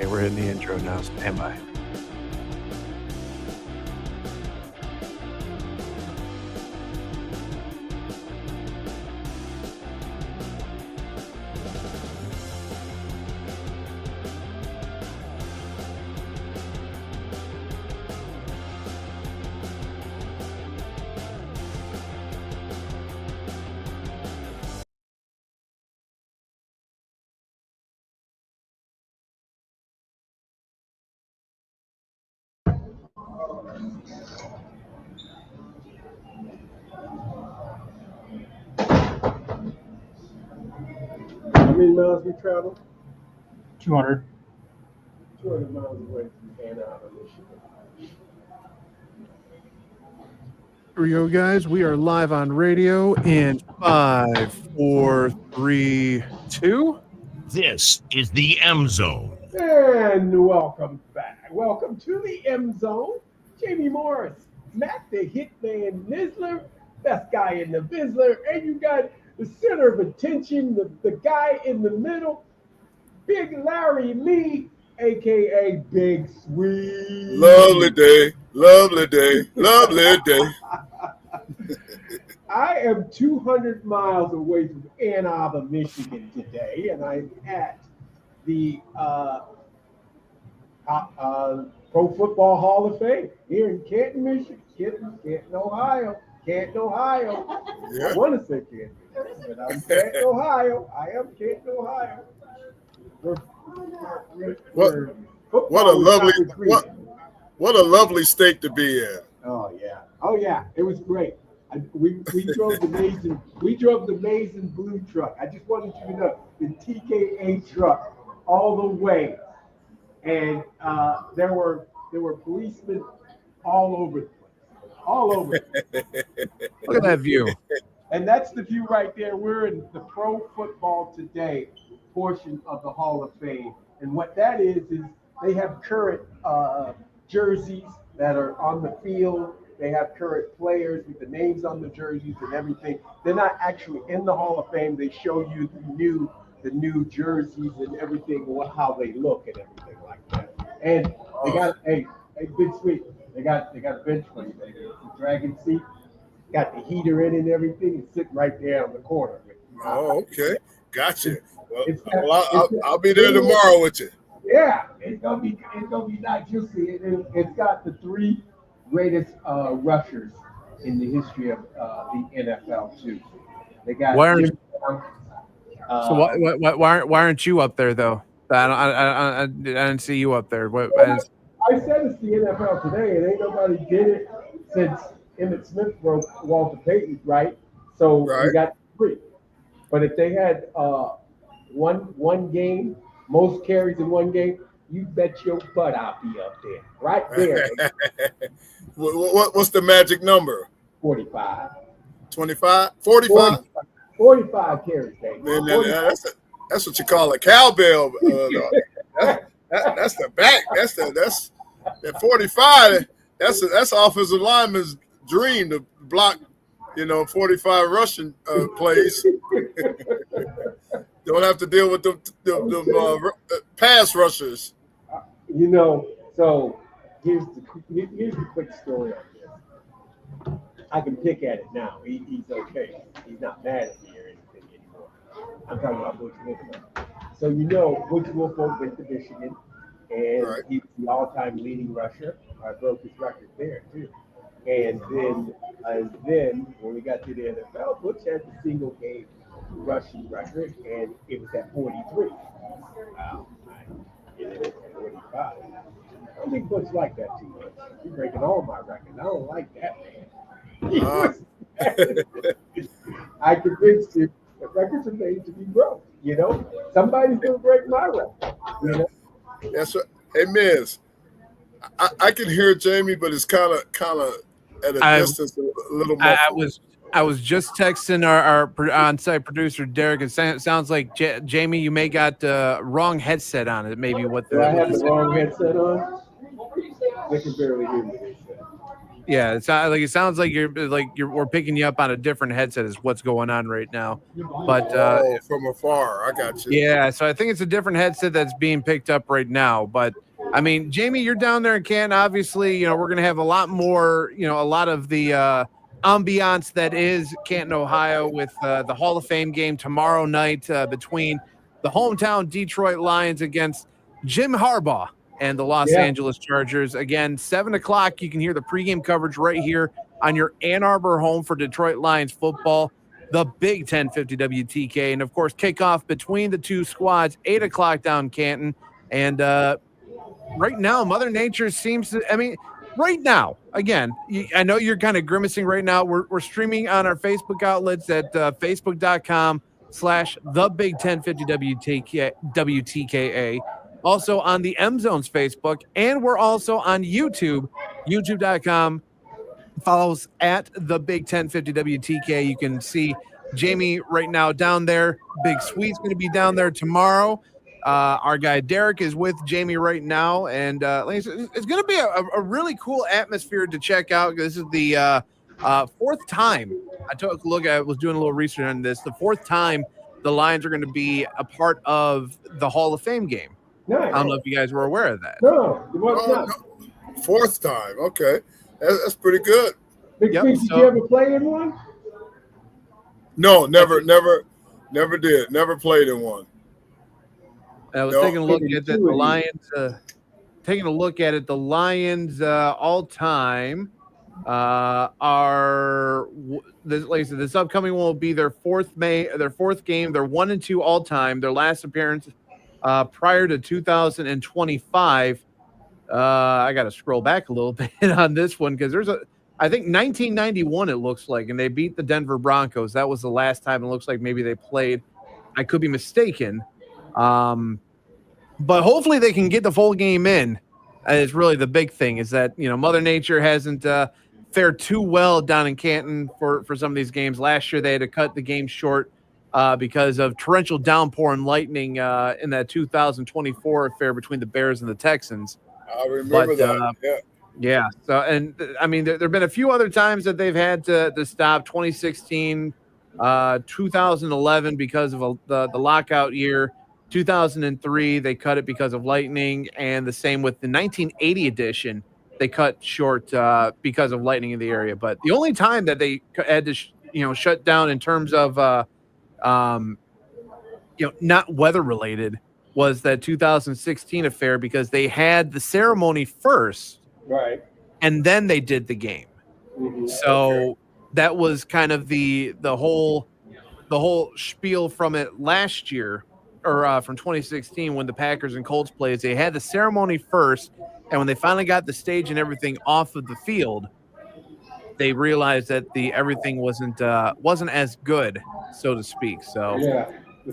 we're hitting the intro now. Stand by. How many miles we traveled? 200. 200 miles away from Ann Arbor, Michigan. Here we go, guys. We are live on radio in 5, 4, 3, 2. This is the M Zone. And welcome back. Welcome to the M Zone. Jamie Morris, Matt the Hitman Nizzler, best guy in the Bizzler, and you got the center of attention, the guy in the middle, Big Larry Lee, aka Big Sweet. Lovely day, lovely day, lovely day. I am 200 miles away from Ann Arbor, Michigan today, and I'm at the Pro Football Hall of Fame here in Canton, Michigan. Canton, Ohio. Canton, Ohio. Yeah. I want to say Canton, but I'm Canton, Ohio. I am Canton, Ohio. What a lovely state to be in. Oh yeah, it was great. We drove the Mason blue truck. I just wanted you to know the TKA truck all the way, and there were policemen all over the place, all over. Look at that view. And that's the view right there. We're in the Pro Football Today portion of the Hall of Fame, and what that is they have current jerseys that are on the field. They have current players with the names on the jerseys and everything. They're not actually in the Hall of Fame. They show you the new jerseys and everything, how they look and everything like that. And they got hey Big Sweet. They got a bench for you, baby. It's a dragon seat. Got the heater in and everything. It's sitting right there on the corner. Oh, okay, gotcha. Well, I'll be there tomorrow with you. Yeah, it's gonna be nice. You'll see it. It's got the 3 greatest rushers in the history of the NFL too. They got. So why aren't you up there though? I didn't see you up there. I said it's the NFL today, and ain't nobody did it since Emmitt Smith broke Walter Payton, right? So we got 3. But if they had one game, most carries in one game, you bet your butt I'll be up there, right there. What's the magic number? 45. 25? 45? 45 carries, baby. Man, that's what you call a cowbell. That's the back. That's that 45. That's offensive lineman's dream to block, 45 rushing plays. Don't have to deal with the pass rushers. So here's the quick story on this. I can pick at it now. He's okay. He's not mad at me or anything anymore. I'm talking about Butch Wilford. So Butch Wilford went to Michigan, and he was the all-time leading rusher. I broke his record there too. And then when we got to the NFL, Butch had the single game rushing record, and it was at 43. Wow, I get it at 45. I don't think Butch liked that too much. He's breaking all my records. I don't like that, man. I convinced him that records are made to be broke. Somebody's gonna break my record. That's right. Hey, Miz, I can hear Jamie, but it's kind of at a distance, a little more. I was just texting our on-site producer Derek. It sounds like Jamie, you may got the wrong headset on. It may be what Do I have the wrong headset on? They can barely hear me. Yeah, it sounds like we're picking you up on a different headset is what's going on right now. But from afar, I got you. yeah, so I think it's a different headset that's being picked up right now. But I mean, Jamie, you're down there in Canton. Obviously, we're gonna have a lot more, a lot of the ambiance that is Canton, Ohio, with the Hall of Fame game tomorrow night between the hometown Detroit Lions against Jim Harbaugh and the Los Angeles Chargers. Again, 7:00. You can hear the pregame coverage right here on your Ann Arbor home for Detroit Lions football, the Big 1050 WTK. And, of course, kickoff between the two squads, 8:00 down Canton. And right now, Mother Nature seems to – I mean, right now, again, I know you're kind of grimacing right now. We're streaming on our Facebook outlets at facebook.com/the Big 1050 WTKA. Also on the M Zone's Facebook, and we're also on YouTube, youtube.com. Follows at the Big 1050 WTK. You can see Jamie right now down there. Big Sweet's going to be down there tomorrow. Our guy Derek is with Jamie right now, and it's going to be a really cool atmosphere to check out. This is the fourth time I took a look at. I was doing a little research on this. The fourth time the Lions are going to be a part of the Hall of Fame game. Nice. I don't know if you guys were aware of that. No, it was not. No. Fourth time. Okay. That's pretty good. Big Sweet, did you ever play in one? No, never did. Never played in one. I was taking a look at the Lions. Taking a look at it, the Lions all time are like I said, this upcoming one will be their fourth game. They're 1-2 all time. Their last appearance prior to 2025. I got to scroll back a little bit on this one because I think 1991 it looks like, and they beat the Denver Broncos. That was the last time it looks like maybe they played. I could be mistaken. But hopefully they can get the full game in. It's really the big thing is that, Mother Nature hasn't fared too well down in Canton for some of these games. Last year they had to cut the game short because of torrential downpour and lightning in that 2024 affair between the Bears and the Texans. I remember that. Yeah. So, and I mean, there have been a few other times that they've had to stop. 2016, 2011 because of the lockout year. 2003 they cut it because of lightning, and the same with the 1980 edition. They cut short because of lightning in the area. But the only time that they had to shut down in terms of not weather related was that 2016 affair because they had the ceremony first, right, and then they did the game. Mm-hmm. So that was kind of the whole spiel from it last year, or from 2016 when the Packers and Colts played. They had the ceremony first, and when they finally got the stage and everything off of the field, they realized that everything wasn't as good, so to speak. So yeah, I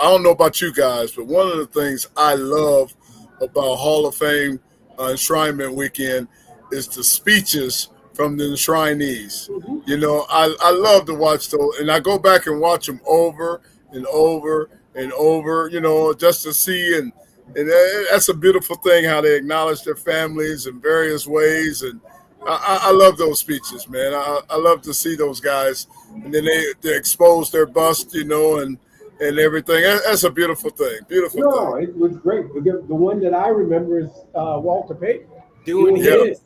don't know about you guys, but one of the things I love about Hall of Fame enshrinement weekend is the speeches from the enshrinees. Mm-hmm. I love to watch those, and I go back and watch them over and over and over, just to see, and that's a beautiful thing how they acknowledge their families in various ways, and I love those speeches, man. I love to see those guys, and then they expose their bust, and everything. That's a beautiful thing. No, it was great. The one that I remember is Walter Payton doing his.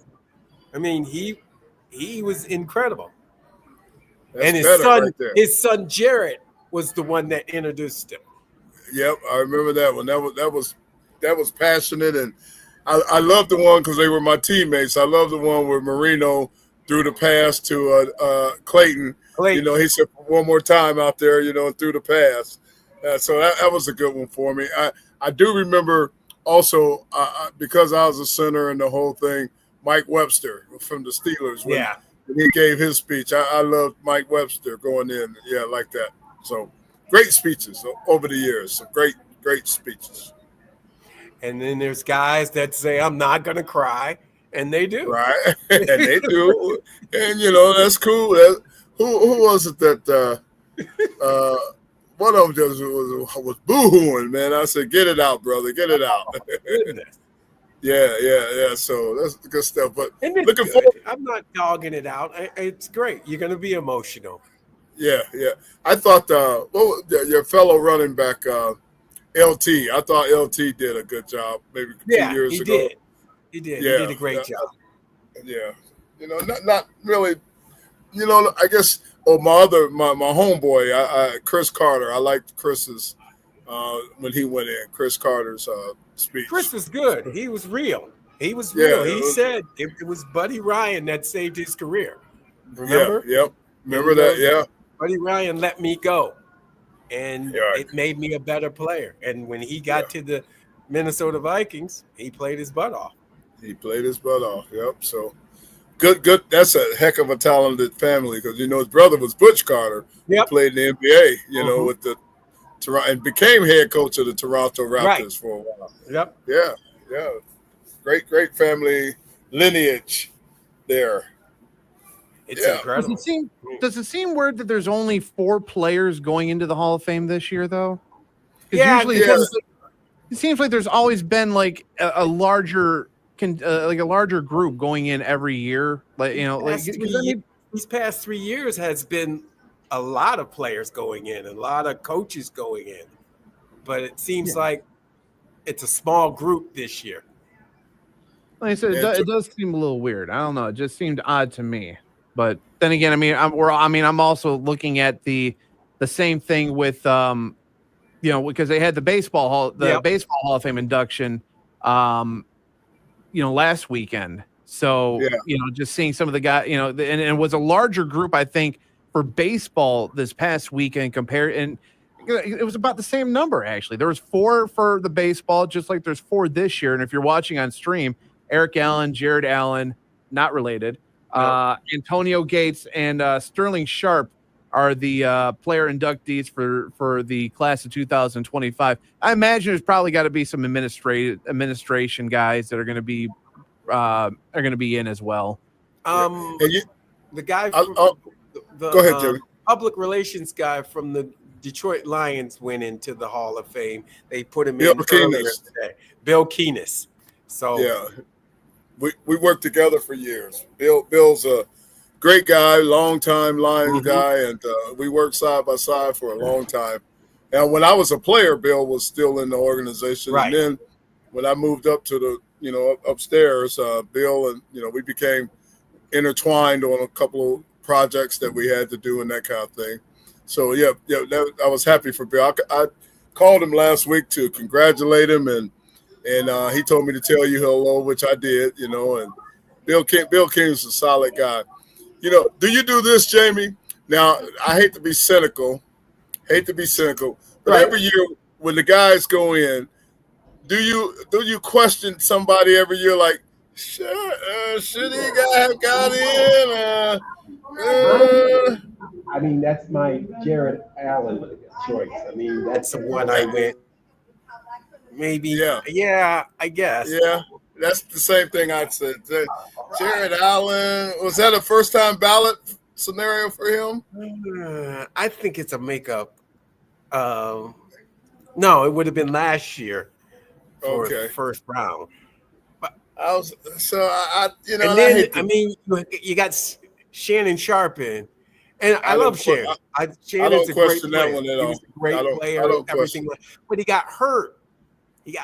I mean, he was incredible. That's and his son Jared was the one that introduced him. Yep, I remember that one. That was passionate, and I love the one because they were my teammates. I love the one where Marino threw the pass to Clayton. He said one more time out there, and threw the pass. So that was a good one for me. I do remember also because I was a center and the whole thing, Mike Webster from the Steelers. When he gave his speech, I loved Mike Webster going in. Yeah, like that. So great speeches over the years. So great speeches. And then there's guys that say, I'm not going to cry. And they do. Right. And they do. And, that's cool. Who was it that one of them just was boo-hooing, man. I said, get it out, brother. Get it out. Yeah. So that's good stuff. But And it's looking good. forward. I'm not dogging it out. It's great. You're going to be emotional. Yeah. I thought your fellow running back LT. I thought LT did a good job maybe 2 years he ago. did. He did. Yeah, He did a great job. Yeah. Not really. I guess. Oh, my homeboy, Chris Carter. I liked Chris's when he went in. Chris Carter's speech. Chris was good. He was real. He was real. He said it was Buddy Ryan that saved his career. Remember? Yeah. Yep. Remember that? Yeah. Buddy Ryan let me go, and it made me a better player. And when he got to the Minnesota Vikings, he played his butt off. Yep. So good. That's a heck of a talented family because his brother was Butch Carter, who played in the NBA. With the Toronto and became head coach of the Toronto Raptors for a while. Yep. Yeah. Great family lineage there. It's incredible. Does it seem weird that there's only 4 players going into the Hall of Fame this year, though? Usually it seems like there's always been like a larger group going in every year. These past 3 years has been a lot of players going in, a lot of coaches going in, but it seems like it's a small group this year. Like I said, it does seem a little weird. I don't know. It just seemed odd to me. But then again, I'm also looking at the same thing with because they had the baseball Hall of Fame induction last weekend. So just seeing some of the guys, and it was a larger group, I think, for baseball this past weekend and it was about the same number actually. There was 4 for the baseball, just like there's 4 this year. And if you're watching on stream, Eric Allen, Jared Allen, not related. Antonio Gates and Sterling Sharp are the player inductees for the class of 2025. I imagine there's probably got to be some administration guys that are going to be in as well. The guy from go ahead, Jimmy. Public relations guy from the Detroit Lions went into the Hall of Fame. They put him in earlier today. Bill Keenis. So we worked together for years. Bill's a great guy, long-time Lions guy, and we worked side by side for a long time. And when I was a player, Bill was still in the organization. Right. And then when I moved up to the, upstairs, Bill and, we became intertwined on a couple of projects that we had to do and that kind of thing. So, I was happy for Bill. I called him last week to congratulate him, and he told me to tell you hello, which I did, and Bill King is a solid guy. Do you do this, Jamie? Now, I hate to be cynical, but every year when the guys go in, do you question somebody every year like, should he have got in? I mean, that's my Jared Allen choice. I mean, that's the one I went. Maybe. Yeah, I guess. Yeah, that's the same thing I said. Jared Allen, was that a first-time ballot scenario for him? I think it's a makeup. No, it would have been last year for the first round. But you got Shannon Sharp in, and I love Shannon. Shannon's a great player. He was a great player, everything. But he got hurt. He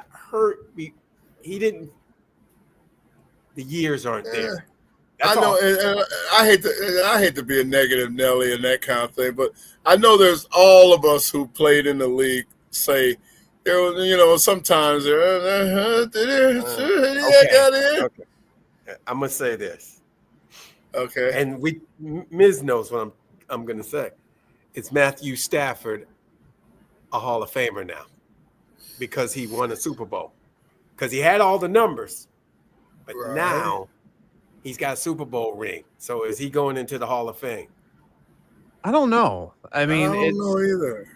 didn't. The years aren't there. I know, and I hate to be a negative Nelly and that kind of thing, but I know there's all of us who played in the league say there was, sometimes got in. Okay. I'm gonna say this. Okay. And Miz knows what I'm gonna say. It's Matthew Stafford, a Hall of Famer now, because he won a Super Bowl. Because he had all the numbers, but now he's got a Super Bowl ring. So is he going into the Hall of Fame? I don't know. I mean, I don't know either.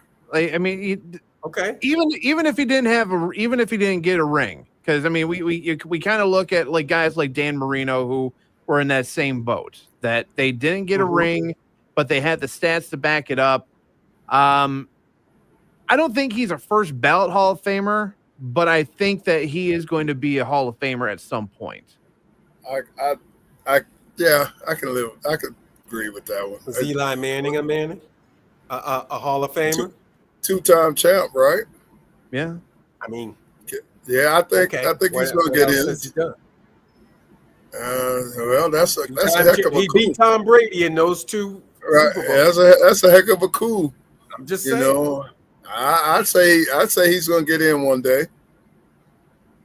Okay. Even if he didn't get a ring, because I mean, we kind of look at like guys like Dan Marino who were in that same boat that they didn't get a ring, but they had the stats to back it up. I don't think he's a first ballot Hall of Famer, but I think that he is going to be a Hall of Famer at some point. Yeah, I can agree with that one. Was Eli Manning a Hall of Famer? Two-time champ, right? Yeah. I mean, yeah, I think he's going to get in. Has he done? Well, that's a heck of a he coup. beat Tom Brady in those two Right, Super Bowls. that's a heck of a coup. I'm just You saying. know, I'd say he's going to get in one day.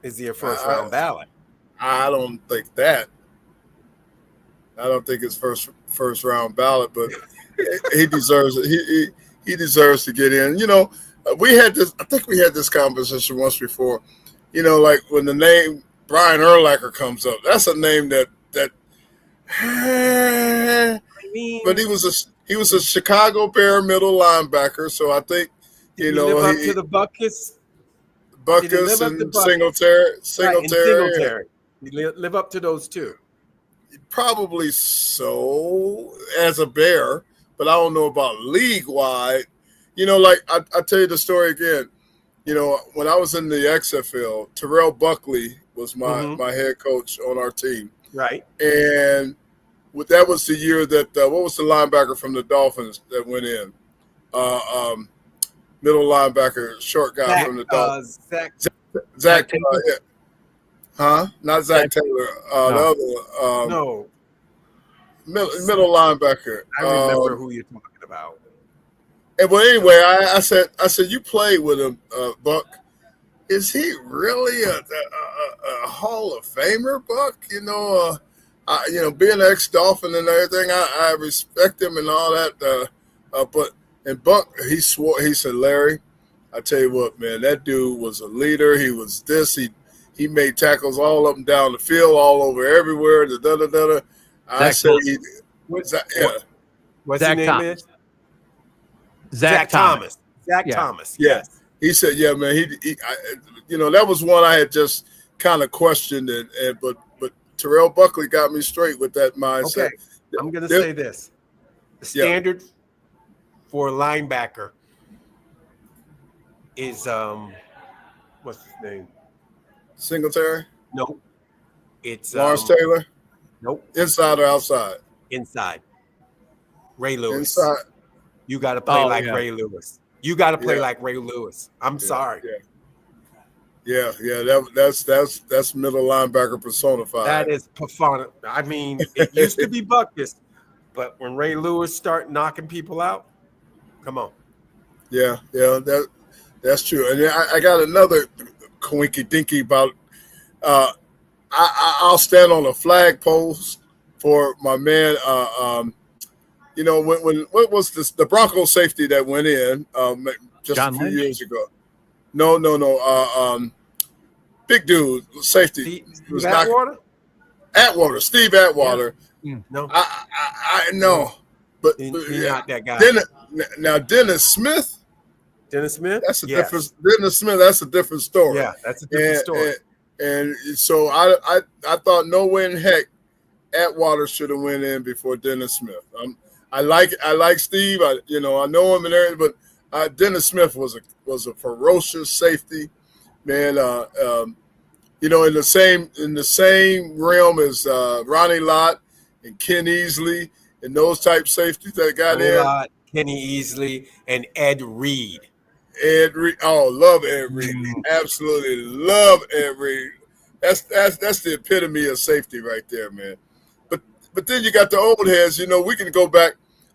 Is he a first round ballot? I don't think that. I don't think it's first round ballot, but he deserves it. He deserves to get in. You know, we had this. I think we had this conversation once before. You know, like when the name Brian Urlacher comes up, that's a name that. I mean, But he was a Chicago Bear middle linebacker, so I think did he live up to the Buckus. Buckus and Singletary. Right, and Singletary. He live up to those two. Probably so as a Bear, but I don't know about league wide. You know, like I tell you the story again. You know, when I was in the XFL, Terrell Buckley was my head coach on our team. Right. And that was the year that what was the linebacker from the Dolphins that went in? Middle linebacker, short guy from the Dolphins. Zach Taylor. Yeah. Huh? Not Zach Taylor. The other no. middle linebacker. I remember who you're talking about. And well, anyway, I said you played with him, Buck. Is he really a Hall of Famer, Buck? You know, being an ex-Dolphin and everything, I respect him and all that. But Buck, he said, Larry, I tell you what, man, that dude was a leader. He was this. He made tackles all up and down the field, all over everywhere. I said, What's Zach his name? Thomas. Is Zach Thomas. Zach Thomas. Yes. He said, yeah, man. That was one I had just kind of questioned, but Terrell Buckley got me straight with that mindset. Okay, I'm going to say this: the standard for a linebacker is what's his name? Singletary? Nope. It's Lawrence Taylor? Nope. Inside or outside? Inside. Ray Lewis. Inside. You got to play Ray Lewis. You got to play like Ray Lewis. I'm sorry. Yeah. That's middle linebacker personified. That is persona. I mean, it used to be Buckus, but when Ray Lewis started knocking people out, come on. Yeah, that's true. And I got another coinky dinky about. I'll stand on a flag post for my man. When what was this? The Broncos safety that went in just John a few Lynch? years ago. No. Big dude, safety. Steve Atwater? Steve Atwater. Yeah. No. I know, but He's not that guy. Dennis Smith. Dennis Smith? That's a different. Dennis Smith. That's a different story. Yeah, that's a different story. And so I thought no way in heck Atwater should have went in before Dennis Smith. I like Steve. I know him and everything, but Dennis Smith was a ferocious safety, man. In the same realm as Ronnie Lott and Ken Easley and those type safeties that got in. Kenny Easley and Ed Reed. Ed Reed, love Ed Reed. Absolutely love Ed Reed. That's the epitome of safety right there, man. But then you got the old heads. We can go back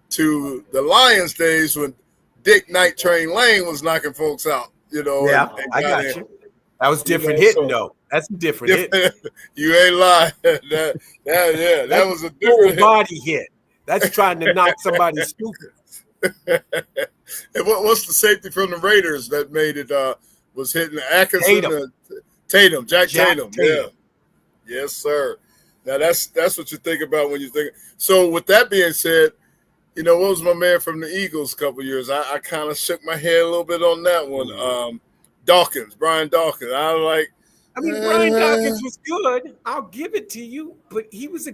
to the Lions days when Dick Night Train Lane was knocking folks out. Yeah, I got you. That was different hitting, though. That's a different hit. You ain't lying. That was a different body hit. That's trying to knock somebody stupid. And what's the safety from the Raiders that made it? Was hitting Atkinson, Tatum, Jack Tatum. Yeah, yes, sir. Now that's what you think about when you think. So with that being said, what was my man from the Eagles a couple of years? I kind of shook my head a little bit on that one. Brian Dawkins. Brian Dawkins was good. I'll give it to you, but he was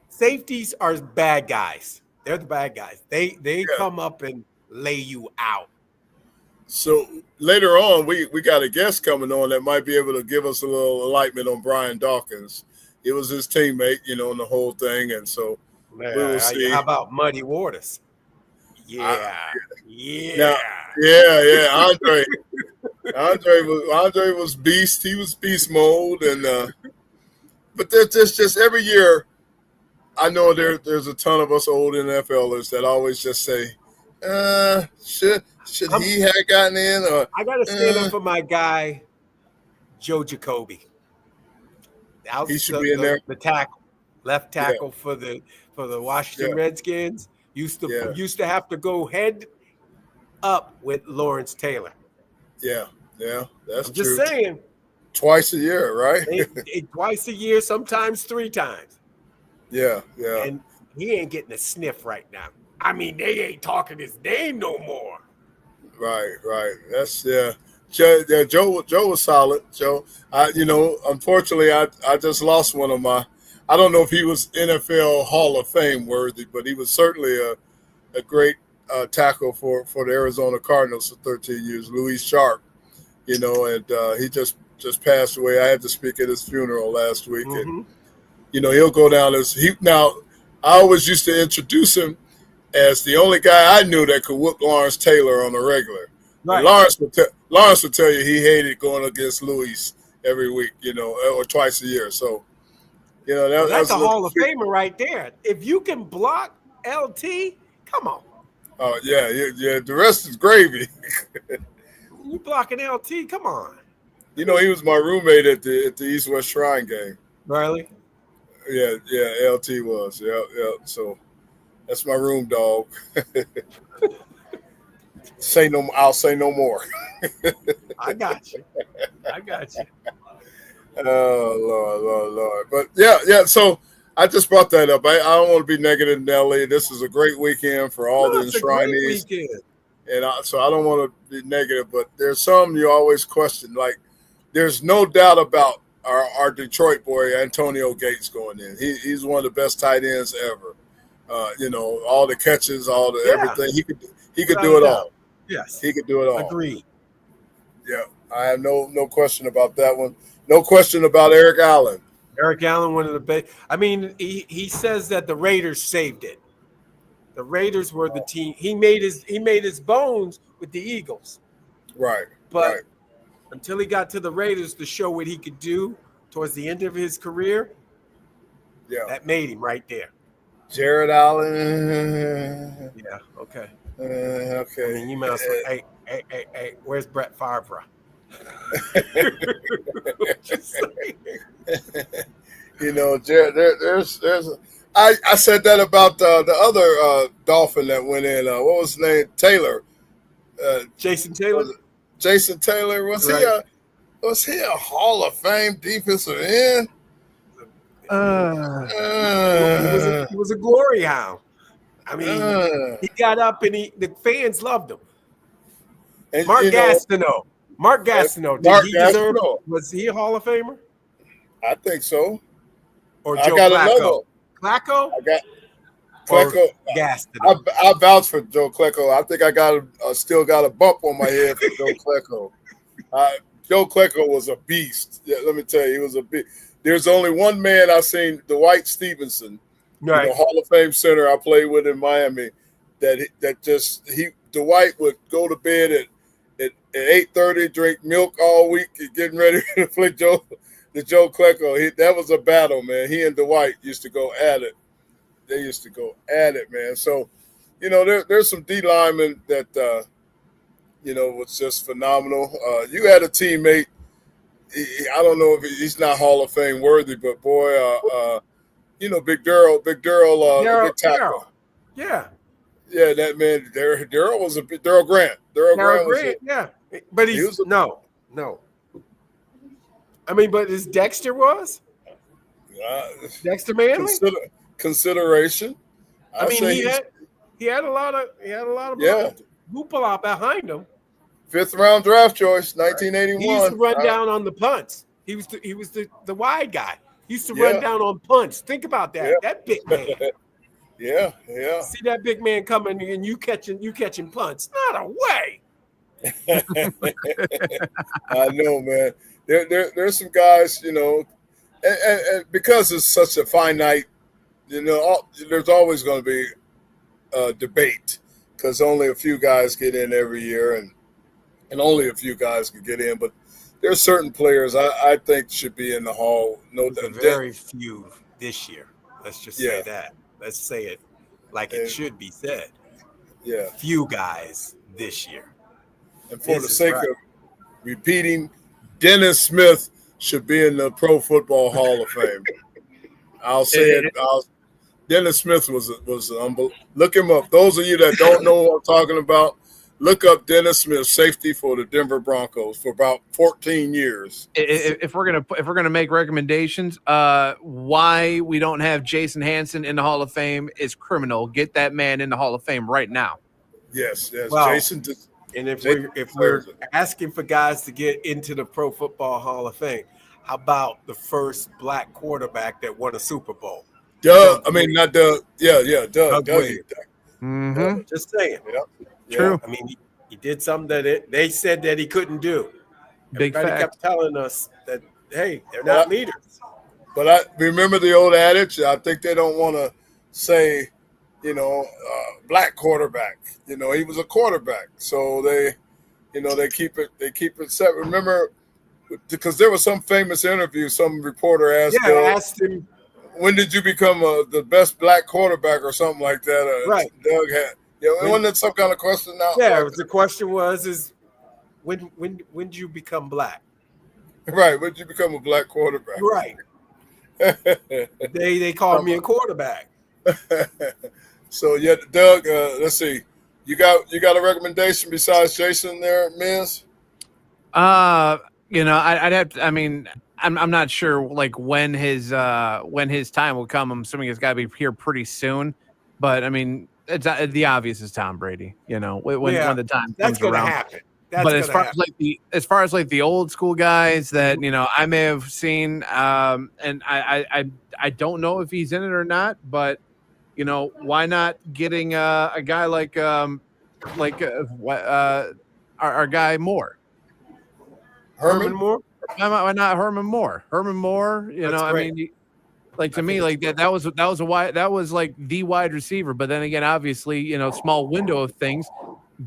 safeties are bad guys. They're the bad guys. They come up and lay you out. So later on, we got a guest coming on that might be able to give us a little enlightenment on Brian Dawkins. It was his teammate, in the whole thing, and so we will see. How about Muddy Waters? Yeah. Now, yeah. Andre was beast. He was beast mode, and but there's just every year. I know there's a ton of us old NFLers that always just say, should he have gotten in? Or I got to stand up for my guy, Joe Jacoby. He should be in there. The left tackle for the Washington Redskins used to have to go head up with Lawrence Taylor. Yeah, that's I'm true. Just saying. Twice a year, right? Twice a year, sometimes 3 times. Yeah. And he ain't getting a sniff right now. I mean, they ain't talking his name no more. Right. That's Joe was solid. Joe, unfortunately, I just lost one of my. I don't know if he was NFL Hall of Fame worthy, but he was certainly a great tackle for the Arizona Cardinals for 13 years. Louis Sharp, and he just passed away. I had to speak at his funeral last week, and he'll go down as he. Now, I always used to introduce him as the only guy I knew that could whoop Lawrence Taylor on a regular. Right. Lawrence would tell you he hated going against Louis every week, or twice a year. So, that's a Hall of Famer right there. If you can block LT, come on. Oh yeah. The rest is gravy. You blocking LT? Come on. He was my roommate at the East West Shrine game. Really? Yeah. LT was. Yeah. So that's my room dog. I'll say no more. I got you. Oh Lord. But yeah. So I just brought that up. I don't want to be negative, Nelly. This is a great weekend for all the enshrinees. And so I don't want to be negative, but there's some you always question. Like, there's no doubt about our Detroit boy Antonio Gates going in. He's one of the best tight ends ever. All the catches, all the everything. He could do it all. Yes, he could do it all. Agreed. Yeah, I have no question about that one. No question about Eric Allen. Eric Allen, one of the best. I mean, he says that the Raiders saved it. The Raiders were the team. He made his bones with the Eagles. Right. But until he got to the Raiders to show what he could do towards the end of his career, that made him right there. Jared Allen. Yeah. Okay. Okay. I mean, you might as well. Hey, where's Brett Favre? Jared, there's. I said that about the other Dolphin that went in. What was his name? Taylor. Jason Taylor. Jason Taylor was he a Hall of Fame defensive end? He was a glory hound. I mean, he got up and the fans loved him. And, Mark Gastineau. Was he a Hall of Famer? I think so. Or Joe Flacco? Flacco? I got Klecko. Gastineau. I vouch for Joe Klecko. I think I still got a bump on my head for Joe Klecko. Joe Klecko was a beast. Yeah, let me tell you, he was a beast. There's only one man I've seen, Dwight Stevenson, Hall of Fame center I played with in Miami, Dwight would go to bed at 8:30, drink milk all week, getting ready to play Joe Klecko. That was a battle, man. He and Dwight used to go at it. They used to go at it, man. So, there's some D linemen that, was just phenomenal. You had a teammate. I don't know if he's not Hall of Fame worthy, but boy, Big Daryl, big tackle. Yeah, that man. Daryl was Daryl Grant. Daryl Grant, yeah, but he was no. I mean, but his Dexter was Dexter Manley consideration. I mean, he had a lot of hoopla behind him. 5th round draft choice, 1981. He used to run down on the punts. He was the wide guy. He used to run down on punts. Think about that. That big man. Yeah. See that big man coming and you catching punts. Not a way. I know, man. There's some guys, and because it's such a finite, there's always going to be a debate because only a few guys get in every year, and only a few guys can get in. But there's certain players I think should be in the Hall. No, Very few this year. Let's just say Yeah. that. Let's say it like it should be said. yeah. Few guys this year. And for This the is sake right. of repeating, Dennis Smith should be in the Pro Football Hall of Fame. I'll say it. Dennis Smith was look him up. Those of you that don't know what I'm talking about, look up Dennis Smith, safety for the Denver Broncos for about 14 years. If we're gonna make recommendations, why we don't have Jason Hansen in the Hall of Fame is criminal. Get that man in the Hall of Fame right now. Yes. Well, Jason. And if Jason we're deserves it. asking for guys to get into the Pro Football Hall of Fame, how about the first black quarterback that won a Super Bowl? Doug. I mean, not Doug. Yeah. Doug. Doug Williams. Mm-hmm. Just saying. Yeah. True. I mean, he did something that they said that he couldn't do. Big Everybody fact. kept telling us that, hey, they're not leaders. But I remember the old adage. I think they don't want to say, black quarterback. He was a quarterback, so they keep it set. Remember, because there was some famous interview. Some reporter asked, Yeah, I asked him. "When did you become the best black quarterback?" or something like that. Right. Doug had. Wasn't that some kind of question now? Yeah, the question was when did you become black? Right. When did you become a black quarterback? Right. They called me a quarterback. So yeah, Doug. Let's see. You got a recommendation besides Jason there, Miz? I'd have to. I mean, I'm not sure like when his time will come. I'm assuming it's got to be here pretty soon. But I mean, it's the obvious is Tom Brady. When the time That's comes going to around. happen. But as far as like the old school guys that I may have seen, and I don't know if he's in it or not, but why not getting a guy like our guy Moore? Herman Moore. Why not Herman Moore? Herman Moore, That's I great. mean, like to me, like that was like the wide receiver. But then again, obviously, small window of things.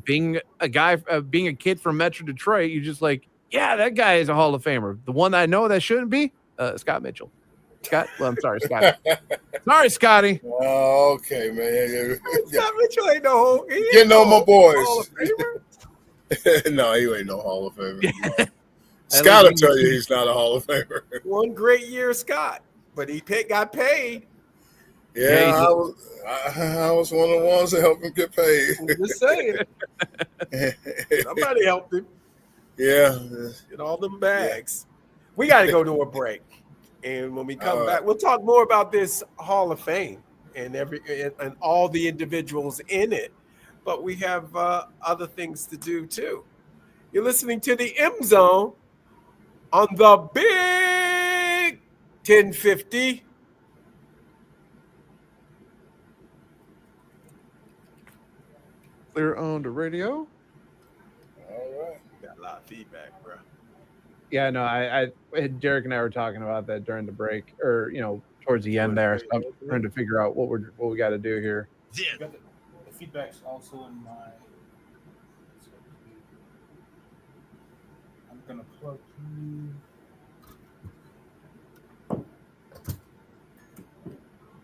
Being a guy, being a kid from Metro Detroit, you just like, yeah, that guy is a Hall of Famer. The one I know that shouldn't be, Scott Mitchell. I'm sorry, Scotty. Sorry, Scotty. Okay, man. Scott Mitchell ain't no. Getting on my boys. Hall of Famer. No, he ain't no Hall of Famer. No. Scott will tell you he's not a Hall of Famer. One great year, Scott, but he got paid. Yeah, I was one of the ones that helped him get paid. I'm just saying. Somebody helped him Yeah. get all them bags. We got to go to a break, and when we come All back, right. we'll talk more about this Hall of Fame and all the individuals in it. But we have other things to do too. You're listening to the M Zone on the Big 1050. Clear on the radio. All right. Got a lot of feedback, bro. Yeah, no, I Derek and I were talking about that during the break, or towards the end there. So I'm trying to figure out what we got to do here. This The feedback's also in my. I'm gonna plug you.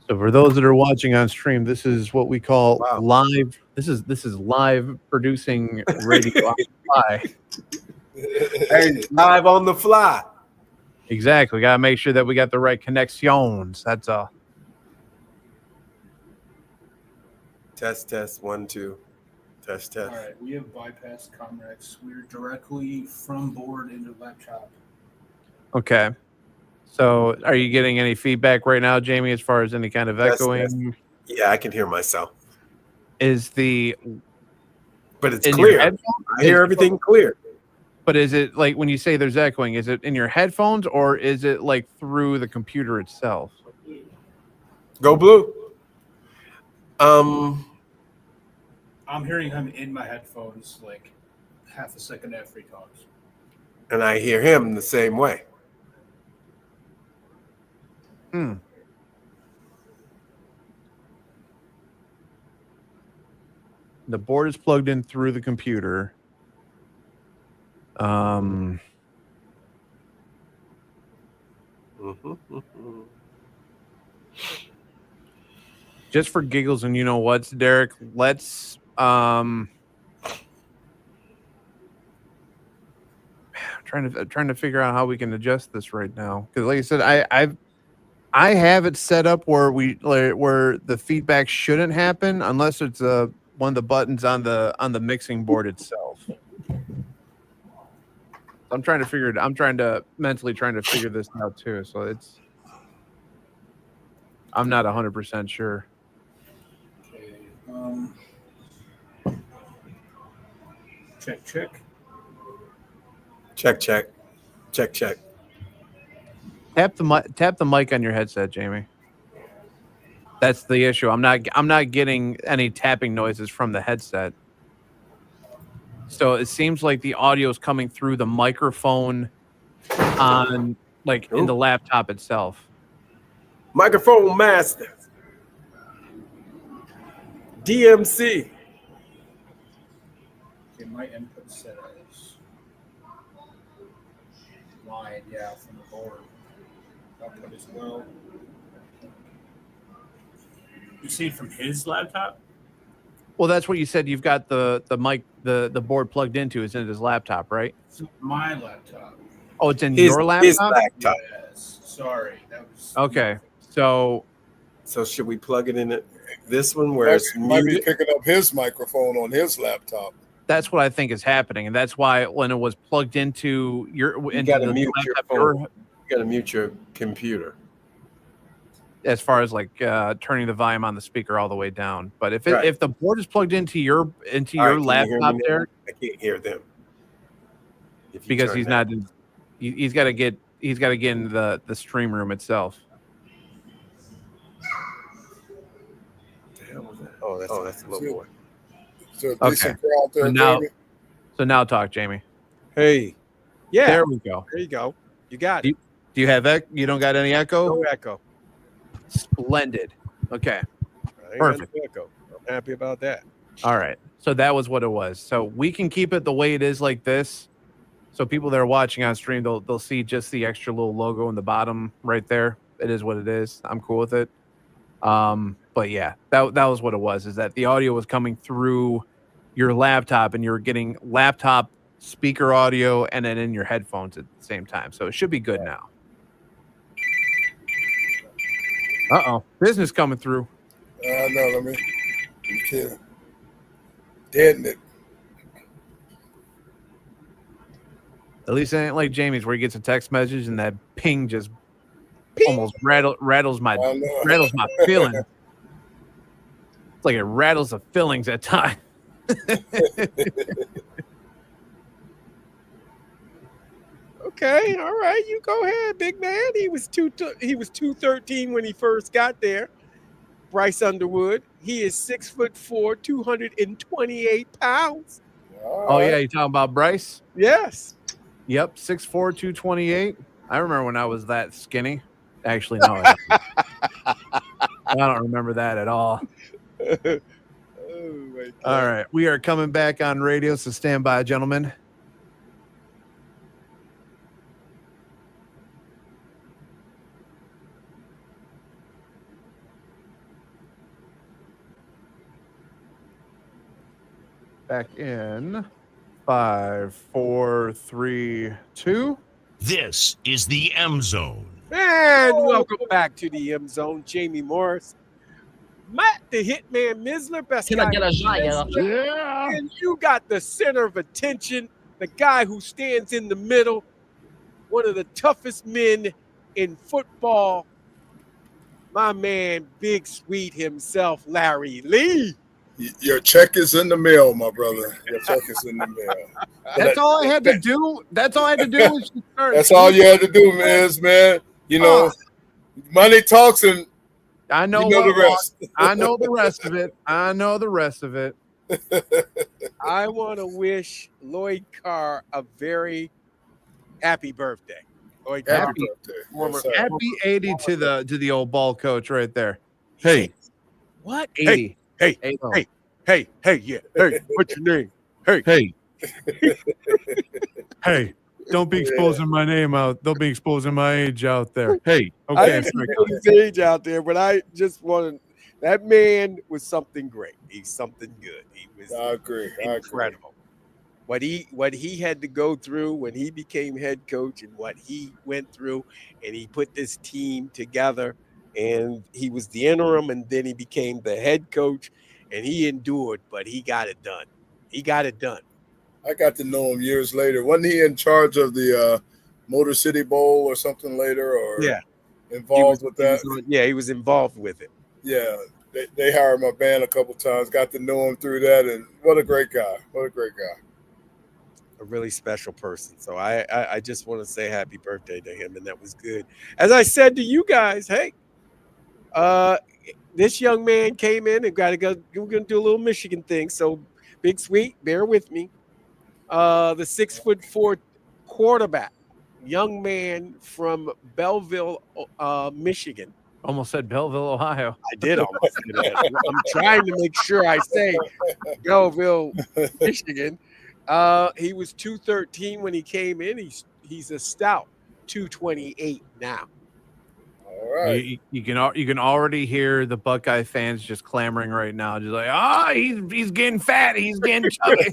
So for those that are watching on stream, this is what we call Wow. live. This is live producing radio on the fly. Hey, live on the fly. Exactly. We gotta make sure that we got the right connections. That's all. Test 1 2. Test. All right, we have bypassed Comrex. We're directly from board into laptop. Okay. So are you getting any feedback right now, Jamie, as far as any kind of Yes, echoing? Yeah, I can hear myself, Is the but it's in your clear. headphones? I hear everything clear. But is it like when you say there's echoing, is it in your headphones or is it like through the computer itself? Go blue. I'm hearing him in my headphones, like half a second after he talks. And I hear him the same way. Hmm. The board is plugged in through the computer. Just for giggles and you know what, Derek, let's trying to figure out how we can adjust this right now, because like I said, I have it set up where where the feedback shouldn't happen unless it's one of the buttons on the mixing board itself. I'm trying to mentally figure this out too. So I'm not 100% sure. Okay. Check. Check. Tap the mic on your headset, Jamie. That's the issue. I'm not getting any tapping noises from the headset. So it seems like the audio is coming through the microphone on in the laptop itself. Microphone master. DMC. Okay, my input set as line, from the board. Output as well. You see it from his laptop? Well, that's what you said. You've got the mic, the board plugged into is in his laptop, right? It's my laptop. Oh, it's in your laptop? His laptop. Yes. Sorry, that was Okay. So should we plug it in this one where it's Might be muted? picking up his microphone on his laptop. that's what I think is happening, and that's why when it was plugged into You gotta the mute your laptop, phone. You gotta mute your computer. as far as turning the volume on the speaker all the way down. But if Right. if the board is plugged into your All right, can you hear laptop me now? there, I can't hear them. If you because turn he's that- not in, he's got to get in the stream room itself. What the hell was that? Oh, that's the little boy. So a Okay. decent crowd there, So now- Jamie. So now talk, Jamie. Hey, yeah, There we go. there you go. You got it. Do you have you don't got any echo? No echo. Splendid. Okay. I ain't got Perfect. no echo. I'm happy about that. All right. So that was what it was. So we can keep it the way it is like this. So people that are watching on stream, they'll see just the extra little logo in the bottom right there. It is what it is. I'm cool with it. But yeah, that was what it was, is that the audio was coming through your laptop and you're getting laptop speaker audio and then in your headphones at the same time. So it should be good now. Uh-oh. Business coming through. No, let me kidding. Deaden it. At least it ain't like Jamie's where he gets a text message and that ping just almost rattles my I know. feelings. It's like it rattles the fillings at times. Okay, all right, you go ahead, big man. He was 213 when he first got there. Bryce Underwood. He is 6'4", 228 pounds. Oh yeah, you talking about Bryce? Yes. Yep, 6'4", 228. I remember when I was that skinny. Actually, no, I don't remember that at all. Oh my God. All right, we are coming back on radio, so stand by, gentlemen. Back in 5, 4, 3, 2. This is the M Zone. And welcome back to the M Zone. Jamie Morris, Matt the Hitman Misler, best Can I guy get a in shot, yeah? business. Yeah. And you got the center of attention, the guy who stands in the middle, one of the toughest men in football, my man, Big Sweet himself, Larry Lee. Your check is in the mail, my brother. Your check is in the mail. That's all I had to do. That's all I had to do was just start. That's all you had to do, man. You know, money talks, and I know you know the rest. I know the rest of it. I know the rest of it. I want to wish Lloyd Carr a very happy birthday. Lloyd Carr, Happy birthday. former- Yes, sir. Happy 80 to the old ball coach right there. Hey, what? 80. Hey, Hey, hey, yeah. Hey, what's your name? Hey. Hey, don't be exposing my name out. Don't be exposing my age out there. Hey, I okay. didn't put his age out there, but I just wanted that man was something great. He's something good. He was I agree. incredible. What he had to go through when he became head coach and what he went through, and he put this team together, and he was the interim, and then he became the head coach, and he endured, but he got it done. He got it done. I got to know him years later. Wasn't he in charge of the Motor City Bowl or something later? Or Yeah. involved with that? He was involved with it. Yeah, they hired my band a couple times. Got to know him through that, and what a great guy! What a great guy! A really special person. So I just want to say happy birthday to him, and that was good. As I said to you guys, hey, this young man came in and got to go. We're gonna do a little Michigan thing. So Big Sweet, bear with me. The 6'4" quarterback, young man from Belleville, Michigan. Almost said Belleville, Ohio. I did almost say that. I'm trying to make sure I say Belleville, Michigan. He was 213 when he came in. He's a stout 228 now. All right, You can already hear the Buckeye fans just clamoring right now, just like, he's getting fat, he's getting chubby,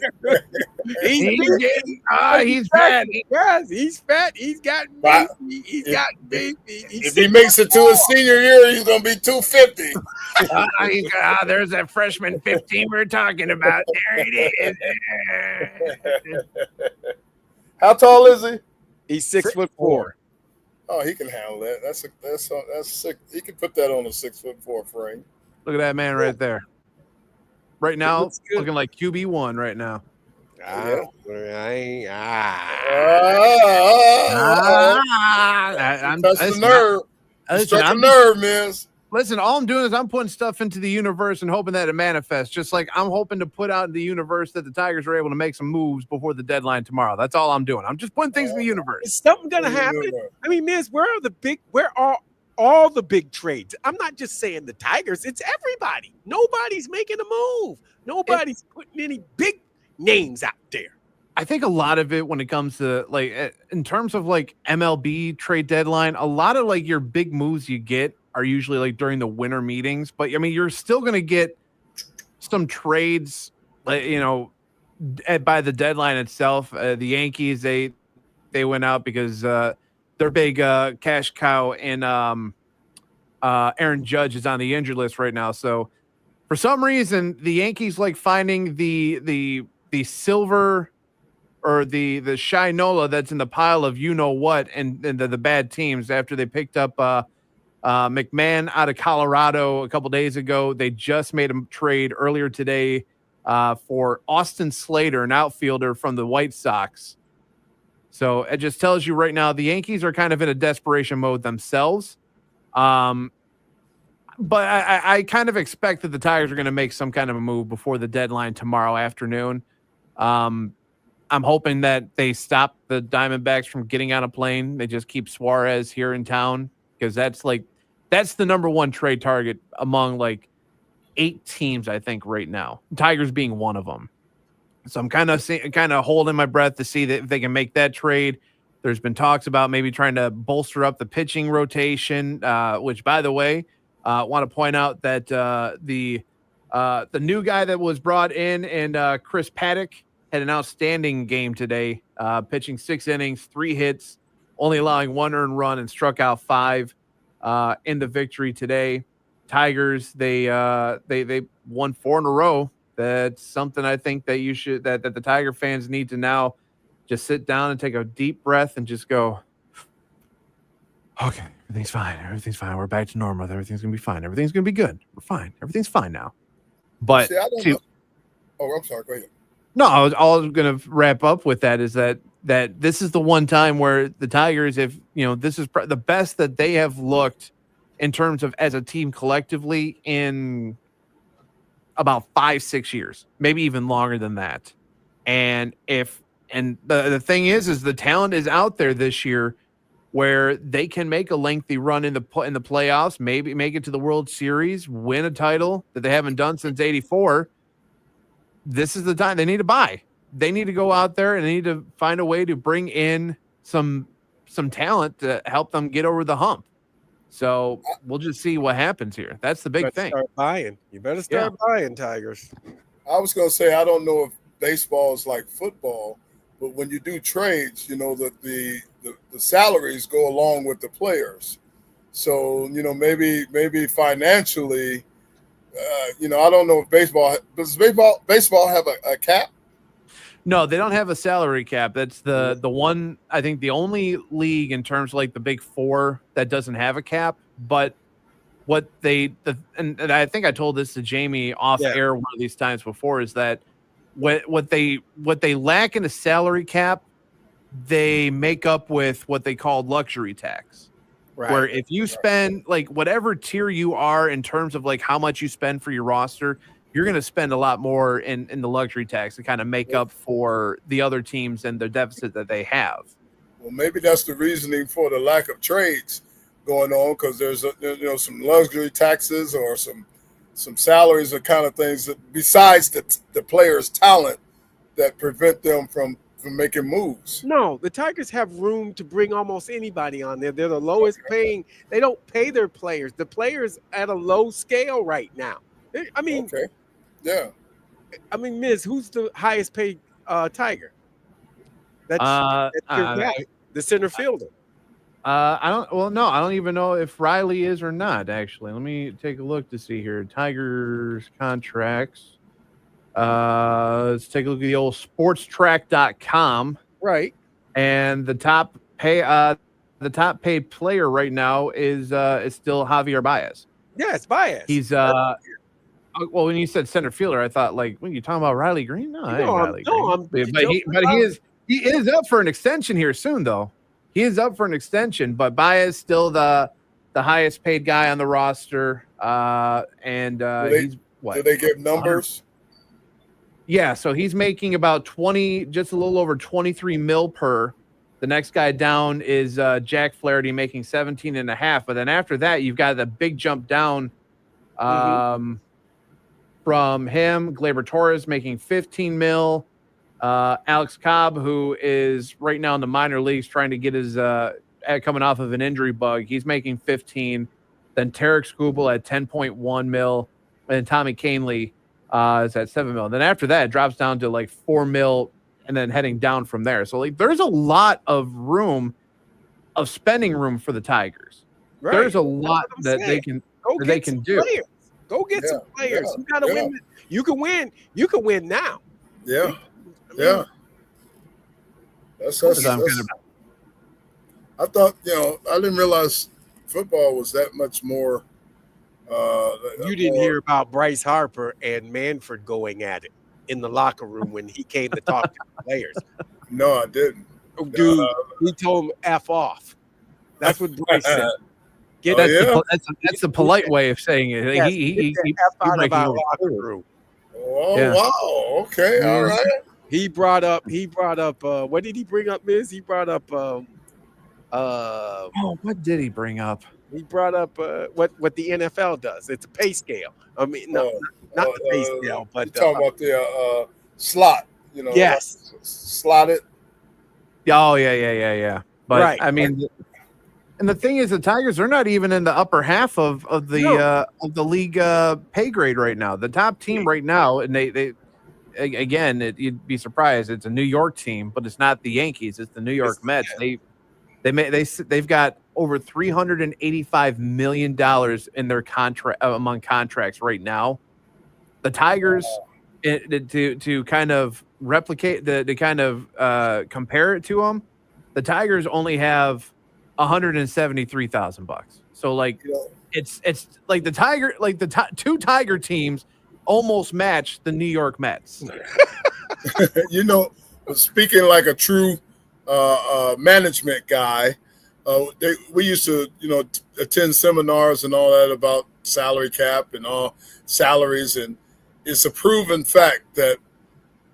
he's fat. Yes, he's fat. He's got Wow. baby. He's got baby. if he makes it to his senior year, he's gonna be 250. There's that freshman 15 we we're talking about. There it is. How tall is he? He's 6'4". Oh, he can handle that. That's sick. He can put that on a 6'4" frame. Look at that man right there. Right now, looks good. looking like QB1 right now. Yeah. I'm Touch the nerve. Struck a nerve, man. Listen, all I'm doing is I'm putting stuff into the universe and hoping that it manifests. Just like I'm hoping to put out in the universe that the Tigers are able to make some moves before the deadline tomorrow. That's all I'm doing. I'm just putting things in the universe. Is something gonna happen? I mean, Miz, where are all the big trades? I'm not just saying the Tigers, it's everybody. Nobody's making a move. Nobody's putting any big names out there. I think a lot of it when it comes to like in terms of like MLB trade deadline, a lot of like your big moves you get are usually like during the winter meetings, but I mean, you're still going to get some trades, like, by the deadline itself. The Yankees, they went out because their big cash cow in Aaron Judge is on the injured list right now. So for some reason, the Yankees like finding the silver or the Shinola that's in the pile of what and the bad teams after they picked up McMahon out of Colorado a couple days ago. They just made a trade earlier today for Austin Slater, an outfielder from the White Sox. So it just tells you right now the Yankees are kind of in a desperation mode themselves. But I kind of expect that the Tigers are going to make some kind of a move before the deadline tomorrow afternoon. I'm hoping that they stop the Diamondbacks from getting on a plane. They just keep Suarez here in town, because that's the number one trade target among like 8 teams, I think, right now. Tigers being one of them. So I'm kind of holding my breath to see that if they can make that trade. There's been talks about maybe trying to bolster up the pitching rotation, which, by the way, want to point out that the new guy that was brought in and Chris Paddock had an outstanding game today, pitching 6 innings, 3 hits, only allowing 1 earned run, and struck out 5 in the victory today. Tigers, they won 4 in a row. That's something I think that that the Tiger fans need to now just sit down and take a deep breath and just go, okay, everything's fine. Everything's fine. We're back to normal. Everything's going to be fine. Everything's going to be good. We're fine. Everything's fine now. But See, I don't know. Oh, I'm sorry. Go ahead. no, I was going to wrap up with that is that this is the one time where the Tigers, if this is the best that they have looked in terms of as a team collectively in about 5-6 years, maybe even longer than that. And the thing is the talent is out there this year where they can make a lengthy run in the playoffs, maybe make it to the World Series, win a title that they haven't done since '84. This is the time they need to buy. They need to go out there and they need to find a way to bring in some talent to help them get over the hump. So we'll just see what happens here. That's the big thing. Start buying. You better start buying, Tigers. I was gonna say I don't know if baseball is like football, but when you do trades, the salaries go along with the players. So maybe financially, I don't know if baseball have a cap. No, they don't have a salary cap. That's the one, I think the only league in terms of like the big four that doesn't have a cap. But what and I think I told this to Jamie off air one of these times before is that what they lack in a salary cap, they make up with what they call luxury tax. Right. Where if you spend like whatever tier you are in terms of like how much you spend for your roster, you're going to spend a lot more in the luxury tax to kind of make up for the other teams and the deficit that they have. Well, maybe that's the reasoning for the lack of trades going on, because there's some luxury taxes or some salaries or kind of things that, besides the players' talent, that prevent them from making moves. No, the Tigers have room to bring almost anybody on there. They're the lowest paying. They don't pay their players. The players at a low scale right now. I mean, okay. Yeah. I mean, Miz, who's the highest paid Tiger? That's the center fielder. I don't even know if Riley is or not, actually. Let me take a look to see here. Tigers contracts. Let's take a look at the old sportstrack.com. Right. And the top paid player right now is still Javier Baez. Yeah, it's Baez. He's well, when you said center fielder, I thought like, when you talking about Riley Green? No, Riley Green. He is up for an extension here soon, though. He is up for an extension, but Baez still the highest paid guy on the roster. He's what? Do they give numbers? Yeah, so he's making about just a little over 23 mil per. The next guy down is Jack Flaherty making 17.5. But then after that, you've got the big jump down from him. Gleyber Torres making 15 mil. Alex Cobb, who is right now in the minor leagues trying to get his coming off of an injury bug, he's making 15. Then Tarek Skubal at 10.1 mil. And Tommy Kahnle is at 7 mil. And then after that, it drops down to like 4 mil and then heading down from there. So like there's a lot of spending room for the Tigers. Right. There's a lot that they can do. Players. Go get some players. You gotta win. You can win. You can win now. Yeah. That's I thought, I didn't realize football was that much more. You didn't hear about Bryce Harper and Manfred going at it in the locker room when he came to talk to the players. No, I didn't. Dude, he told him F off. That's what Bryce said. That's the polite way of saying it. Yes, he F out of our locker room. Oh, wow. Okay, all right. He brought up what did he bring up, Miz? He brought up what did he bring up? He brought up what the NFL does. It's a pay scale. I mean, not the pay scale, but you're talking about the slot, yes, slotted. Oh yeah. But right. I mean, and the thing is, the Tigers are not even in the upper half of the league pay grade right now. The top team right now, and they again, you'd be surprised. It's a New York team, but it's not the Yankees. It's the New York Mets. They've got over $385 million in their contract among contracts right now. The Tigers, to kind of replicate to kind of compare it to them, the Tigers only have $173,000. So like it's like the two Tiger teams almost match the New York Mets. Speaking like a true management guy, we used to attend seminars and all that about salary cap and all salaries, and it's a proven fact that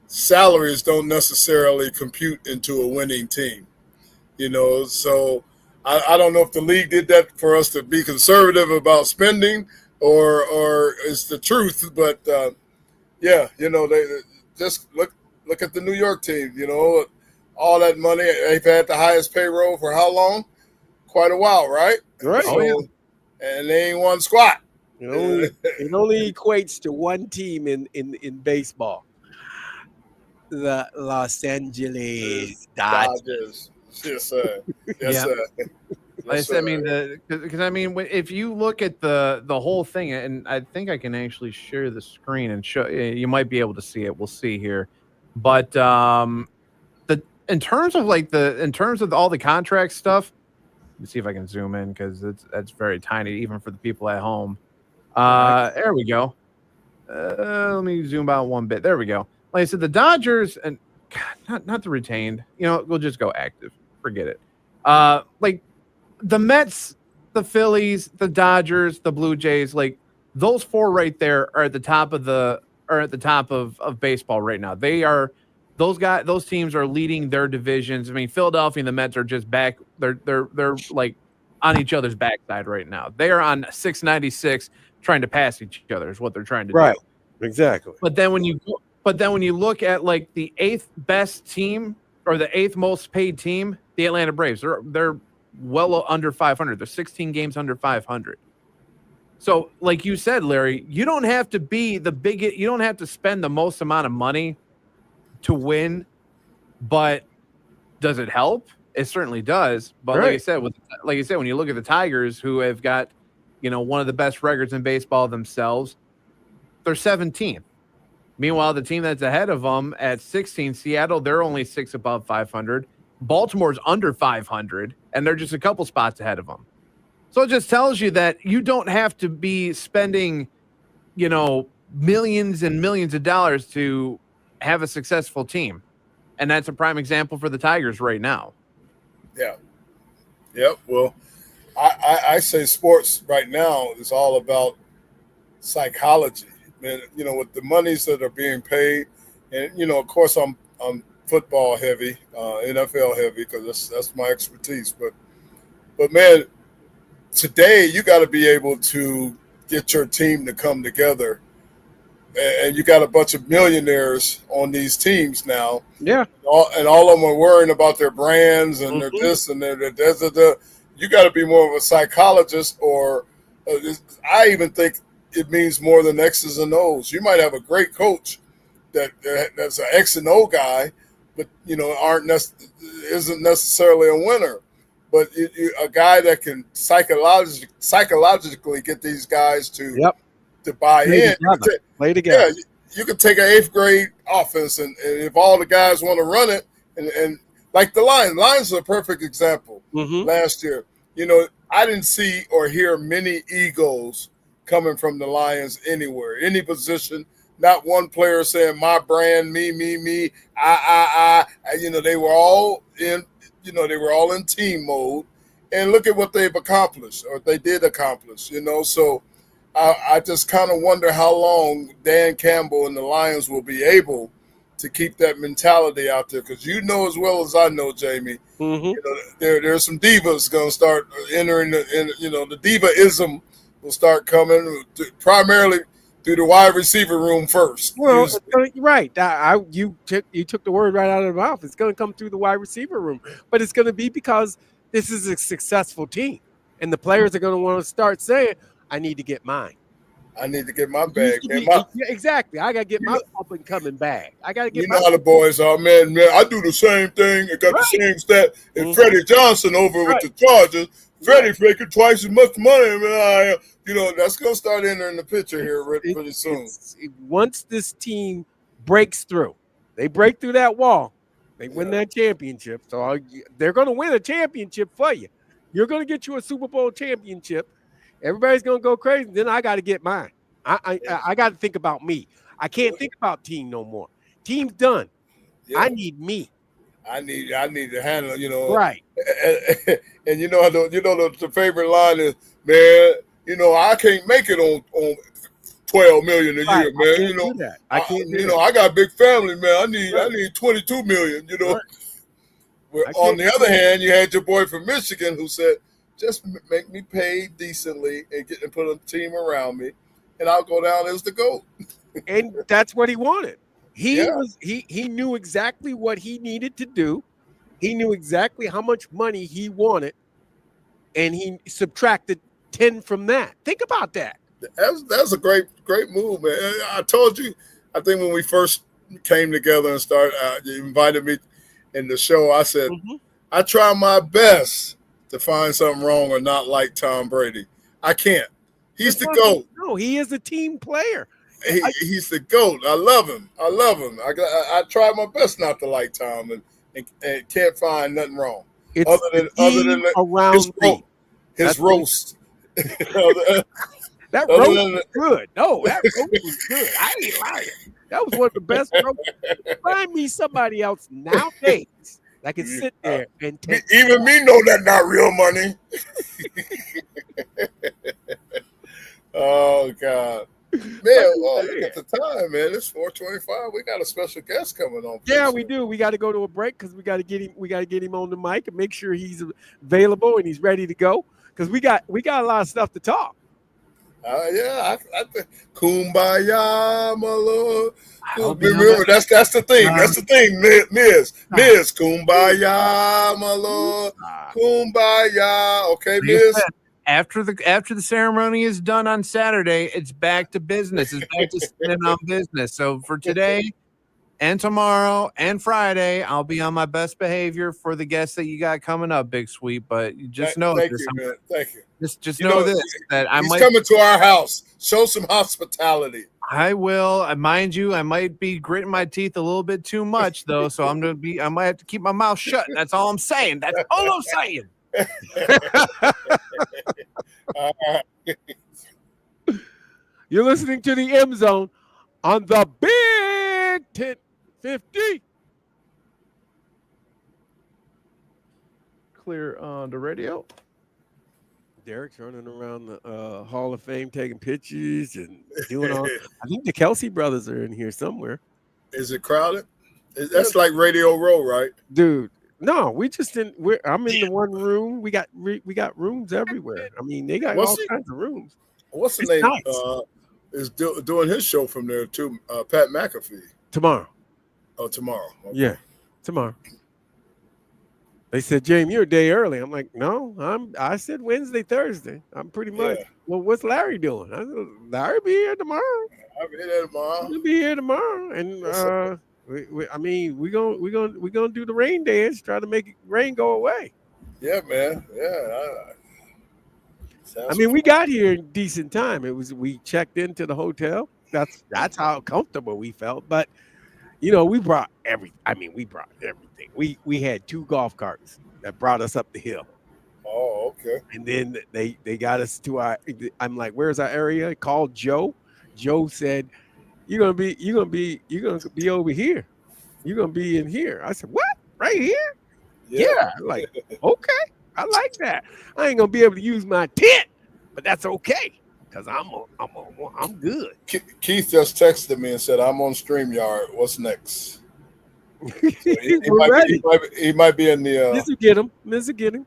salaries don't necessarily compute into a winning team. So I don't know if the league did that for us to be conservative about spending or it's the truth, but they just look at the New York team. All that money, they've had the highest payroll for how long? Quite a while, right? Right. So, and they ain't won squat. It only equates to one team in baseball. The Los Angeles Dodgers. Yes, sir. Yes, Yeah. sir. If you look at the whole thing, and I think I can actually share the screen and show you might be able to see it. We'll see here, but in terms of all the contract stuff, let me see if I can zoom in because that's very tiny even for the people at home. There we go. Let me zoom out one bit. There we go. Like I said, the Dodgers and not the retained. We'll just go active. Forget it. Like the Mets, the Phillies, the Dodgers, the Blue Jays, like those four right there are at the top of baseball right now. Those teams are leading their divisions. I mean, Philadelphia and the Mets are just back. They're like on each other's backside right now. They are on 696 trying to pass each other is what they're trying to Right. do. Exactly. But then when you look at like the 8th best team or the 8th most paid team, the Atlanta Braves, they're well under 500. They're 16 games under 500. So, like you said, Larry, you don't have to be the biggest. You don't have to spend the most amount of money to win. But does it help? It certainly does. But Right. like you said, when you look at the Tigers, who have got one of the best records in baseball themselves, they're 17th. Meanwhile, the team that's ahead of them at 16, Seattle, they're only 6 above 500. Baltimore's under 500, and they're just a couple spots ahead of them. So it just tells you that you don't have to be spending, millions and millions of dollars to have a successful team. And that's a prime example for the Tigers right now. Yeah. Yep. Well, I say sports right now is all about psychology. And, with the monies that are being paid, and, of course, I'm football heavy, NFL heavy, because that's my expertise. But man, today you got to be able to get your team to come together, and you got a bunch of millionaires on these teams now. Yeah. And all of them are worrying about their brands and their this and their that. You got to be more of a psychologist, or I even think it means more than X's and O's. You might have a great coach that's an X and O guy, but isn't necessarily a winner. But a guy that can psychologically get these guys to buy in. Play together. Yeah, you could take an 8th grade offense, and if all the guys want to run it, and like the Lions are a perfect example. Last year, I didn't see or hear many egos coming from the Lions anywhere, any position. Not one player saying my brand, me, I. They were all in. They were all in team mode, and look at what they've accomplished, or they did accomplish. So I just kind of wonder how long Dan Campbell and the Lions will be able to keep that mentality out there, because as well as I know, Jamie, there's some divas going to start entering. The diva-ism will start coming primarily through the wide receiver room first. Well, right. You took the word right out of the mouth. It's going to come through the wide receiver room, but it's going to be because this is a successful team, and the players are going to want to start saying, "I need to get mine. I need to get my bag." Exactly. I got to get my up and coming bag. I got to get. How the boys are, man. I do the same thing. I got the same stat. And Freddie Johnson over with the Chargers. Freddie making twice as much money, man. That's going to start entering the picture here pretty soon. Once this team breaks through, they break through that wall, they win that championship. So they're going to win a championship for you. You're going to get you a Super Bowl championship. Everybody's going to go crazy. Then I got to get mine. I got to think about me. I can't think about team no more. Team's done. Yeah. I need me. I need to handle, right. And the favorite line is, man, I can't make it on $12 million a Right, year, I man. can't You know, do that. I can't do you that. know, I got a big family, man. I need 22 million. You know. Right. Well, I on can't the other hand, you had your boy from Michigan who said, "Just make me pay decently and put a team around me, and I'll go down as the GOAT." And that's what he wanted. Yeah. He knew exactly what he needed to do. He knew exactly how much money he wanted, and he subtracted 10 from that. Think about that. That's a great move, man. I told you. I think when we first came together and started, you invited me in the show. I said I try my best to find something wrong or not like Tom Brady. I can't. He's the GOAT. No, he is a team player. He's the GOAT. I love him. I try my best not to like Tom and can't find nothing wrong. It's other than around his roast. That roast was good. No, that roast was good. I ain't lying. That was one of the best roasts. Find me somebody else nowadays that can sit there and take. Even me know that not real money. Oh God, man! Look at the time, man. It's 4:25. We got a special guest coming on. Yeah, we do. We got to go to a break because we got to get him. We got to get him on the mic and make sure he's available and he's ready to go because we got a lot of stuff to talk. Yeah, I think Kumbaya, my lord. Remember, that's the thing. That's the thing, Miz. Kumbaya, my lord. Kumbaya. Okay, Miz. After the ceremony is done on Saturday, it's back to business. It's back to standing on business. So for today and tomorrow and Friday, I'll be on my best behavior for the guests that you got coming up, Big Sweet. But you just know Thank this. you, man. Thank you. Just know this, that I he's might coming to our house. Show some hospitality. I will. Mind you, I might be gritting my teeth a little bit too much, though. So I might have to keep my mouth shut. That's all I'm saying. That's all I'm saying. You're listening to the M Zone on the Big Tent 50. Clear on the radio. Derek's running around the Hall of Fame taking pictures and doing all. I think the Kelsey brothers are in here somewhere. Is it crowded? That's like Radio Row, right? Dude, no, we just didn't. I'm in the one room. We got rooms everywhere. I mean, they got all kinds of rooms. What's the It's name? nice. Is doing his show from there too. Pat McAfee. Tomorrow. Oh, tomorrow. Okay. Yeah, tomorrow. They said, James, you're a day early. I'm like, no, I said Wednesday, Thursday. I'm pretty much. Yeah. Well, what's Larry doing? I said, Larry be here tomorrow. I'll be there tomorrow. He'll be here tomorrow. And we're gonna do the rain dance, try to make rain go away. Yeah, man. Yeah. I mean, we got here in decent time. We checked into the hotel. That's how comfortable we felt. But we brought everything. We had 2 golf carts that brought us up the hill. Oh, okay. And then they got us to our. I'm like, where's our area? Called Joe. Joe said, you're gonna be over here. You're gonna be in here. I said, what? Right here? Yeah. Like, okay. I like that. I ain't gonna be able to use my tent, but that's okay because I'm good. Keith just texted me and said, I'm on StreamYard. What's next? So he might be in the. Miss will get him.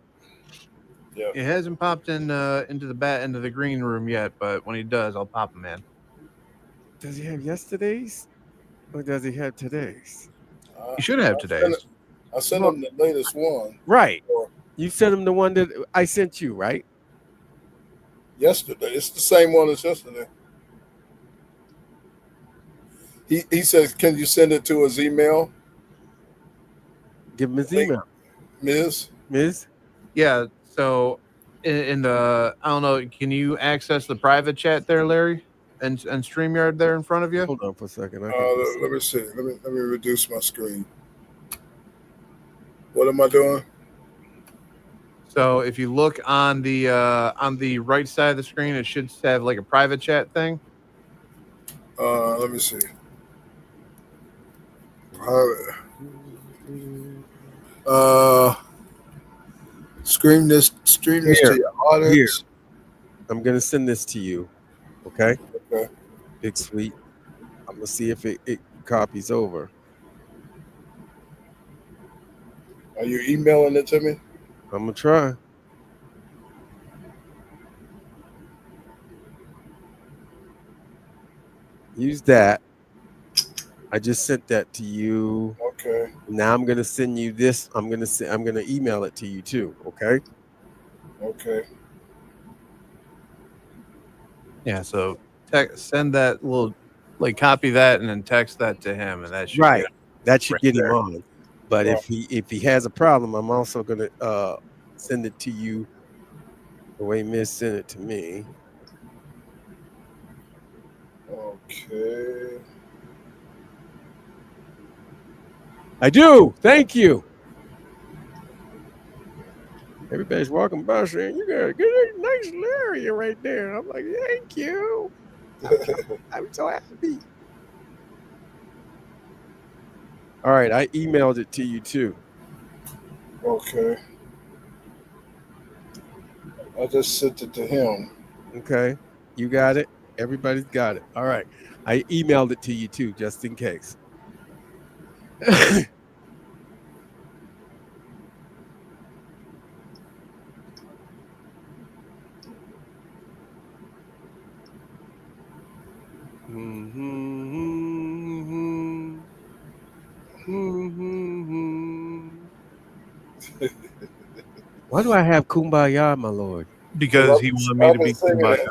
Yeah. It hasn't popped into the green room yet, but when he does, I'll pop him in. Does he have yesterday's, or does he have today's? He should have today's. I sent him the latest one. Right. You sent him the one that I sent you, right? Yesterday. It's the same one as yesterday. He says, can you send it to his email? Give him his email. Miz? Yeah. So in the, I don't know, can you access the private chat there, Larry? And StreamYard there in front of you? Hold on for a second. Let me see. Let me reduce my screen. What am I doing? So if you look on the right side of the screen, it should have like a private chat thing. Let me see. Stream this to your audience. I'm gonna send this to you. Okay. Okay. Big Sweet. I'm gonna see if it copies over. Are you emailing it to me? I'm gonna try. Use that. I just sent that to you. Okay. Now I'm gonna send you this. I'm gonna email it to you too. Okay. Okay. Yeah, so send that little, like, copy that and then text that to him, and that should Right. get That should right get him there. on. But Right. if he has a problem, I'm also gonna send it to you the way Miss sent it to me. Okay. I do. Thank you. Everybody's walking by saying, "You got a good, nice area right there." I'm like, "Thank you." I'm so happy. All right, I emailed it to you too. Okay. I just sent it to him. Okay, you got it. Everybody's got it. All right, I emailed it to you too, just in case. Why do I have Kumbaya, my lord? Because he wanted me to be Kumbaya.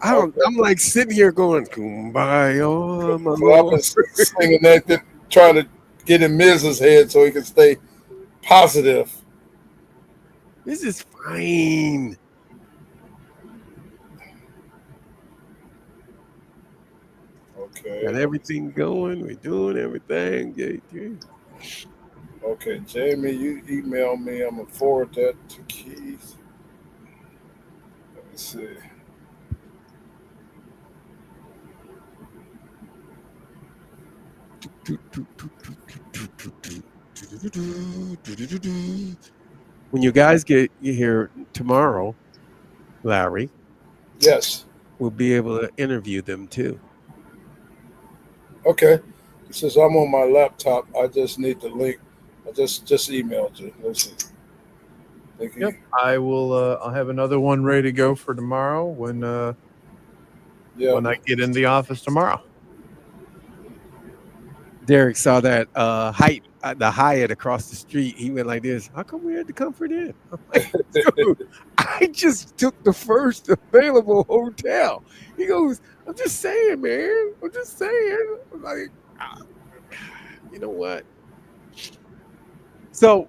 I'm like sitting here going Kumbaya, my Well, I've lord. been singing that, trying to get in Miz's head so he can stay positive. This is fine. Okay. Got everything going. We're doing everything. Okay, Jamie, you email me. I'm gonna forward that to Keith. Let me see. When you guys get here tomorrow, Larry, Yes. we'll be able to interview them too. Okay. He says I'm on my laptop. I just need the link. I just emailed you. Let's see. Thank you. Yep, I will. I'll have another one ready to go for tomorrow when I get in the office tomorrow. Derek saw that the Hyatt across the street. He went like this. How come we had to Comfort Inn? I'm like, dude, I just took the first available hotel. He goes, I'm just saying, man. I'm just saying. I'm like, you know what? So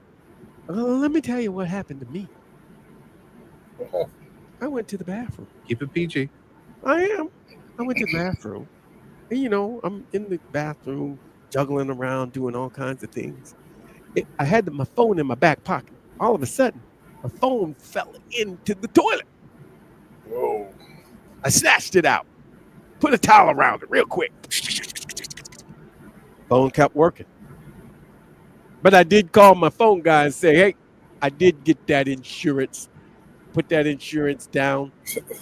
let me tell you what happened to me. What happened? I went to the bathroom. Keep it PG. I am. I went to the bathroom. And, I'm in the bathroom, juggling around, doing all kinds of things. I had my phone in my back pocket. All of a sudden, my phone fell into the toilet. Whoa. I snatched it out, put a towel around it real quick. Phone kept working. But I did call my phone guy and say, hey, I did get that insurance. Put that insurance down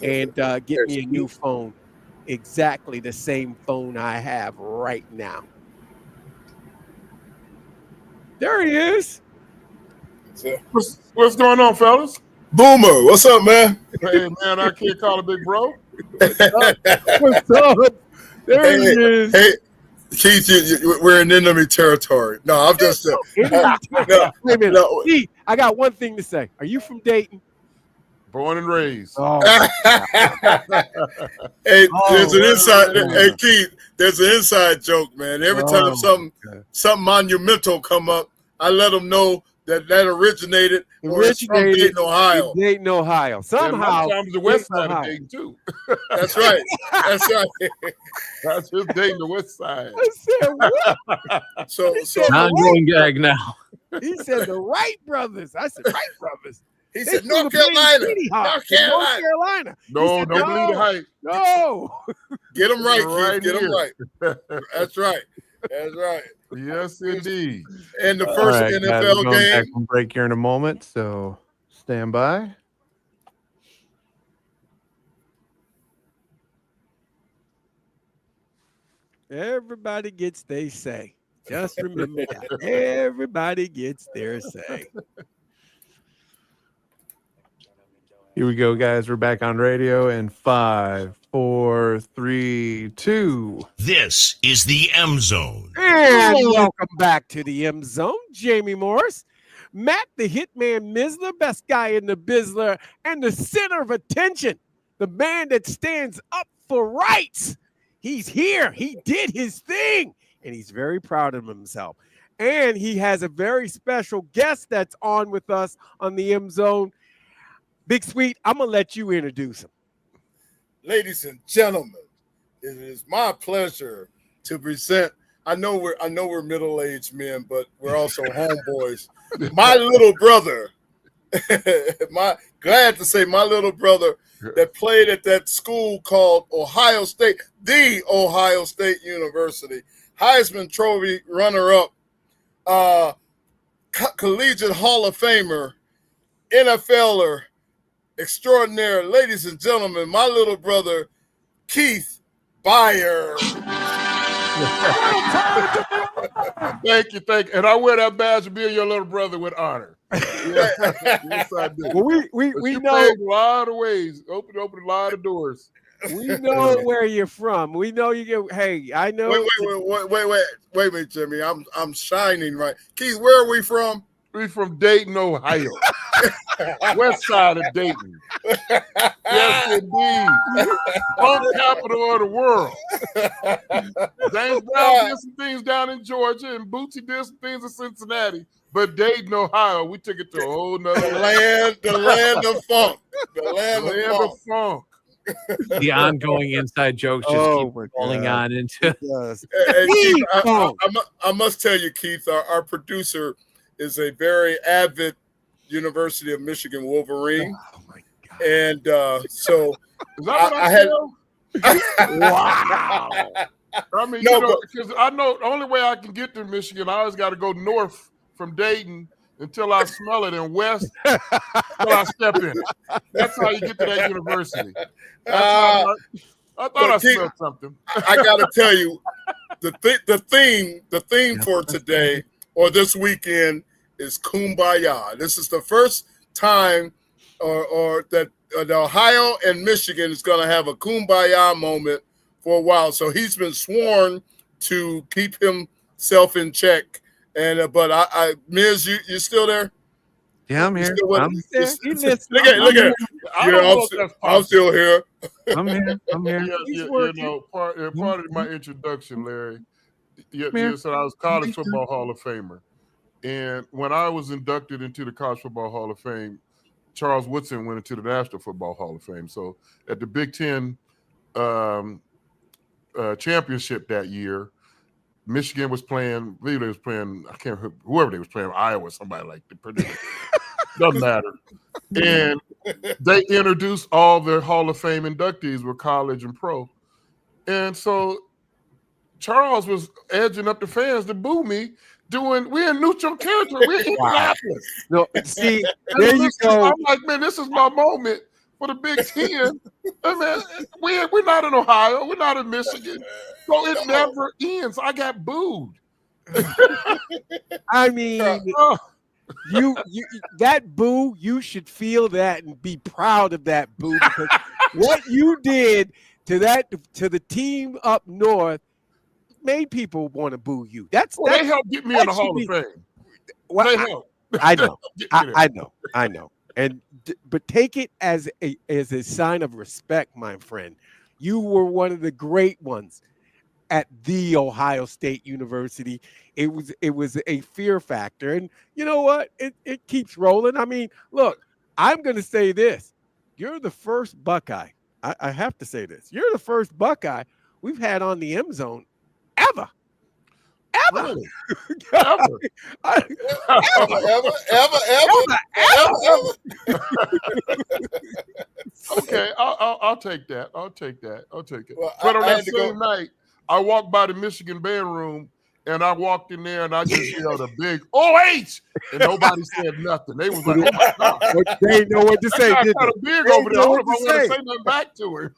and get me a new phone. Exactly the same phone I have right now. There he is. What's going on, fellas? Boomer, what's up, man? Hey, man, I can't call a big bro. What's up? There he is. Hey, Keith, we're in enemy territory. No, I'm just Wait a minute. no. Keith, I got one thing to say. Are you from Dayton? Born and raised. Oh, Hey, there's an Oh, inside. wow. Hey, Keith, there's an inside joke, man. Every time something monumental come up, I let them know that originated or it's from Dayton, Ohio. Dayton, Ohio. And Somehow. my the west Dayton, side Ohio. of Dayton, too. That's right. That's right. That's just Dayton, the west side. I said, what? So Ongoing gag now. He said the Wright brothers. I said, Wright brothers. he They said flew North the plane Carolina. Kitty Hawk North in North Carolina. Carolina. No, He said, don't believe the hype. No. Get them right, Right Keith. Get them here. right. That's right. That's right. Yes, indeed. And the All first right, guys, we're NFL going back game. from break here in a moment, so stand by. Everybody gets their say. Just remember that. Everybody gets their say. Here we go, guys. We're back on radio in 5, 4, 3, 2. This is the M Zone. And welcome back to the M Zone. Jamie Morris, Matt the Hitman Misler, best guy in the Bizzler, and the center of attention, the man that stands up for rights. He's here. He did his thing, and he's very proud of himself. And he has a very special guest that's on with us on the M Zone. Big Sweet, I'm going to let you introduce him. Ladies and gentlemen, it is my pleasure to present. I know we're middle-aged men, but we're also homeboys. My little brother, glad to say my little brother that played at that school called Ohio State, the Ohio State University, Heisman Trophy runner-up, collegiate Hall of Famer, NFLer extraordinaire, ladies and gentlemen, my little brother, Keith Byer. Thank you. And I wear that badge of being your little brother with honor. Yes, I do. Well, we You know paved a lot of ways, opened a lot of doors. we know where you're from. We know you get. Hey, I know. Wait a minute, Jimmy. I'm shining right. Keith, where are we from? We from Dayton, Ohio. West side of Dayton. Yes, indeed. Home capital of the world. James Brown did some things down in Georgia, and Bootsy did some things in Cincinnati. But Dayton, Ohio, we took it to a whole nother The land of funk. The land of funk. funk. The ongoing inside jokes just keep rolling on into. Hey, Keith, I must tell you, Keith, our producer is a very avid University of Michigan Wolverine. Oh my God. And so Is that what I had. Wow. I mean, No, because I know the only way I can get to Michigan, I always got to go north from Dayton until I smell it, and west until I step in it. That's how you get to that university. I thought I smelled something. I got to tell you, the theme for today or this weekend is Kumbaya. This is the first time or that Ohio and Michigan is going to have a Kumbaya moment for a while. So he's been sworn to keep himself in check. And but I Miz, you still there? Yeah, I'm here. Look I'm at I'm still here. I'm here. Part of my introduction, Larry, you said I was college football Hall of Famer. And when I was inducted into the College Football Hall of Fame, Charles Woodson went into the National Football Hall of Fame. So at the Big Ten championship that year, Michigan was playing, I believe they was playing, I can't remember, whoever they was playing, Iowa, somebody like that. Doesn't matter. And they introduced all their Hall of Fame inductees were college and pro. And so Charles was edging up the fans to boo me. We're in neutral territory. We're in Indianapolis. No, see, there you go. I'm like, man, this is my moment for the Big Ten. I mean, we're not in Ohio. We're not in Michigan. So it never ends. I got booed. I mean, you that boo, you should feel that and be proud of that boo, because what you did to the team up north made people want to boo you. They helped get me in the Hall of Fame. Well, They helped. I know. I know. But take it as a sign of respect, my friend. You were one of the great ones at the Ohio State University. It was a fear factor, and you know what? It keeps rolling. I mean, look, I'm going to say this: you're the first Buckeye. I have to say this: you're the first Buckeye we've had on the M Zone ever. Really? Ever. Okay, I'll take that. I'll take it. Well, but on I that had to same night, I walked by the Michigan band room, and I walked in there, and I just yelled a big OH, and nobody said nothing. They was like, "Oh my God." They didn't know what to say. I Did got a they? big They over there. I know don't know if I what to want to say. say nothing back to her.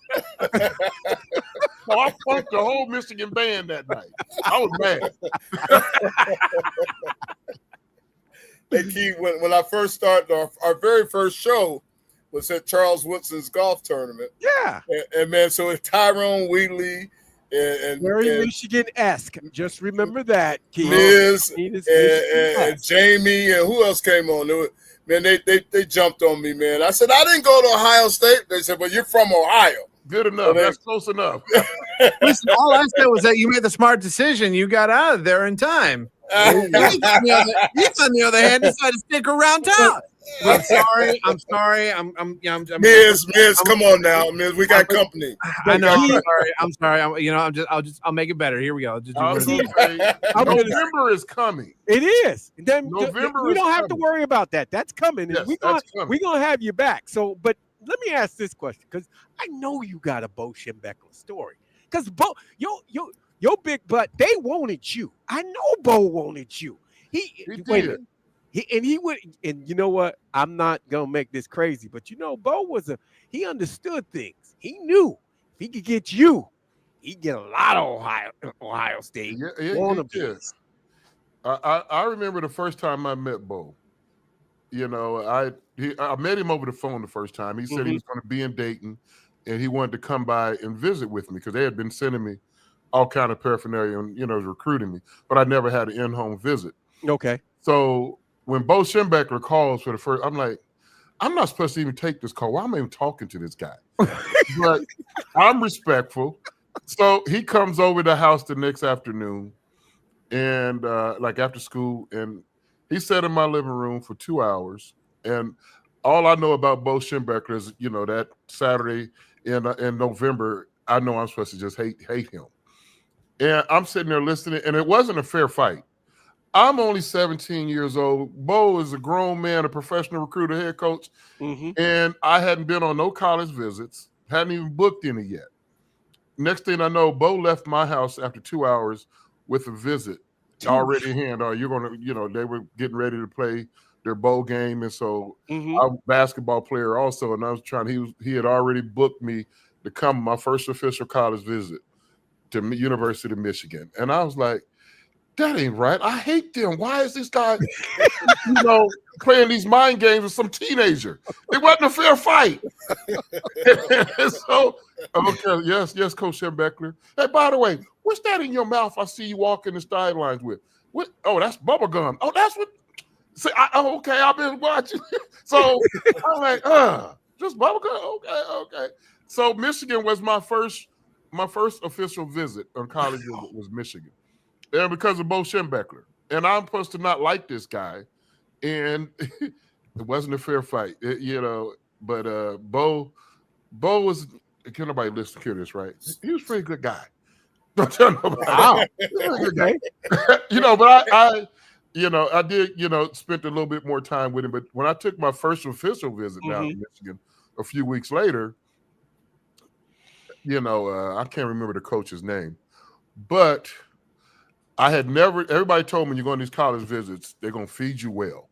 So I punked the whole Michigan band that night. I was mad. They keep when I first started our very first show was at Charles Woodson's golf tournament. Yeah. And man, so it's Tyrone Wheatley and Very Michigan-esque. Just remember that, Keith. Miz It is and Michigan-esque. Jamie and who else came on? Man, they jumped on me, man. I said, I didn't go to Ohio State. They said, well, you're from Ohio. Good enough. That's close enough. Listen, all I said was that you made the smart decision. You got out of there in time. Heath, on the other hand, decided to stick around town. I'm sorry. Miz, come on now, Miz. We got company. I know. I'm sorry. I'll make it better. Here we go. November is coming. It is. Then November we is don't have to coming. worry about that. That's coming. Yes, We're that's coming. gonna have you back. So, but let me ask this question, because I know you got a Bo Schembechler story. Because Bo, your big butt, they wanted you. I know Bo wanted you. He did. He would, and you know what? I'm not gonna make this crazy, but Bo he understood things. He knew if he could get you, he'd get a lot of Ohio State. Yeah. I remember the first time I met Bo. I met him over the phone the first time. He said he was going to be in Dayton, and he wanted to come by and visit with me because they had been sending me all kind of paraphernalia and recruiting me, but I never had an in-home visit. Okay. So when Bo Schembechler calls for the first, I'm like, I'm not supposed to even take this call. Why am I even talking to this guy? But I'm respectful. So he comes over to the house the next afternoon, and like after school, and he sat in my living room for 2 hours. And all I know about Bo Schembechler is, that Saturday in November, I know I'm supposed to just hate him. And I'm sitting there listening, and it wasn't a fair fight. I'm only 17 years old. Bo is a grown man, a professional recruiter, head coach, and I hadn't been on no college visits, hadn't even booked any yet. Next thing I know, Bo left my house after 2 hours with a visit already in hand. You're going to, they were getting ready to play their bowl game, and so I'm a basketball player also, and I was he had already booked me to come my first official college visit to University of Michigan, and I was like, that ain't right. I hate them. Why is this guy, playing these mind games with some teenager? It wasn't a fair fight. So, okay, yes, Coach Schembechler. Hey, by the way, what's that in your mouth? I see you walking the sidelines with. What? Oh, that's bubble gum. Oh, that's what. Say, okay, I've been watching. So I'm like, just bubble gum. Okay. So Michigan was my first official visit on college was Michigan. And because of Bo Schembechler. And I'm supposed to not like this guy. And it wasn't a fair fight, but Bo was, can nobody listen to this, right? He was a pretty good guy. Don't tell nobody. Wow. Okay. But I did, spent a little bit more time with him. But when I took my first official visit down to Michigan a few weeks later, I can't remember the coach's name, but I had everybody told me, you're going to these college visits, they're going to feed you well.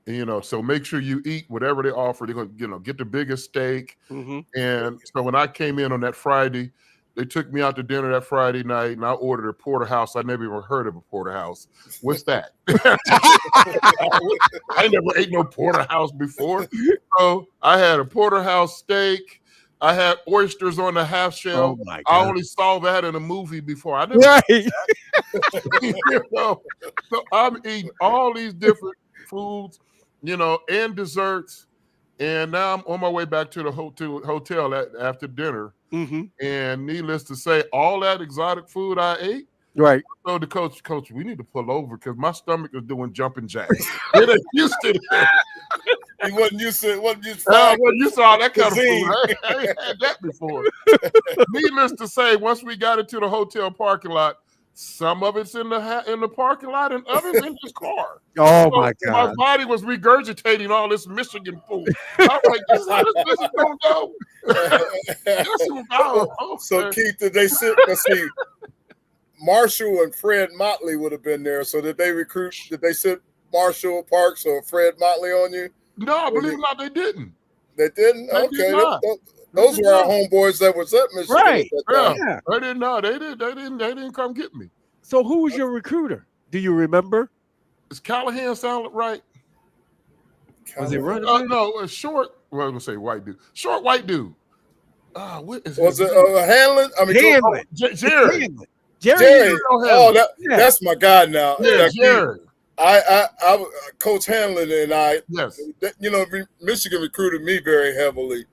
And, so make sure you eat whatever they offer. They're going to, get the biggest steak. And so when I came in on that Friday, they took me out to dinner that Friday night, and I ordered a porterhouse. I never even heard of a porterhouse. What's that? I never ate no porterhouse before. So I had a porterhouse steak. I had oysters on the half shell. Oh my God. I only saw that in a movie before. I never, Right. So I'm eating all these different foods, and desserts. And now I'm on my way back to the hotel after dinner. And needless to say, all that exotic food I ate. Right. So the coach, we need to pull over because my stomach is doing jumping jacks. It ain't used to that. He wasn't used to you saw that kind of food. I ain't had that before. Needless to say, once we got into the hotel parking lot, some of it's in the parking lot and others in his car. Oh, So my God. My body was regurgitating all this Michigan food. I'm like, this is how this is going to go. So Keith, did they sit? Let's see. Marshall and Fred Motley would have been there. So did they sit Marshall Parks or Fred Motley on you? No, believe it or not, they didn't. They didn't? They Okay. did not. Those were our homeboys that was at Michigan. Right. At that time. Yeah. I didn't know. They didn't come get me. So who was your recruiter? Do you remember? Does Callahan sound right? Was it running? No, a short. Well, I'm gonna say white dude. Short white dude. What is Was his it name? Hanlon? I mean, Hanlon. Jerry. Hanlon. Jerry. Hanlon. Oh, Yeah. that's my guy now. Yeah, Like, Jerry. I Coach Hanlon and I, Yes. Michigan recruited me very heavily,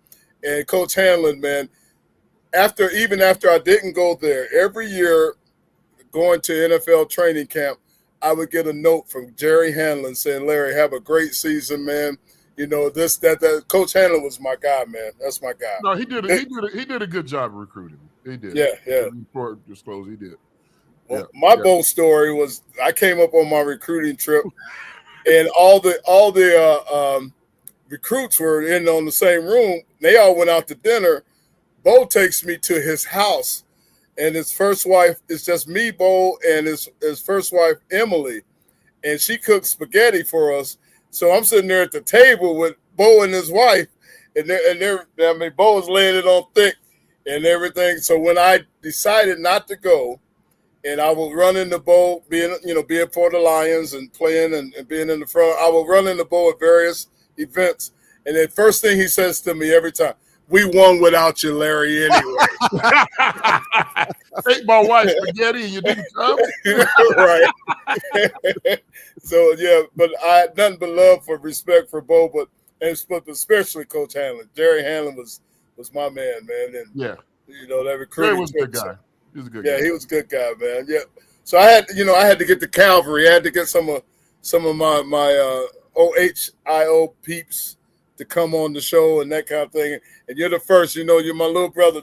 and Coach Hanlon, man, after I didn't go there, every year going to NFL training camp, I would get a note from Jerry Hanlon saying, "Larry, have a great season, man." You know, that. Coach Hanlon was my guy, man. That's my guy. No, he did a good job recruiting. He did. Yeah. Before disclose, he did. Well, my bowl story was I came up on my recruiting trip, and all the recruits were in on the same room. They all went out to dinner. Bo takes me to his house, and his first wife is just me, Bo, and his first wife, Emily, and she cooked spaghetti for us. So I'm sitting there at the table with Bo and his wife, and Bo was laying it on thick and everything. So when I decided not to go, and I will run in the bowl, being for the Lions and playing and being in the front. I will run in the bowl at various events. And the first thing he says to me every time, "We won without you, Larry, anyway." Ate my wife spaghetti and you didn't come? Right. So, yeah, but I had nothing but love for respect for Bo, but especially Coach Hanlon. Jerry Hanlon was my man. And, Yeah. That recruiting. Jerry was a good guy. He was a good guy. Yeah, he was a good guy, man. Yeah. So I had to get the cavalry. I had to get some of my OHIO peeps to come on the show and that kind of thing. And you're the first. You're my little brother.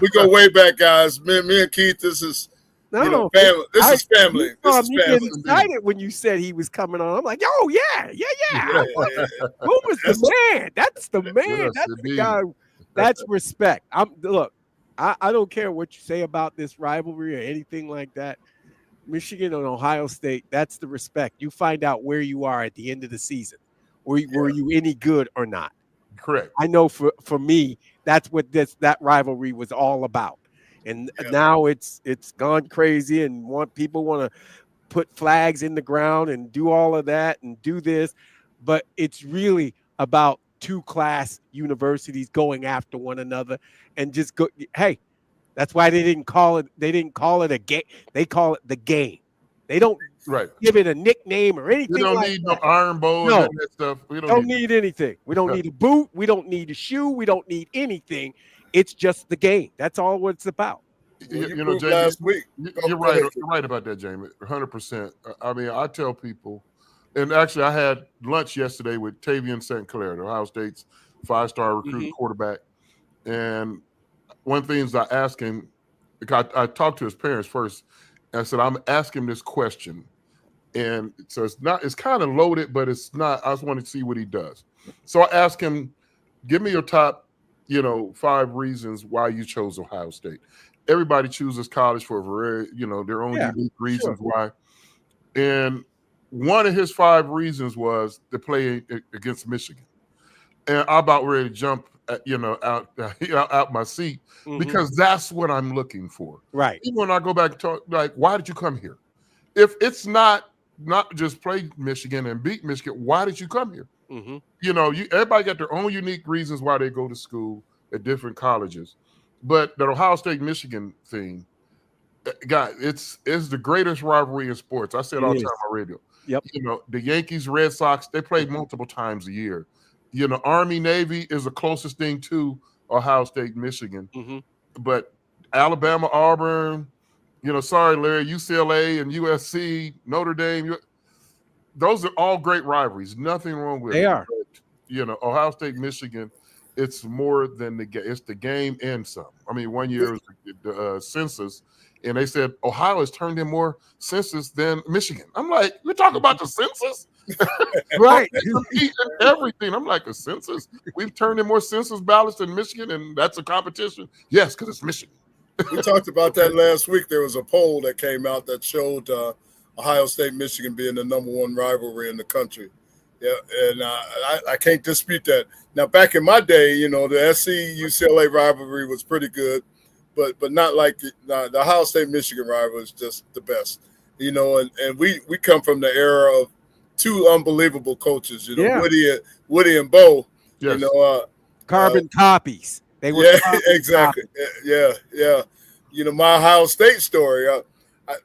We go way back, guys. Me and Keith. This is family. This is family. This is You family. get excited when you said he was coming on. I'm like, oh yeah. Who was the man? That's the man. Yes, That's the indeed. guy. That's respect. I don't care what you say about this rivalry or anything like that. Michigan and Ohio State, that's the respect. You find out where you are at the end of the season. Were you any good or not? Correct. I know for me, that's what that rivalry was all about. And now it's gone crazy, and people want to put flags in the ground and do all of that and do this. But it's really about two-class universities going after one another and just go. Hey, that's why they didn't call it a game. They call it the game. They don't give it a nickname or anything. We don't need no Iron Bowl and that stuff. We don't need anything. We don't need a boot. We don't need a shoe. We don't need anything. It's just the game. That's all what it's about. Jamie, last week. You're right. You're right about that, Jamie. 100%. I mean, I tell people. And actually, I had lunch yesterday with Tavian St. Clair, Ohio State's 5-star recruit quarterback. And one of the things I asked him, I talked to his parents first, and I said, I'm asking him this question. And so it's kind of loaded, but it's not. I just want to see what he does. So I asked him, give me your top, 5 reasons why you chose Ohio State. Everybody chooses college for their own unique reasons why. And one of his 5 reasons was to play against Michigan. And I'm about ready to jump, out my seat because that's what I'm looking for. Right. Even when I go back and talk, like, why did you come here? If it's not just play Michigan and beat Michigan, why did you come here? Everybody got their own unique reasons why they go to school at different colleges. But the Ohio State-Michigan thing, God, it's the greatest rivalry in sports. I say it all the time on radio. Yep. The Yankees, Red Sox, they play multiple times a year. Army, Navy is the closest thing to Ohio State, Michigan. But Alabama, Auburn, sorry, Larry, UCLA and USC, Notre Dame, those are all great rivalries. Nothing wrong with it. They are. But, Ohio State, Michigan, it's more than it's the game and some. I mean, one year it was the census, and they said Ohio has turned in more census than Michigan. I'm like, we're talking about the census? Right. Everything. I'm like, a census? We've turned in more census ballots than Michigan, and that's a competition? Yes, because it's Michigan. We talked about that last week. There was a poll that came out that showed Ohio State, Michigan being the #1 rivalry in the country. Yeah, and I can't dispute that. Now, back in my day, you know, the SC UCLA rivalry was pretty good, but not like the Ohio State Michigan rivalry was just the best. You know, and we come from the era of two unbelievable coaches. You know, Yeah. Woody and Bo. Yes. You know, Carbon copies. They were yeah, carbon exactly. copies. Yeah. You know, my Ohio State story.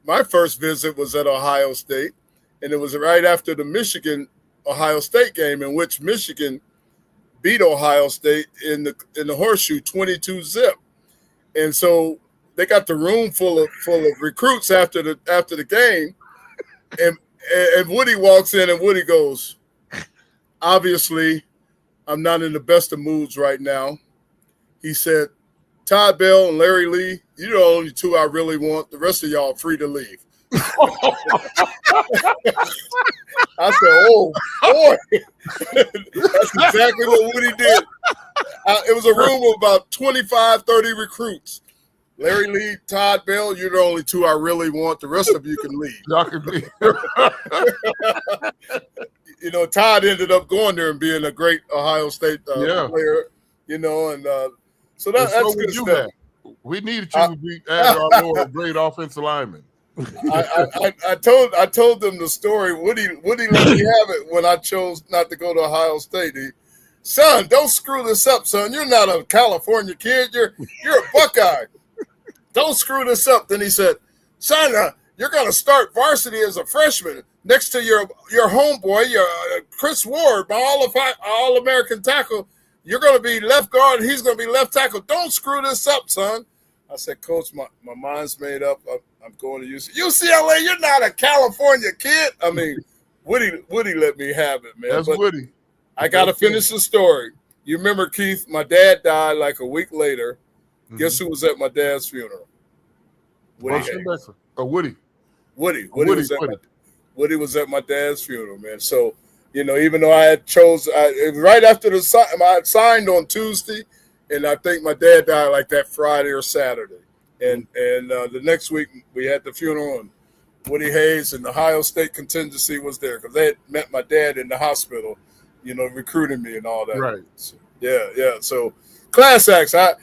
My first visit was at Ohio State, and it was right after the Michigan-Ohio State game, in which Michigan beat Ohio State in the horseshoe 22-0, and so they got the room full of recruits after the game, and Woody walks in, and Woody goes, "Obviously, I'm not in the best of moods right now." He said, "Todd Bell and Larry Lee, you're the only two I really want. The rest of y'all are free to leave." I said, "Oh, boy." That's exactly what Woody did. It was a room of about 25, 30 recruits. Larry Lee, Todd Bell, you're the only two I really want. The rest of you can leave. Y'all can be. You know, Todd ended up going there and being a great Ohio State player, you know, and so that's good stuff. We needed you to be added our Lord, great offensive lineman. I told them the story. Woody let me have it when I chose not to go to Ohio State. Son, don't screw this up, son. You're not a California kid. You're a Buckeye. Don't screw this up. Then he said, "Son, you're going to start varsity as a freshman next to your homeboy, your Chris Ward, my All-American tackle. You're going to be left guard, and he's going to be left tackle. Don't screw this up, son." I said, "Coach, my mind's made up. I'm going to UCLA. You're not a California kid." I mean, Woody let me have it, man. That's Woody. I got to finish the story. You remember, Keith, my dad died like a week later. Mm-hmm. Guess who was at my dad's funeral? Woody Hayes. Woody. Woody was at my dad's funeral, man. So, you know, even though I had right after I signed on Tuesday, and I think my dad died like that Friday or Saturday. And the next week we had the funeral, and Woody Hayes and the Ohio State contingency was there because they had met my dad in the hospital, you know, recruiting me and all that. Right. So, yeah. So class acts. I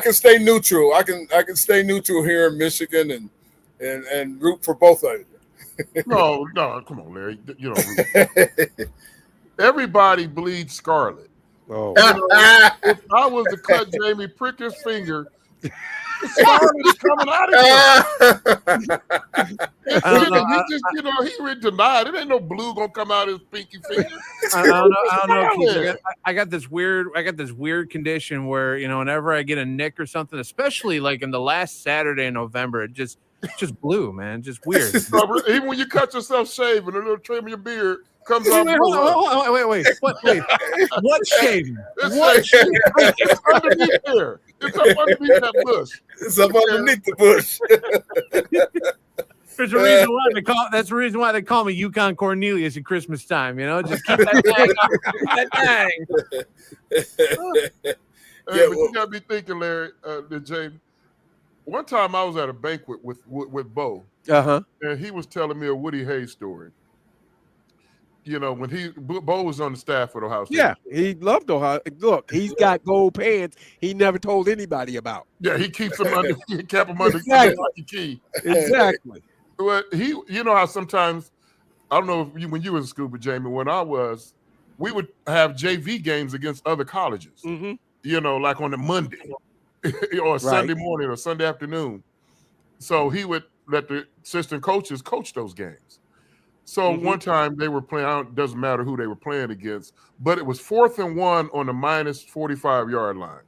can stay neutral. I can stay neutral here in Michigan and root for both of you. No, come on, Larry. You know, everybody bleeds scarlet. Oh. You know, if I was to cut Jamie, prick his finger, scarlet is coming out of him. He already denied. It ain't no blue gonna come out of his pinky finger. I don't know. I got this weird condition where, you know, whenever I get a nick or something, especially like in the last Saturday in November, it's just blue, man. Just weird. Even when you cut yourself shaving, a little trim of your beard comes off. Wait. What shaving? What shaving? It's underneath there. It's up underneath that bush. It's up underneath the bush. That's the reason why they call me Yukon Cornelius at Christmas time. You know, just keep that tag. But you gotta be thinking, Larry, James. One time I was at a banquet with Bo, and he was telling me a Woody Hayes story. You know, when Bo was on the staff at Ohio State. Yeah, he loved Ohio. Look, he's got gold pants he never told anybody about. Yeah, he keeps them under. He kept them under Exactly. like a key. Exactly. But you know how sometimes, I don't know if when you was in school, but Jamie, when I was, we would have JV games against other colleges. Mm-hmm. You know, like on a Monday or Sunday morning or Sunday afternoon. So he would let the assistant coaches coach those games. So one time they were playing, it doesn't matter who they were playing against, but it was 4th and 1 on the minus 45-yard line.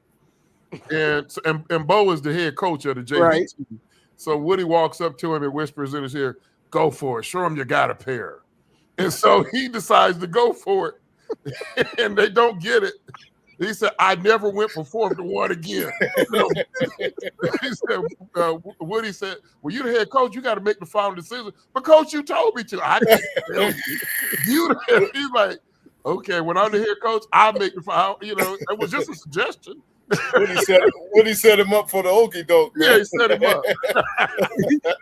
And Bo is the head coach of the JV team. So Woody walks up to him and whispers in his ear, "Go for it. Show him you got a pair." And so he decides to go for it, and they don't get it. He said, "I never went for 4th and 1 again." He said, Woody said, "Well, you're the head coach. You got to make the final decision." "But coach, you told me to." "I didn't tell you." He's like, "Okay, when I'm the head coach, I'll make the final." You know, it was just a suggestion. Woody set him up for the okie doke. Yeah, he set him up.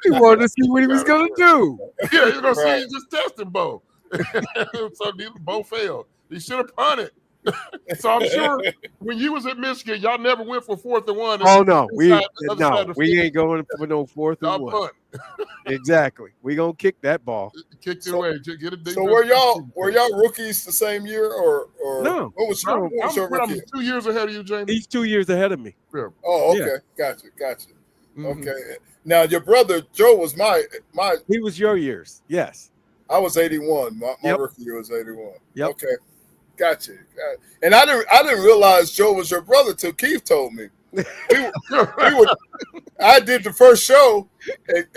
He wanted to see what he was going to do. Yeah, you're going to see he's just testing Bo. So these both failed. He should have punted. So I'm sure when you was at Michigan, y'all never went for 4th and 1. Oh no, we Inside the other side of the we field. ain't going for no 4th and Y'all 1. punt. Exactly. We gonna kick that ball. Kicked it away. Get a So were y'all rookies the same year or No. what was I'm your rookie? 2 years ahead of you, Jamie. He's 2 years ahead of me. Oh, okay, gotcha. Mhm. Okay. Now your brother Joe was my. He was your years. Yes. I was 81. My Yep. rookie year was 81. Yep. Okay, gotcha. And I didn't realize Joe was your brother till Keith told me. I did the first show,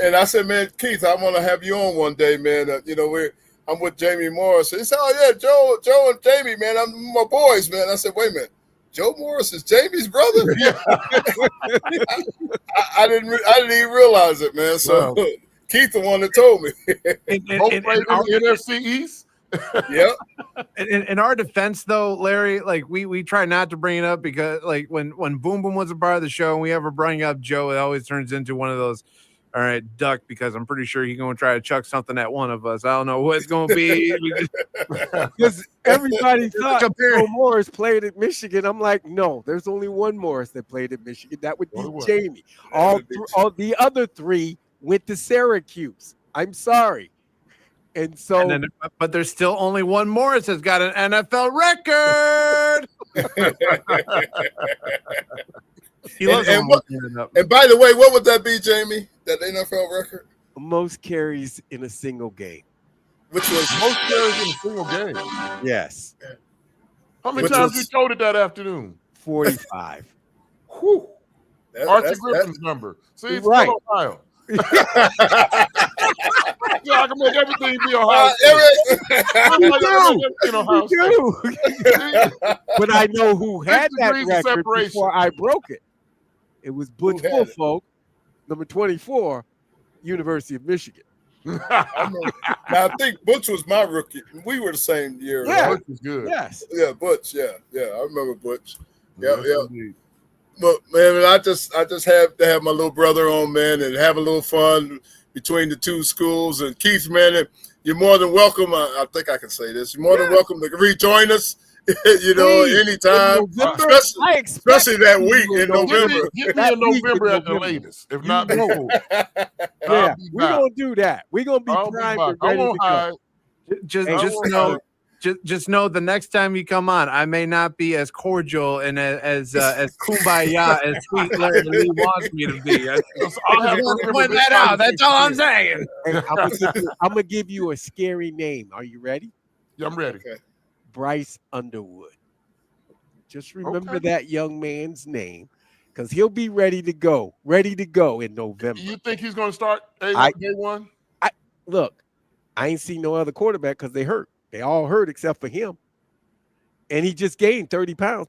and I said, "Man, Keith, I want to have you on one day, man. I'm with Jamie Morris." He said, "Oh yeah, Joe and Jamie, man. I'm my boys, man." I said, "Wait a minute, Joe Morris is Jamie's brother?" I didn't even realize it, man. So Wow. Keith, the one that told me. Both played in the NFC East. Yep. In our defense, though, Larry, like we try not to bring it up because, like, when Boom Boom was a part of the show and we ever bring up Joe, it always turns into one of those, all right, duck, because I'm pretty sure he's going to try to chuck something at one of us. I don't know what it's going to be. Because everybody thought Compare- Joe Morris played at Michigan. I'm like, no, there's only one Morris that played at Michigan. That would be Only one. Jamie. All the other 3 went to Syracuse. I'm sorry. And so, but there's still only one Morris has got an NFL record. He loves And it up. And by the way, what would that be, Jamie? That NFL record, most carries in a single game. which was Most carries in a single game. Yes. How many Which times was- you coded that afternoon? 45. Whew. that- Archie that's- Griffin's number. See, it's Right. still Ohio. Yeah, I can make everything be Ohio. Uh, State. Eric- I can make everything Ohio State. But I know who had that 6 degrees of record separation. before I broke it. It was Butch Who had it? Bullfolk, number 24, University of Michigan. now I think Butch was my rookie. We were the same year. Yeah. Right? Butch was good. Yes. Yeah, Butch. Yeah. I remember Butch. Yeah, Yes, yeah. indeed. But man, I just have to have my little brother on, man, and have a little fun between the two schools. And Keith, man, you're more than welcome. I think I can say this. You're more than welcome to rejoin us. Please, Anytime, in November, especially, I expect especially that you week in in Get November. me in That week in November at the November. latest. If not You know. before. Yeah, be we're back. gonna do that. We're gonna be I'll be primed back. and I ready to won't go. hide. Just Hey, I just won't know hide. just know the next time you come on, I may not be as cordial and as kumbaya as Sweet Larry Lee wants me to be. I I'll have just want to to point remember that this out. That's all I'm conversation. saying. Hey, I'm gonna give you a scary name. Are you ready? Yeah, I'm ready. Okay. Bryce Underwood. Just remember Okay. that young man's name, because he'll be ready to go in November. You think he's going to start day one? Look, I ain't seen no other quarterback because they hurt. They all hurt except for him. And he just gained 30 pounds.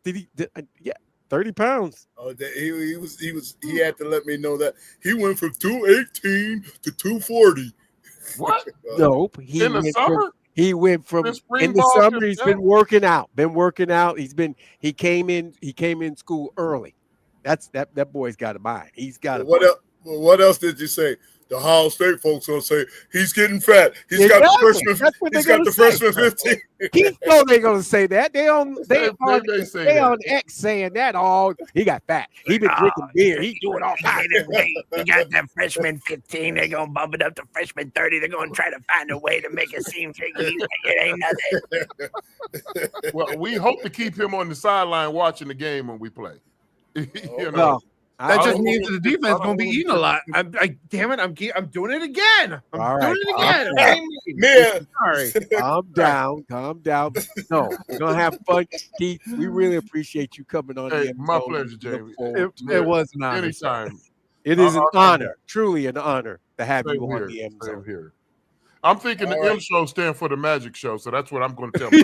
Yeah, 30 pounds. Oh, he had to let me know that he went from 218 to 240. What? Nope. In the summer? He went from In spring in the ball summer. to He's that? been working out. He came in school early. That boy's got a mind. He's got a What mind. else? What else did you say? The Ohio State folks gonna say he's getting fat. He's Exactly. got the freshman. That's what He's they're got the gonna say. freshman 15. He know they're gonna say that. They say that. on X saying that. Oh, he got fat. He been drinking beer. He doing all kinds of You got the freshman 15. They're going to bump it up to freshman 30. They're going to try to find a way to make it seem like it ain't nothing. Well, we hope to keep him on the sideline watching the game when we play. You know? No, That I just don't means wanna- that the defense I don't gonna be wanna eating a do lot. Damn it! I'm doing it again. I'm All doing right. it again. Okay. Hey, Man, Sorry. calm down. No, we're gonna have fun. Keith, we really appreciate you coming on. Hey, the my End Zone. pleasure, Look Jamie. forward to It was an honor. Anytime. It is an I'll- honor, truly an honor to have Same you on here. the End Same Zone. here. I'm thinking the All right. M show stand for the Magic Show, so that's what I'm going to tell you.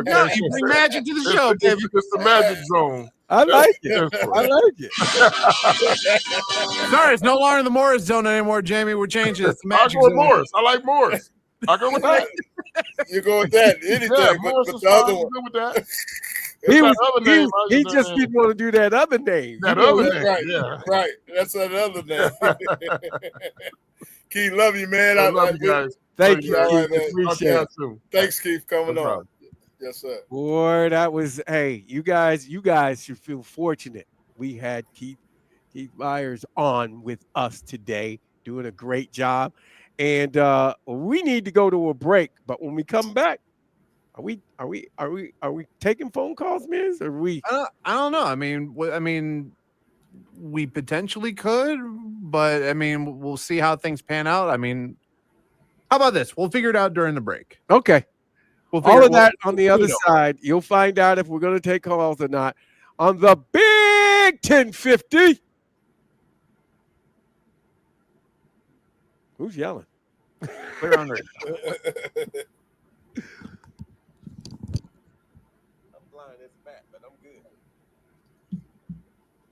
No, you bring magic to the show, baby. It's the Magic Zone. I like it. That's I right. like it. Sorry, it's no longer the Morris zone anymore, Jamie. We're changing it. It's the I magic go with zone. Morris. I like Morris. I go with that. you go with that anything, Yeah, but, Morris but is the fine. other I'm one. good with that. He It's was that other name. he just didn't want to do that other name. That You know, other That's name. right. Yeah. Right. That's another name. Key, love you, man. I love you guys. Thank you, All right, Keith. man. Appreciate it. Soon. Thanks, Keith, coming No on. problem. Yes, sir. Boy, that was you guys should feel fortunate. We had Keith Myers on with us today, doing a great job. And we need to go to a break. But when we come back, are we taking phone calls, Miz? Or are we I don't know. I mean, we potentially could, but I mean, we'll see how things pan out. I mean, how about this? We'll figure it out during the break. okay? We'll figure All it- of that we'll- on the we'll other know. side. You'll find out if we're going to take calls or not on the Big 1050. Who's yelling? Clear on radio. I'm blind as a bat, but I'm good.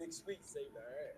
Big Sweet saved our ass.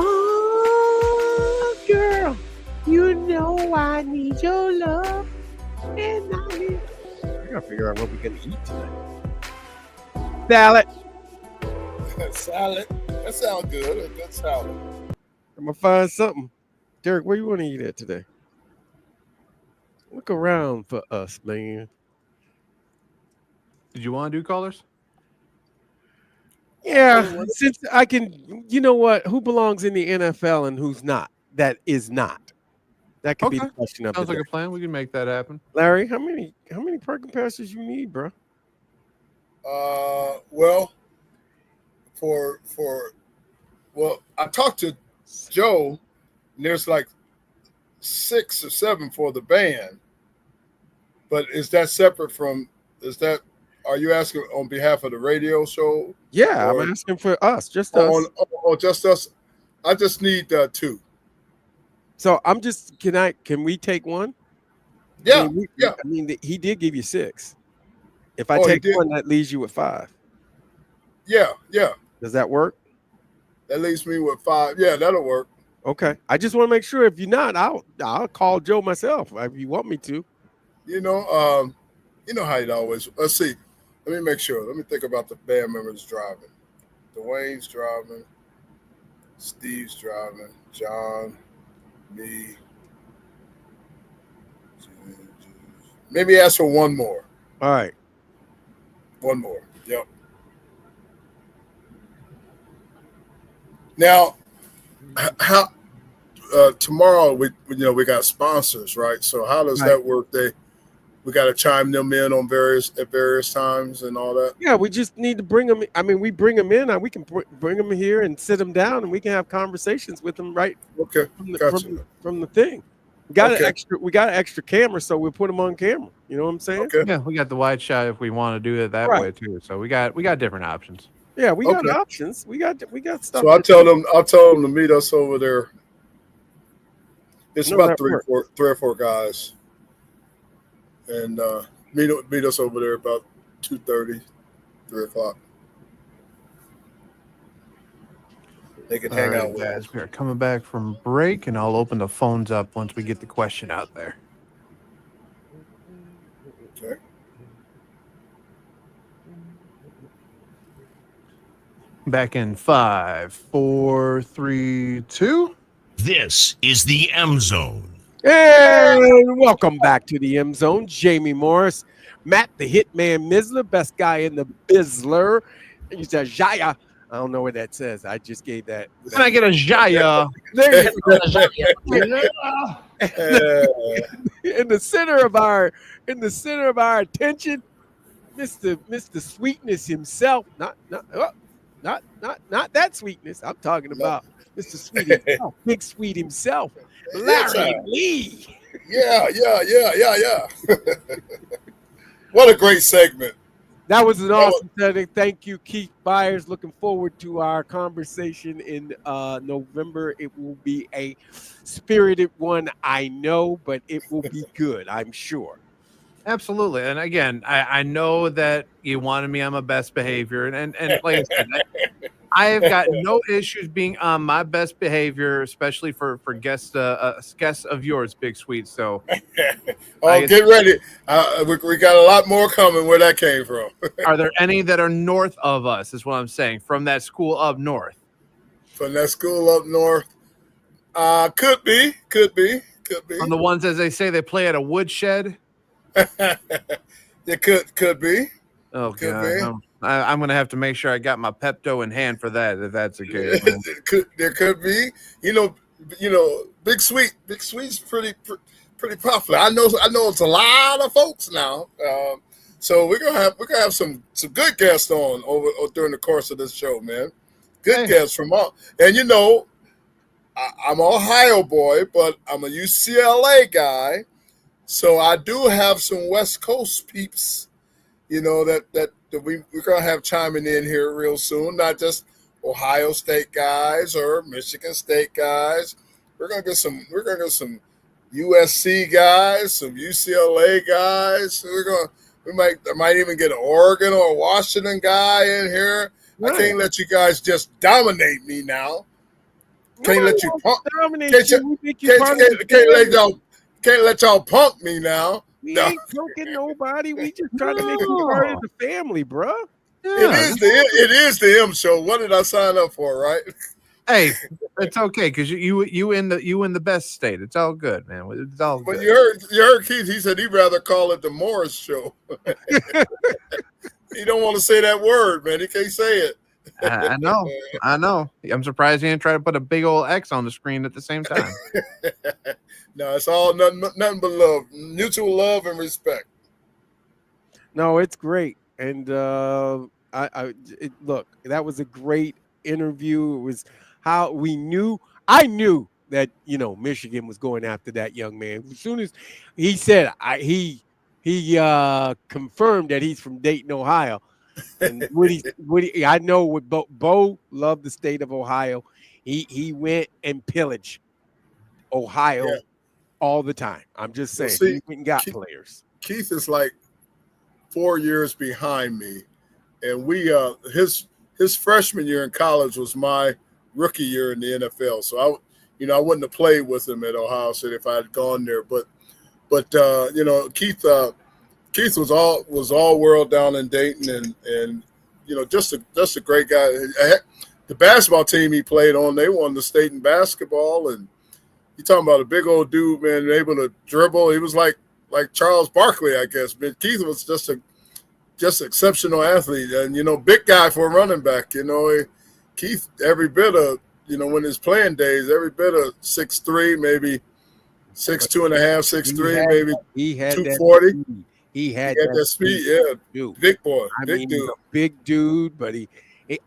Oh, girl, you know I need your love. And I gotta figure out what we're gonna eat tonight. Salad. Salad. That sounds good. A good salad. I'm gonna find something. Derek, where you want to eat at today? Look around for us, man. Did you want to do callers? Yeah, since I can, you know what? Who belongs in the NFL and who's not? That is not. That could be the Okay. question of Sounds the like day. a plan. We can make that happen. Larry, how many parking passes you need, bro? Well, I talked to Joe, and there's like 6 or 7 for the band. But is that separate from? Are you asking on behalf of the radio show? Yeah, Or- I'm asking for us, just us. Or just us? I just need 2. So I'm just can we take one? Yeah, I mean, yeah. I mean, he did give you 6. If I Oh, he take did? one, that leaves you with 5. Yeah. Does that work? That leaves me with 5. Yeah, that'll work. Okay. I just want to make sure. If you're not, I'll call Joe myself if you want me to. You know how it always. Let's see. Let me make sure. Let me think about the band members driving. Dwayne's driving. Steve's driving. John, me. Maybe ask for one more. All right. One more. Yep. Now, how tomorrow we got sponsors, right? So how does that work? We got to chime them in on at various times and all that. Yeah, we just need to bring them. I mean, we bring them in, and we can bring them here and sit them down, and we can have conversations with them right Okay, from the thing. We got Okay. an extra camera, so we'll put them on camera. You know what I'm saying? Okay. Yeah, we got the wide shot if we want to do it that Right. way too. So we got different options. Yeah, we got Okay. options. We got stuff. So I'll tell them to meet us over there. It's No, about that three works. or four guys, and meet us over there about 2:30, 3 o'clock. They can hang out with us. guys. We are coming back from break, and I'll open the phones up once we get the question out there. Okay. Back in 5, 4, 3, 2. This is the M Zone. And welcome back to the M Zone. Jamie Morris, Matt the Hitman Misler, best guy in the Bizzler. He's a Jaya. I don't know what that says. I just gave that. Can I get a Jaya? There you go. Uh, in the center of our attention, Mr. Sweetness himself. Not that sweetness. I'm talking about Mr. Sweet himself, Big Sweet himself, Larry Lee. yeah. What a great segment. That was an awesome setting. Thank you, Keith Byers. Looking forward to our conversation in November. It will be a spirited one, I know, but it will be good, I'm sure. Absolutely. And again, I know that you wanted me on my best behavior. And like I said, I have got no issues being on my best behavior, especially for guests of yours, Big Sweet. So Get ready. We got a lot more coming where that came from. are there any that are north of us, is what I'm saying, from that school up north? From that school up north. Could be. From the ones, as they say, they play at a woodshed? It could be. Oh, Could God. be. I'm going to have to make sure I got my Pepto in hand for that, if that's the case. There could be. You know, Big Sweet's pretty popular. I know it's a lot of folks now. So we're gonna have some good guests on over during the course of this show, man. Good guests from all, and I'm an Ohio boy, but I'm a UCLA guy, so I do have some West Coast peeps, that we're gonna have chiming in here real soon. Not just Ohio State guys or Michigan State guys. We're gonna get some USC guys, some UCLA guys. We might even get an Oregon or a Washington guy in here. Right. I can't let you guys just dominate me now. Can't let you punk. Can't let y'all punk me now. We ain't joking nobody. We just trying to make you part of the family, bro. Yeah. It is the M show. What did I sign up for, right? Hey, it's okay because you in the best state. It's all good, man. It's all good. But you heard Keith. He said he'd rather call it the Morris show. He don't want to say that word, man. He can't say it. I know. I'm surprised he didn't try to put a big old X on the screen at the same time. No, it's all nothing but love, mutual love and respect. No, it's great, and look, that was a great interview. It was how I knew that Michigan was going after that young man as soon as he said he confirmed that he's from Dayton, Ohio. And I know what Bo loved the state of Ohio. He went and pillaged Ohio all the time. I'm just saying, he went and got players. Keith is like 4 years behind me, and his freshman year in college was my rookie year in the NFL. So I wouldn't have played with him at Ohio State if I had gone there. But Keith was all world down in Dayton, and just a great guy. The basketball team he played on, they won the state in basketball, and you talking about a big old dude, man, able to dribble. He was like Charles Barkley, I guess. But Keith was just an exceptional athlete, and big guy for a running back. Keith every bit of when his playing days, every bit of 6'3", maybe 6'2 and a half, 6'3", maybe he had 240. that speed. He had that speed, yeah. dude. Big boy, I big mean, dude. he's a big dude, but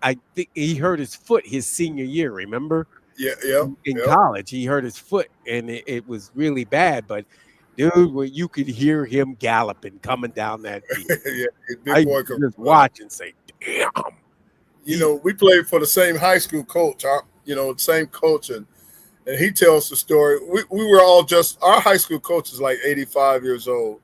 I think he hurt his foot his senior year. Remember? Yeah. In college, he hurt his foot, and it was really bad. But dude, when you could hear him galloping coming down that field, yeah, I big boy. just watch and say, "Damn." We played for the same high school coach. Same coach, and he tells the story. We were all our high school coach is like 85 years old,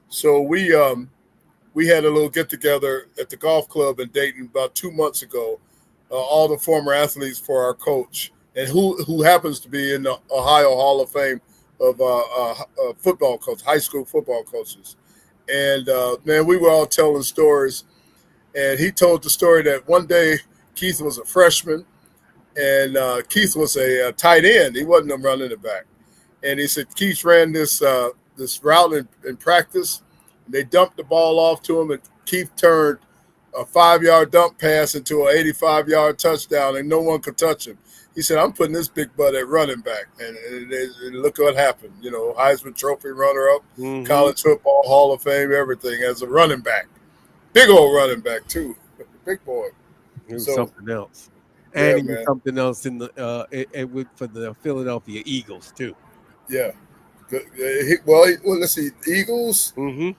so we had a little get together at the golf club in Dayton about 2 months ago. All the former athletes for our coach, and who happens to be in the Ohio Hall of Fame of football coach, high school football coaches. And man, we were all telling stories. And he told the story that one day Keith was a freshman, and Keith was a tight end. He wasn't a running back. And he said Keith ran this route in practice. And they dumped the ball off to him, and Keith turned a 5-yard dump pass into an 85-yard touchdown, and no one could touch him. He said, "I'm putting this big butt at running back," and look what happened. Heisman Trophy runner-up, college football Hall of Fame, everything as a running back. Big old running back too, big boy. He was something else, and Yeah, he was man. something else in the for the Philadelphia Eagles too. Yeah. Good. Let's see, Eagles, and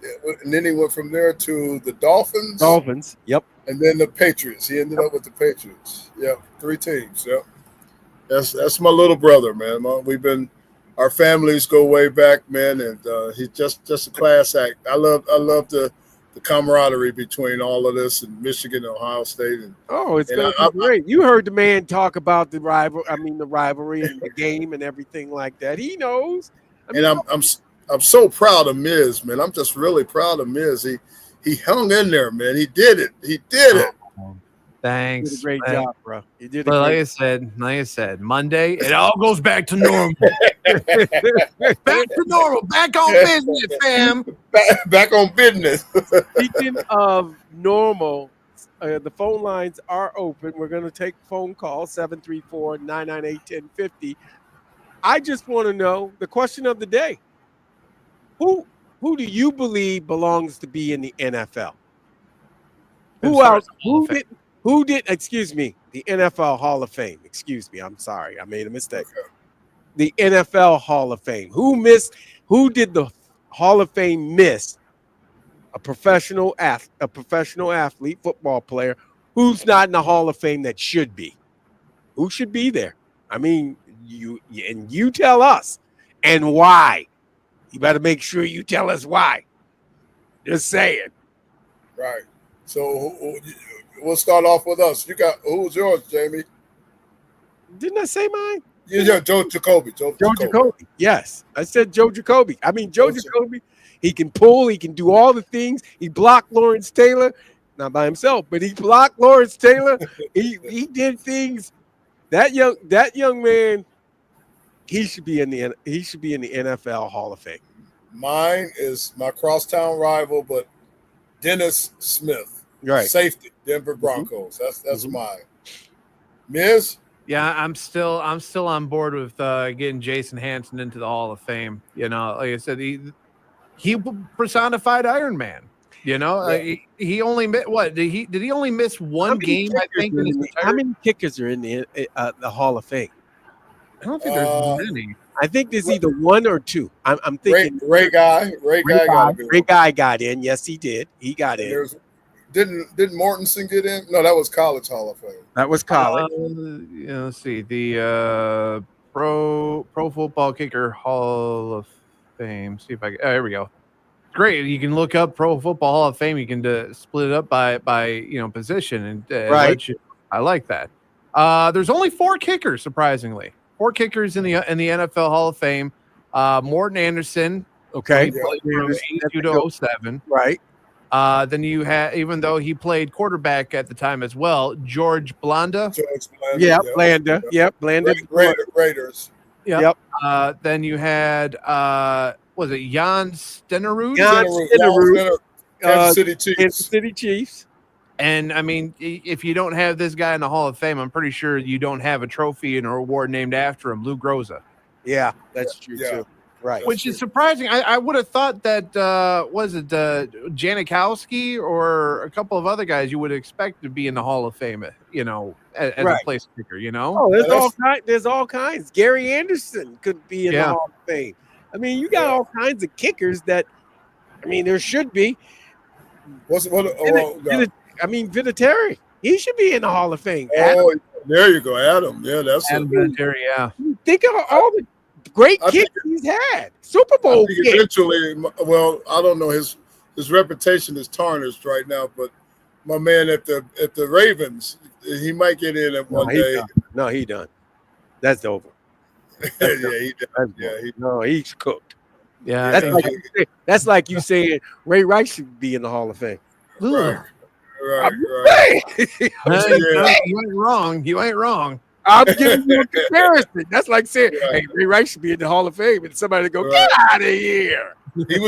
then he went from there to the Dolphins. Dolphins, yep. And then the Patriots. He ended up with the Patriots. Yep, 3 teams. Yep. That's my little brother, man. Our families go way back, man, and he's just a class act. I love the camaraderie between all of this and Michigan and Ohio State. It's gonna be great. You heard the man talk about the rivalry and the game and everything like that. He knows. I'm so proud of Miz, man. I'm just really proud of Miz. He hung in there, man. He did it. Thanks. You did a great job, bro. You did. But like I said, Monday it all goes back to normal. Back to normal. Back on business, fam. Back on business. Speaking of normal, the phone lines are open. We're going to take phone calls 734-998-1050. I just want to know the question of the day. Who do you believe belongs to be in the NFL? Who else? Who did, excuse me, the NFL Hall of Fame. Excuse me, I'm sorry. I made a mistake. Okay. The NFL Hall of Fame. Who did the Hall of Fame miss? A professional athlete, football player, who's not in the Hall of Fame that should be. Who should be there? I mean, you tell us and why. You better make sure you tell us why. Just saying. Right. So we'll start off with us. Who's yours, Jamie? Didn't I say mine? Yeah, Joe Jacoby. Joe Jacoby. Yes, I said Joe Jacoby. I mean, Joe Jacoby. He can pull. He can do all the things. He blocked Lawrence Taylor, not by himself, but he blocked Lawrence Taylor. he did things. That young man. He should be in the NFL Hall of Fame. Mine is my crosstown rival, but Dennis Smith, right? Safety, Denver Broncos. That's mine. Miz? Yeah, I'm still on board with getting Jason Hansen into the Hall of Fame. Like I said, he personified Iron Man. Yeah. He only missed what? Did he only miss one game? I think. How many kickers are in the Hall of Fame? I don't think there's many. I think there's either one or two. I'm thinking Ray Guy got in. Yes, he did. He got in. Didn't Mortensen get in? No, that was college Hall of Fame. That was college. Let's see. The Pro Football Kicker Hall of Fame. See if I can. Oh, here we go. Great. You can look up Pro Football Hall of Fame. You can split it up by position and right. I like that. There's only 4 kickers, surprisingly. 4 kickers in the NFL Hall of Fame. Morton Anderson. Okay. From 82 to 07. Right. Then you had, even though he played quarterback at the time as well, George Blanda. Yeah, Blanda. Yep, Blanda. Raiders. Yep. Then you had, was it Jan Stenerud? Kansas City Chiefs. Kansas City Chiefs. And I mean, if you don't have this guy in the Hall of Fame, I'm pretty sure you don't have a trophy and or award named after him, Lou Groza. Yeah, that's true Yeah. too. Right. Which is surprising. I would have thought that was it Janikowski or a couple of other guys you would expect to be in the Hall of Fame, as Right. a place kicker, Oh, there's all kinds. Gary Anderson could be in the Yeah. Hall of Fame. I mean, you got all kinds of kickers that. I mean, there should be. Vinatieri. He should be in the Hall of Fame. Oh, there you go, Adam. Yeah, that's Adam Vinatieri, yeah. Think of all the great I think- kicks he's had. Super Bowl I think kicks. eventually, well, I don't know, his reputation is tarnished right now, but my man at the Ravens, he might get in at one day. No, he done. That's over. Yeah, he did. That's Yeah, over. No, he's cooked. Yeah, That's like you saying Ray Rice should be in the Hall of Fame. Right. Hey, You ain't wrong. You ain't wrong. I'm giving you a comparison. That's like saying, Right. "Hey, Ray Rice should be in the Hall of Fame," and somebody go, Right. "Get out of here." He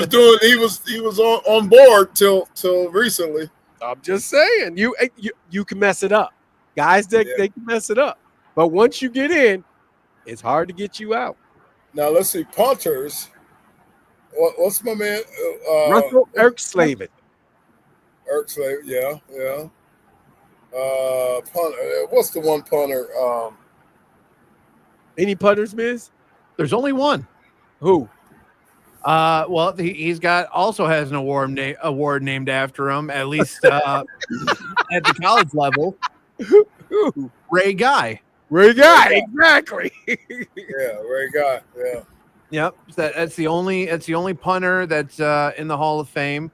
was on board till recently. I'm just saying, you can mess it up, guys. They can mess it up, but once you get in, it's hard to get you out. Now let's see, punters. What's my man? Russell Erkslavin. Erksley, yeah. Punter. What's the one punter? Any punters, Miz? There's only one. Who? Well, he's also has an award named after him, at least at the college level. Who? Ray Guy. Ray Guy, exactly. Yeah, Ray Guy. Yeah. Yep, that's the only punter that's in the Hall of Fame.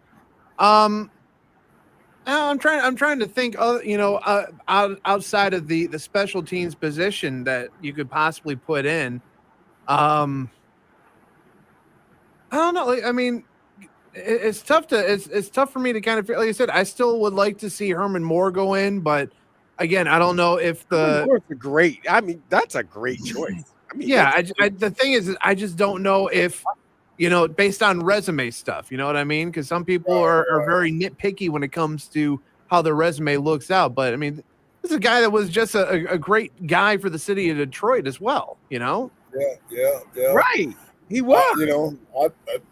I'm trying to think, outside of the special teams position that you could possibly put in. I don't know. I mean, it's tough for me to kind of feel, like I said, I still would like to see Herman Moore go in, but again, I don't know if that's a great choice. I mean, yeah, the thing is, I just don't know if, based on resume stuff, you know what I mean? Because some people are very nitpicky when it comes to how their resume looks out. But I mean, this is a guy that was just a great guy for the city of Detroit as well, Yeah. Right. He was.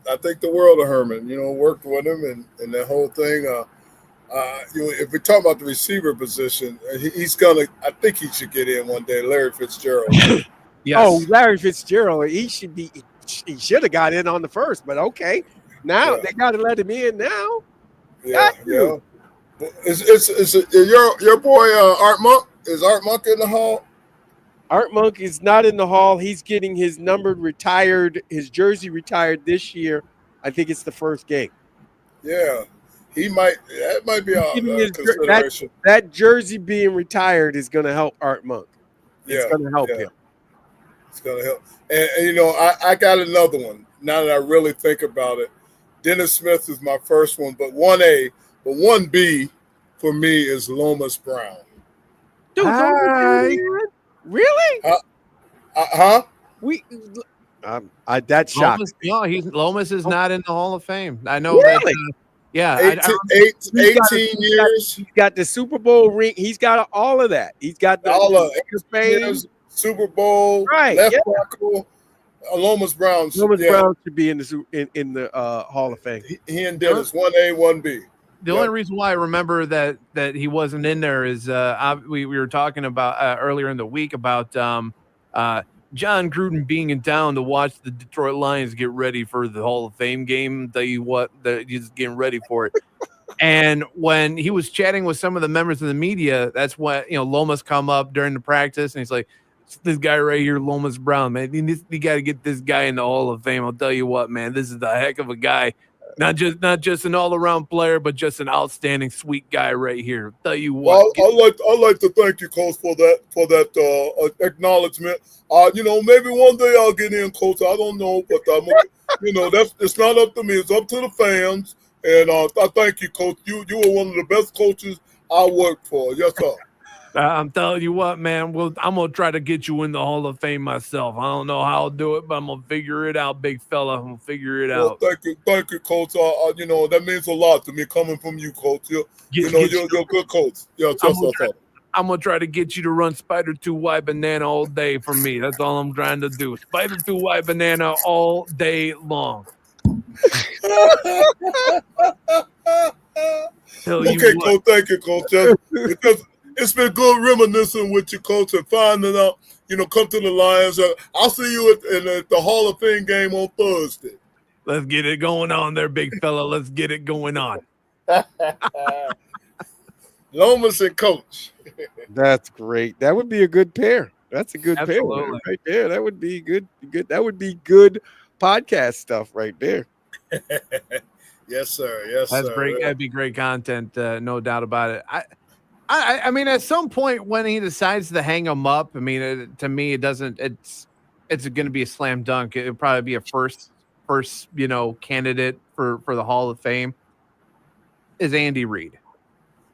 I think the world of Herman. Worked with him and that whole thing. If we talk about the receiver position, he's gonna. I think he should get in one day. Larry Fitzgerald. Yes. Oh, Larry Fitzgerald. He should have got in on the first, but okay. Now they got to let him in now. Yeah. Is your boy Art Monk? Is Art Monk in the Hall? Art Monk is not in the Hall. He's getting his his jersey retired this year. I think it's the first game. Yeah, he might. That might be a consideration. That jersey being retired is going to help Art Monk. It's going to help him. It's gonna help. And I got another one. Now that I really think about it, Dennis Smith is my first one, but 1A, but 1B for me is Lomas Brown. Dude, really? Huh? That's shocking. Lomas is not in the Hall of Fame. I know Really? that. Yeah, 18 years. He's got the Super Bowl ring. He's got all of that. He's got all of Spain. Super Bowl, Right, left tackle, Lomas Brown. Brown should be in the Hall of Fame. He and Dennis 1A, 1B. The only reason why I remember that he wasn't in there is we were talking about earlier in the week about John Gruden being in town to watch the Detroit Lions get ready for the Hall of Fame game. Tell you what, he's getting ready for it. And when he was chatting with some of the members of the media, that's when Lomas come up during the practice, and he's like, "This guy right here, Lomas Brown, man, you got to get this guy in the Hall of Fame. I'll tell you what, man, this is the heck of a guy. Not just an all-around player, but just an outstanding, sweet guy right here. I'll tell you what." Well, I'd like to thank you, Coach, for that acknowledgement. Maybe one day I'll get in, Coach. I don't know, but it's not up to me. It's up to the fans. And I thank you, Coach. You were one of the best coaches I worked for. Yes, sir. I'm telling you what, man. Well, I'm gonna try to get you in the Hall of Fame myself. I don't know how I'll do it, but I'm gonna figure it out, big fella. I'm gonna figure it Well, out. thank you, Coach. You know that means a lot to me coming from you, Coach. You're a good coach. Yeah, I'm gonna try to get you to run Spider 2 Y Banana all day for me. That's all I'm trying to do. Spider 2 Y Banana all day long. Tell you Okay, what. Coach. Thank you, Coach. Because it's been good reminiscing with you, Coach, and finding out. Come to the Lions. I'll see you at the Hall of Fame game on Thursday. Let's get it going on there, big fella. Let's get it going on. Lomas and Coach. That's great. That would be a good pair. That's a good Absolutely. pair right there. That would be good. That would be good podcast stuff right there. Yes, sir. Yes, That's sir. great. That'd be great content, no doubt about it. I mean, at some point when he decides to hang him up, I mean, to me, it doesn't. It's going to be a slam dunk. It'll probably be a first, candidate for the Hall of Fame. Is Andy Reid?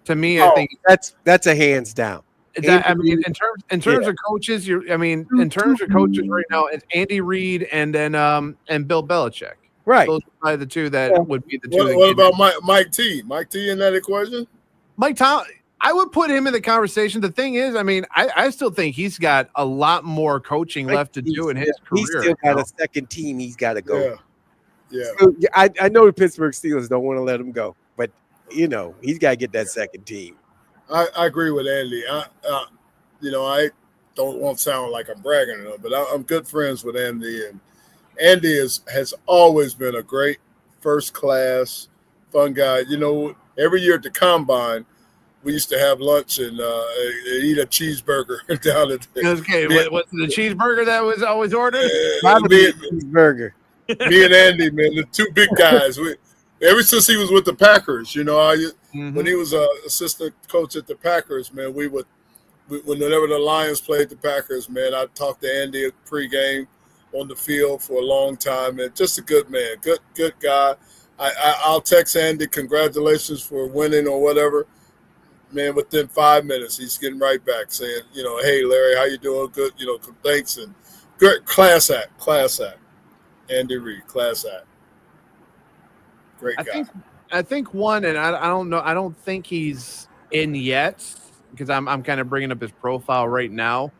To me, I think that's a hands down. I mean, in terms of coaches, in terms of coaches right now, it's Andy Reid and then and Bill Belichick. Right. Those are probably the two that would be the two. What about Mike T? Mike T in that equation? Mike Tom? I would put him in the conversation. The thing is, I mean, I still think he's got a lot more coaching left to do in his career. He's still got a second team. He's got to go. Yeah. So, I know the Pittsburgh Steelers don't want to let him go, but he's got to get that second team. I agree with Andy. I won't sound like I'm bragging on him, but I'm good friends with Andy, and Andy has always been a great, first class, fun guy. Every year at the Combine, we used to have lunch and eat a cheeseburger down at what's the cheeseburger that was always ordered? Cheeseburger. Me and Andy, man, the two big guys. Ever since he was with the Packers, when he was an assistant coach at the Packers, man, whenever the Lions played the Packers, man, I'd talk to Andy at pregame on the field for a long time, and just a good man, good guy. I'll text Andy, congratulations for winning or whatever. Man, within 5 minutes, he's getting right back saying, hey, Larry, how you doing? Good, thanks. And good class act. Andy Reid, class act. Great guy. I think one, and I don't know, I don't think he's in yet because I'm kind of bringing up his profile right now.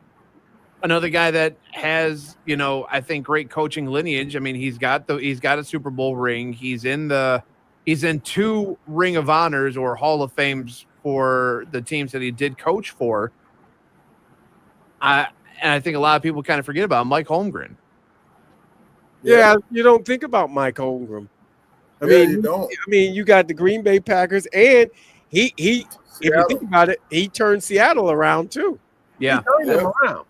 Another guy that has, I think great coaching lineage. I mean, he's got a Super Bowl ring. He's in 2 Ring of Honors or Hall of Fames for the teams that he did coach for. And I think a lot of people kind of forget about Mike Holmgren. Yeah, you don't think about Mike Holmgren. I mean, you got the Green Bay Packers, and he if you think about it, he turned Seattle around too. Yeah, he turned them around.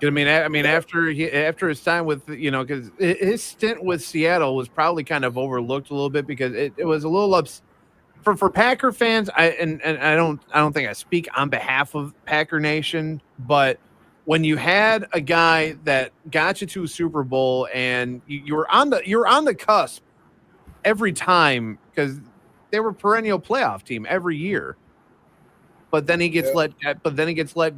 I mean, after his time with, because his stint with Seattle was probably kind of overlooked a little bit because it was a little for Packer fans. I don't think I speak on behalf of Packer Nation, but when you had a guy that got you to a Super Bowl and you're on the cusp every time because they were a perennial playoff team every year. But then he gets let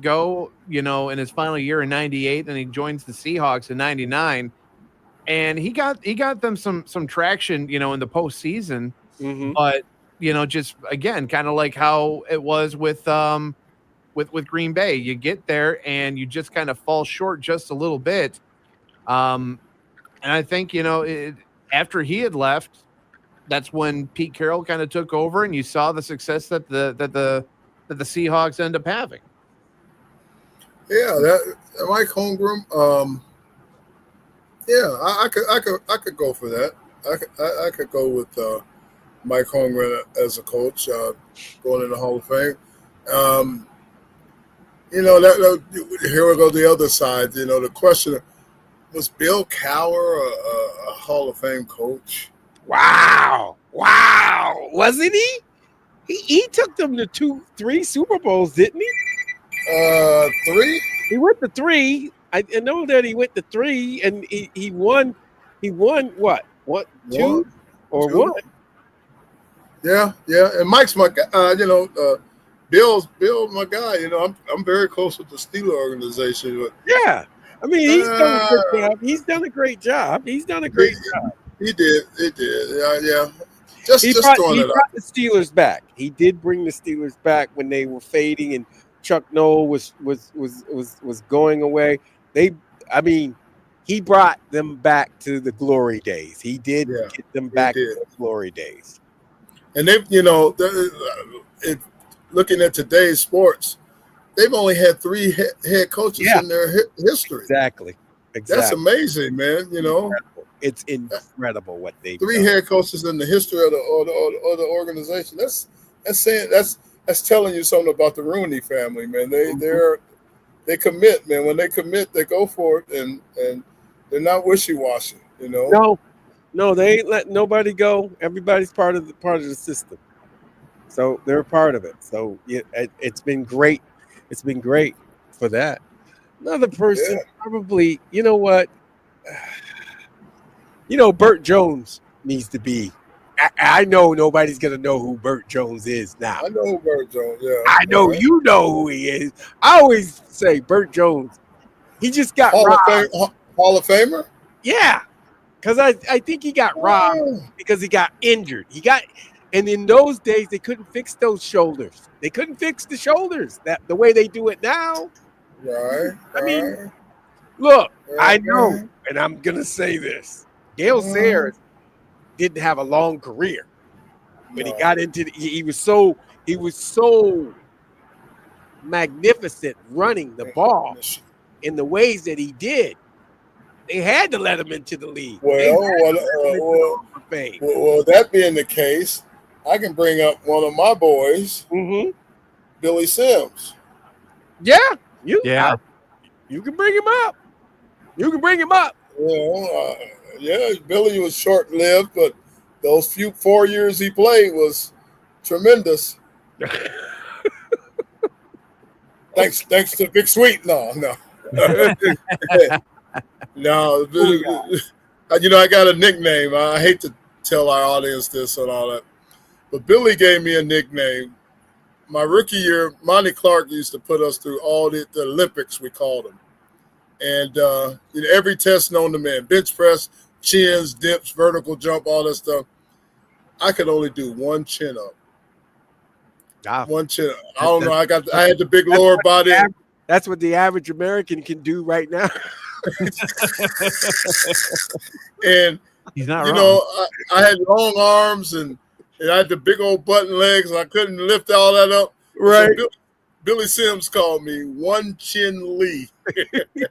go, in his final year in '98, and he joins the Seahawks in '99, and he got them some traction, in the postseason. Mm-hmm. But just again, kind of like how it was with Green Bay, you get there and you just kind of fall short just a little bit. And I think after he had left, that's when Pete Carroll kind of took over, and you saw the success that the Seahawks end up having. Yeah, that Mike Holmgren. I could go for that. I could go with Mike Holmgren as a coach going in the Hall of Fame. Here we go the other side. The question: was Bill Cowher a Hall of Fame coach? Wow, wasn't he? He took them to 3 Super Bowls, didn't he? 3. He went to 3. I know that he went to 3, and he won. He won what? What? 2 or 1? Yeah. And Mike's my guy. Bill, my guy. You know, I'm very close with the Steeler organization, but Yeah. I mean, he's done a good job. He's done a great job. he did. Yeah. Just He throwing it brought the Steelers back. He did bring the Steelers back when they were fading and Chuck Noll was going away. He brought them back to the glory days. He did get them back to the glory days. And they, you know, looking at today's sports, they've only had 3 head coaches in their history. Exactly. That's amazing, man. You know, it's incredible what they 3 head coaches in the history of the organization. That's telling you something about the Rooney family, man. They commit, man. When they commit, they go for it, and they're not wishy-washy. You know. No, they ain't let nobody go. Everybody's part of the system, so they're a part of it. So it's been great. It's been great for that. Another person probably. You know what? You know, Burt Jones needs to be. I know nobody's gonna know who Burt Jones is now. I know who Burt Jones. Yeah, I know you know who he is. I always say Burt Jones. He just got robbed. Hall of Famer. Yeah, because I think he got robbed because he got injured. And in those days they couldn't fix those shoulders. They couldn't fix the shoulders the way they do it now. Right. I mean, look, I know, and I'm gonna say this: Gale Sayers didn't have a long career, but he got into he was so magnificent running the ball in the ways that he did. They had to let him into the league. Well, that being the case, I can bring up one of my boys, Billy Sims. Yeah, you can bring him up. You can bring him up. Billy was short-lived, but those 4 years he played was tremendous. thanks to Big Sweet. No. No, you know, I got a nickname. I hate to tell our audience this and all that, but Billy gave me a nickname. My rookie year, Monty Clark used to put us through all the Olympics, we called them. And you know, every test known to man, bench press, chins, dips, vertical jump, all that stuff. I could only do one chin up. One chin up. I don't know. I had the big lower body. That's what the average American can do right now. And he's not you wrong. know, I had long arms and I had the big old button legs, and I couldn't lift all that up. Right. So Billy Sims called me One Chin Lee.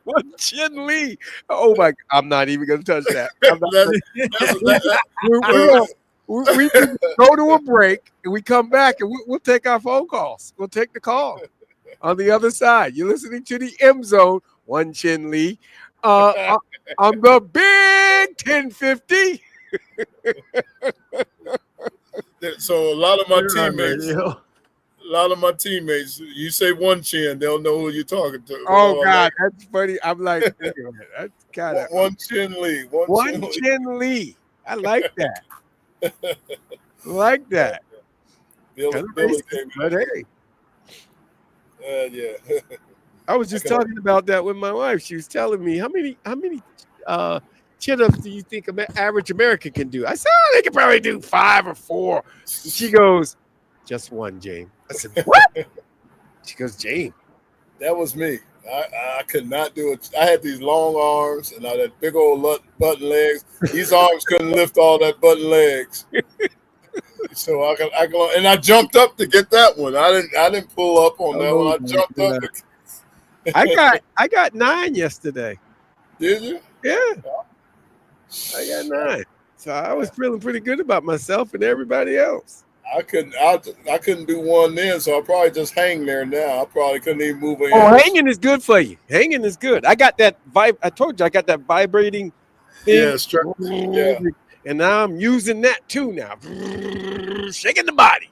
One Chin Lee. Oh my! I'm not even going to touch that. We can go to a break and we come back and we'll take our phone calls. We'll take the call on the other side. You're listening to the M Zone. One Chin Lee. On the Big 1050. So a lot of my teammates, you say One Chin, they'll know who you're talking to. Oh God, that's funny. I'm like, that's kind of One Chin Lee. One Chin Lee. I like that. Like that. Billy came but hey, yeah. I was just talking about that with my wife. She was telling me how many chin-ups do you think an average American can do? I said, they can probably do 5 or 4. She goes, just one, James. I said, what? She goes, James. That was me. I could not do it. I had these long arms and I had big old button legs. These arms couldn't lift all that button legs. So I jumped up to get that one. I didn't pull up on that one. I jumped up. I got 9 yesterday. Did you? Yeah. I got 9. So I was feeling pretty good about myself and everybody else. I couldn't do one then, so I'll probably just hang there now. I probably couldn't even move in. Oh, hanging is good for you. Hanging is good. I got that I told you I got that vibrating thing. Yeah, and now I'm using that too now. Shaking the body.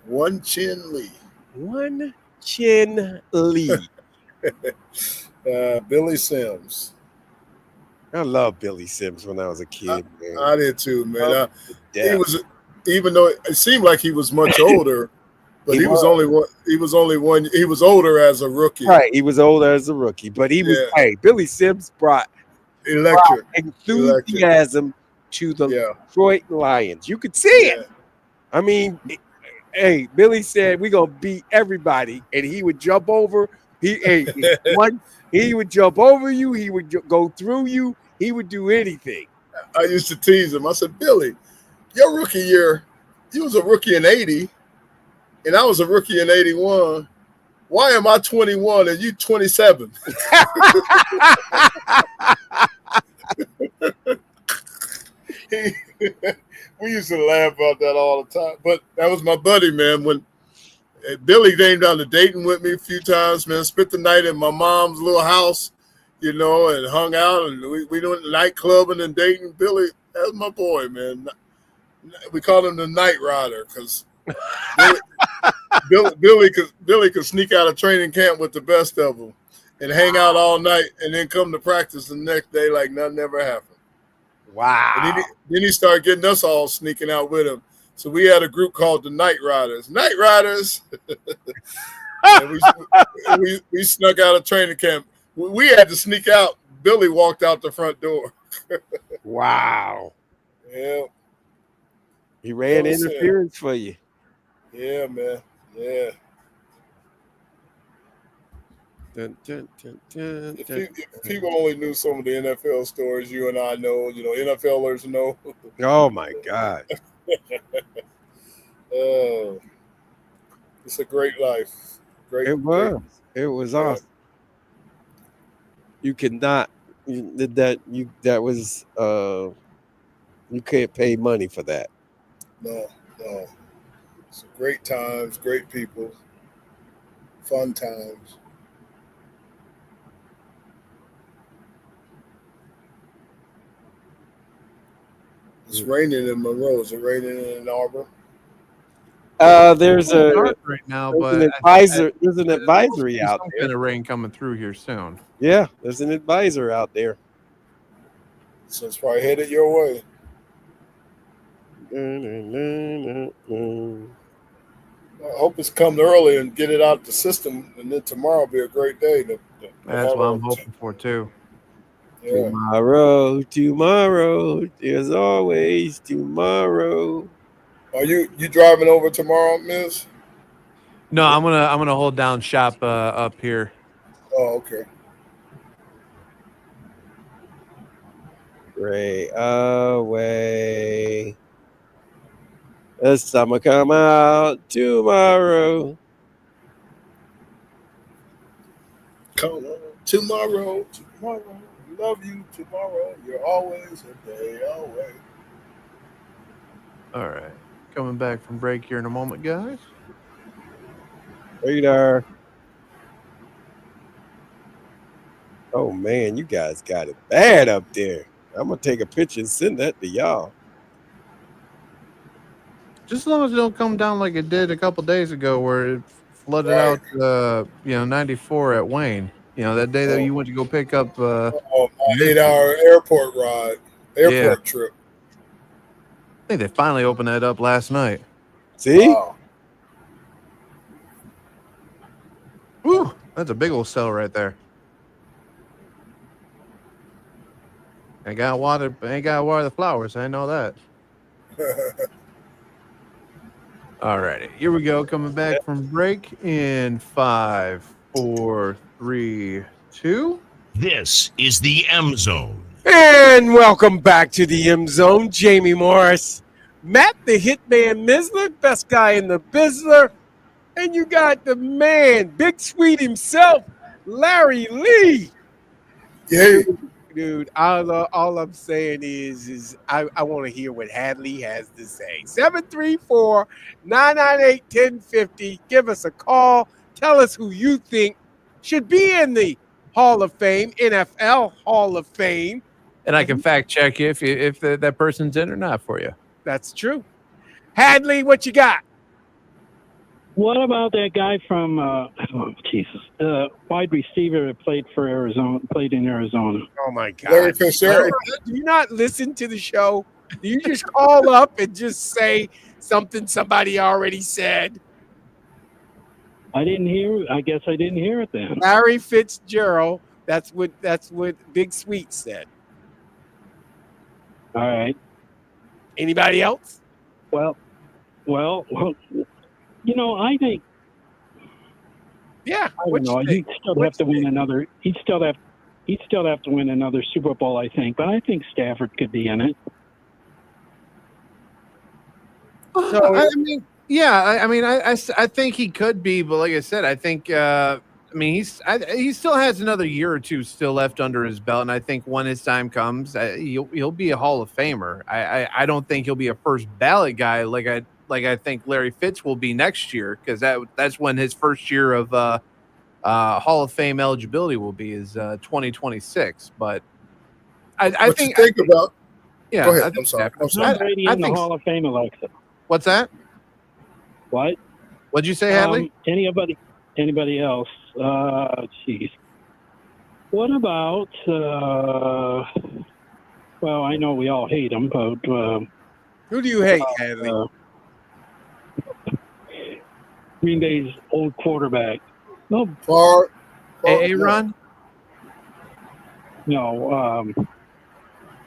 One Chin Lee. One Chin Lee. Billy Sims. I love Billy Sims when I was a kid, man. I did too, man. He was, even though it seemed like he was much older, But he was only one. He was only one. He was older as a rookie. Right, he was older as a rookie, but he was. Yeah. Hey, Billy Sims brought Electric. enthusiasm to the Yeah. Detroit Lions. You could see Yeah. it. I mean, hey, Billy said we're gonna beat everybody, and he would jump over. He would jump over you. He would go through you. He would do anything. I used to tease him. I said, Billy, your rookie year, you was a rookie in 80, and I was a rookie in 81. Why am I 21 and you 27? We used to laugh about that all the time. But that was my buddy, man. When Billy came down to Dayton with me a few times, man, spent the night in my mom's little house, you know, and hung out. And we went nightclubbing in Dayton. Billy, that was my boy, man. We called him the Night Rider because Billy could sneak out of training camp with the best of them and hang out all night and then come to practice the next day like nothing ever happened. Wow. And then he started getting us all sneaking out with him. So we had a group called the Night Riders. Night Riders. And we snuck out of training camp. We had to sneak out. Billy walked out the front door. Wow. Yeah. He ran That was interference for you. Yeah, man. Yeah. Dun, dun, dun, dun, If dun. people only knew some of the NFL stories you and I know, you know, NFLers know. Oh my God. It's a great life. Great. It was. It was awesome. You cannot that was you can't pay money for that. No. It's great times, great people, fun times. It's raining in Monroe. Is it raining in Ann Arbor? There's Dark right now, there's but an advisor. There's an advisory out some there. kind of rain coming through here soon. Yeah, there's an advisor out there. So it's probably headed your way. Mm. I hope it's come early and get it out the system, and then tomorrow will be a great day. That's what I'm hoping for too. Yeah. Tomorrow, there's always tomorrow. Are you driving over tomorrow, Miss? No, I'm gonna hold down shop up here. Oh, okay. Pray away. The summer come out tomorrow. Come on, tomorrow. Love you tomorrow. You're always a day away. All right, coming back from break here in a moment, guys. Radar. Oh man, you guys got it bad up there. I'm gonna take a picture and send that to y'all. Just as long as it don't come down like it did a couple days ago, where it flooded Right. out, 94 at Wayne. You know, that day that you went to go pick up. Oh, my 8-hour airport trip. I think they finally opened that up last night. See? Wow. Woo, that's a big old cell right there. Ain't got water the flowers. I know that. Alrighty, here we go. Coming back from break in 5, 4, 3, 2. This is the M Zone. And welcome back to the M Zone. Jamie Morris, Matt the Hitman Misler, best guy in the Bizzler, and you got the man, Big Sweet himself, Larry Lee. Yeah. Dude, all I'm saying is I want to hear what Hadley has to say. 734-998-1050. Give us a call. Tell us who you think should be in the Hall of Fame, NFL Hall of Fame. And I can fact check you if that person's in or not for you. That's true. Hadley, what you got? What about that guy from wide receiver that played in Arizona? Oh my God. Larry Fitzgerald. Do you not listen to the show? Do you just call up and just say something somebody already said? I didn't hear. I guess I didn't hear it then. Larry Fitzgerald. That's what Big Sweet said. All right. Anybody else? Well. You know, I think. Yeah. I don't know. He'd still have to win another. He'd still have to win another Super Bowl, I think. But I think Stafford could be in it. So, I mean, yeah, I think he could be, but like I said, I think he still has another year or two still left under his belt, and I think when his time comes, he'll be a Hall of Famer. I don't think he'll be a first ballot guy like I think Larry Fitz will be next year, because that's when his first year of Hall of Fame eligibility will be, is 2026. But I think about. Yeah, Go ahead. I'm sorry. Tom Brady in the Hall of Fame, Alexa. What's that? What? What'd you say, Hadley? Anybody else? Jeez. What about? Well, I know we all hate him, but who do you hate, Hadley? Green Bay's old quarterback. No, Aaron. No,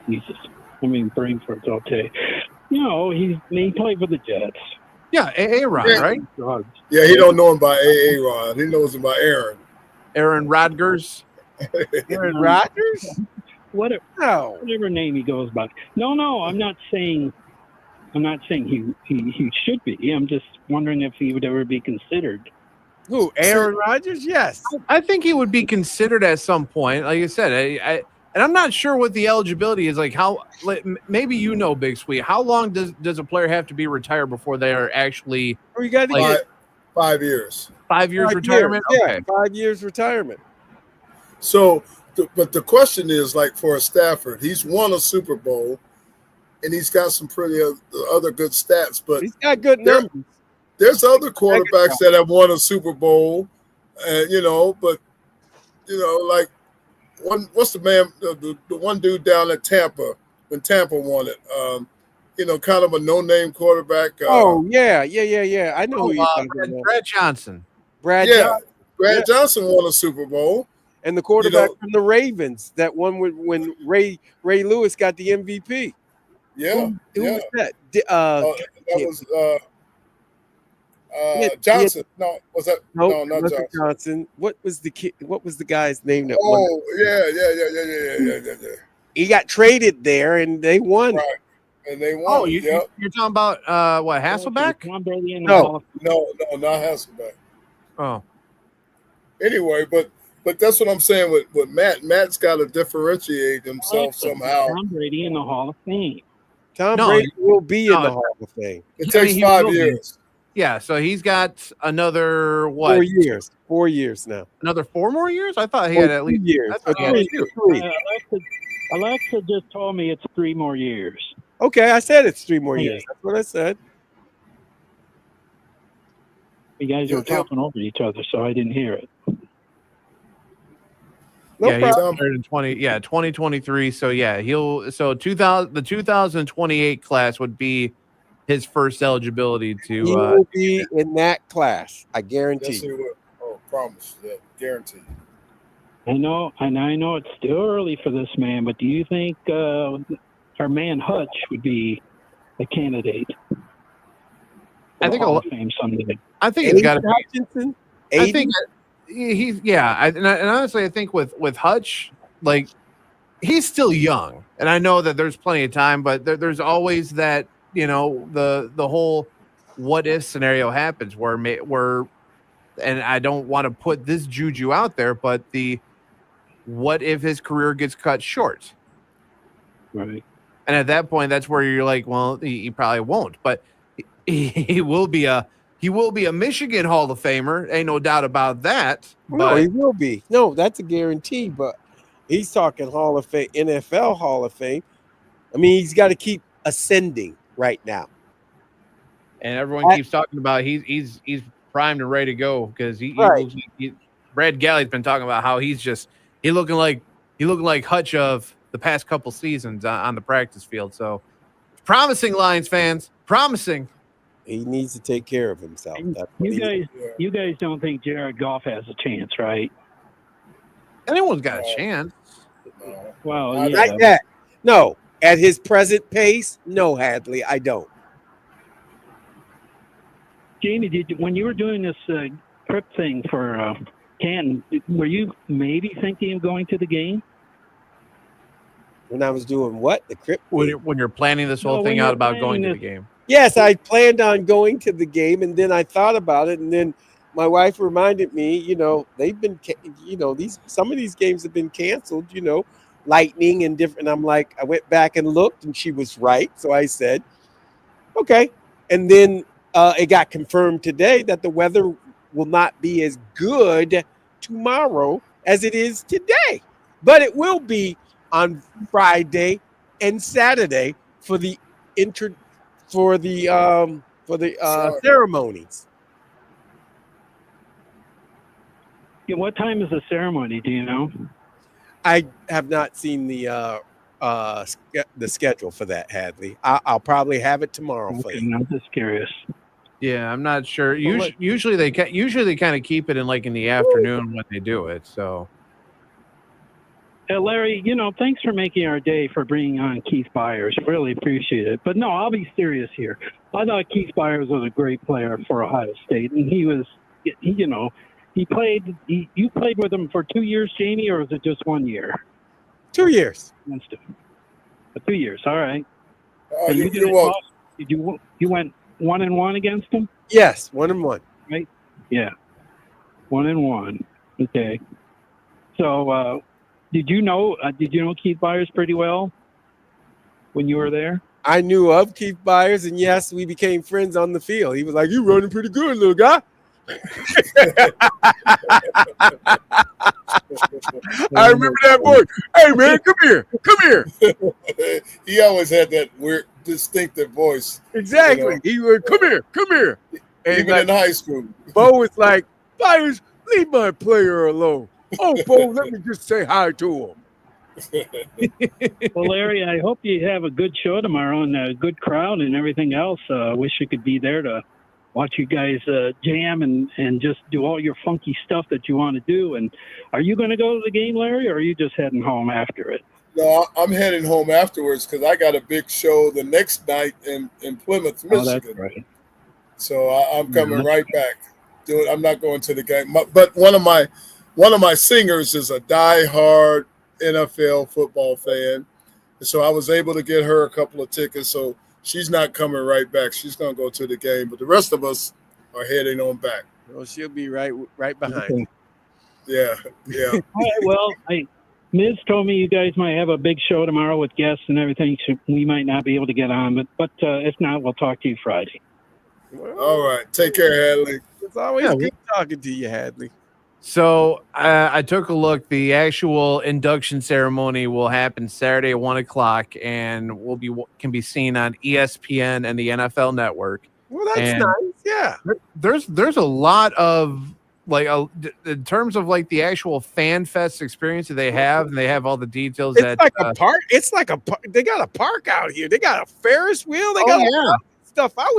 Jesus. I mean, Brainford's okay. You know, he played for the Jets. Yeah, Aaron, right? Yeah, he don't know him by Aaron. He knows him by Aaron. Aaron Rodgers. Aaron Rodgers? Whatever name he goes by. No, I'm not saying he should be. I'm just wondering if he would ever be considered. Who? Aaron Rodgers? Yes. I think he would be considered at some point. Like I said, and I'm not sure what the eligibility is. Like maybe Big Sweet. How long does a player have to be retired before they are actually? Oh, you got to get 5 years. 5 years retirement. Years. Okay. Yeah, 5 years retirement. So, but the question is, like, for a Stafford, he's won a Super Bowl, and he's got some pretty other good stats. But he's got good numbers. There's other quarterbacks that have won a Super Bowl, but like. What's the man? The one dude down at Tampa when Tampa won it. Kind of a no-name quarterback. Yeah. I know who you're talking about. Brad Johnson. Brad Johnson won a Super Bowl, and the quarterback from the Ravens that won when Ray Lewis got the MVP. Yeah, who was that? That was Johnson. No, was that? No, not Johnson. What was the guy's name that won? Oh, yeah. He got traded there, and they won. Right. And they won. Oh, you're talking about what, Hasselbeck? No, not Hasselbeck. Oh. Anyway, but that's what I'm saying with Matt. Matt's got to differentiate himself somehow. Tom Brady in the Hall of Fame. Brady will be in the Hall of Fame. It takes 5 years. Yeah, so he's got another 4 years. 4 years now. Another 4 more years? I thought he had at least 2 years. Three. Alexa just told me it's 3 more years. Okay, I said it's 3 more years. That's what I said. You guys were talking over each other, so I didn't hear it. He's 2023. So the 2028 class would be his first eligibility to. He will be in that class. I guarantee. Yes, he will. Oh, promise. Yeah, guarantee. I know it's still early for this man, but do you think our man Hutch would be a candidate? I think Hall of Fame someday. I think it's got to be Hutchinson. I think he's and honestly, I think with Hutch, like, he's still young, and I know that there's plenty of time, but there's always that, the whole what if scenario happens where and I don't want to put this juju out there, but what if his career gets cut short? Right. And at that point, that's where you're like, well, he probably won't, but he will be a Michigan Hall of Famer. Ain't no doubt about that. No, he will be. No, that's a guarantee. But he's talking Hall of Fame, NFL Hall of Fame. I mean, he's got to keep ascending right now. And everyone keeps talking about he's primed and ready to go because Brad Galley's been talking about how he's looking like Hutch of the past couple seasons on the practice field. So promising, Lions fans, promising. He needs to take care of himself. That's what You guys don't think Jared Goff has a chance, right? Anyone's got a chance. Well, I- yeah. Like that. No, at his present pace, no, Hadley, I don't. Jamie, when you were doing this trip thing for Canton, were you maybe thinking of going to the game? When I was doing what? The crypt. When you're planning this whole No, thing when out you're about going to the planning game. Yes, I planned on going to the game, and then I thought about it, and then my wife reminded me, they've been, some of these games have been canceled, Lightning and different. I'm like, I went back and looked, and she was right. So I said, okay. And then it got confirmed today that the weather will not be as good tomorrow as it is today, but it will be on Friday and Saturday for the ceremonies. Yeah, what time is the ceremony? Do you know? I have not seen the schedule for that, Hadley. I'll probably have it tomorrow for you. I'm just curious. Yeah, I'm not sure. Usually they kind of keep it in the afternoon when they do it. So, Larry, thanks for making our day for bringing on Keith Byers. Really appreciate it. But no, I'll be serious here. I thought Keith Byers was a great player for Ohio State, and he was, he played. You played with him for 2 years, Jamie, or was it just 1 year? 2 years. 2 years. All right. Oh, you're welcome. You went 1-1 against him? Yes, 1-1. Right? Yeah. 1-1. Okay. So, did you know Keith Byers pretty well when you were there? I knew of Keith Byers, and yes, we became friends on the field. He was like, "You running pretty good, little guy." I remember that voice. Hey, man, come here. He always had that weird, distinctive voice. Exactly. He would come here. And Even in high school. Bo was like, Byers, leave my player alone. Oh, Bo, let me just say hi to him. Well, Larry, I hope you have a good show tomorrow and a good crowd and everything else. I wish you could be there to watch you guys jam and just do all your funky stuff that you want to do. And are you going to go to the game, Larry, or are you just heading home after it? No, I'm heading home afterwards because I got a big show the next night in Plymouth, Michigan. Oh, that's right. So I'm coming right back. I'm not going to the game. But one of my singers is a diehard NFL football fan, and so I was able to get her a couple of tickets. So she's not coming right back. She's going to go to the game, but the rest of us are heading on back. Well, she'll be right behind. Yeah. All right, well, Miz told me you guys might have a big show tomorrow with guests and everything, so we might not be able to get on, but if not, we'll talk to you Friday. Well, all right. Take care, Hadley. It's always good talking to you, Hadley. So I took a look. The actual induction ceremony will happen Saturday at 1:00, and can be seen on ESPN and the NFL Network. Well, that's nice. Yeah. There's a lot of in terms of the actual fan fest experience that they have, and they have all the details. It's like a park. It's like they got a park out here. They got a Ferris wheel. They got all stuff. I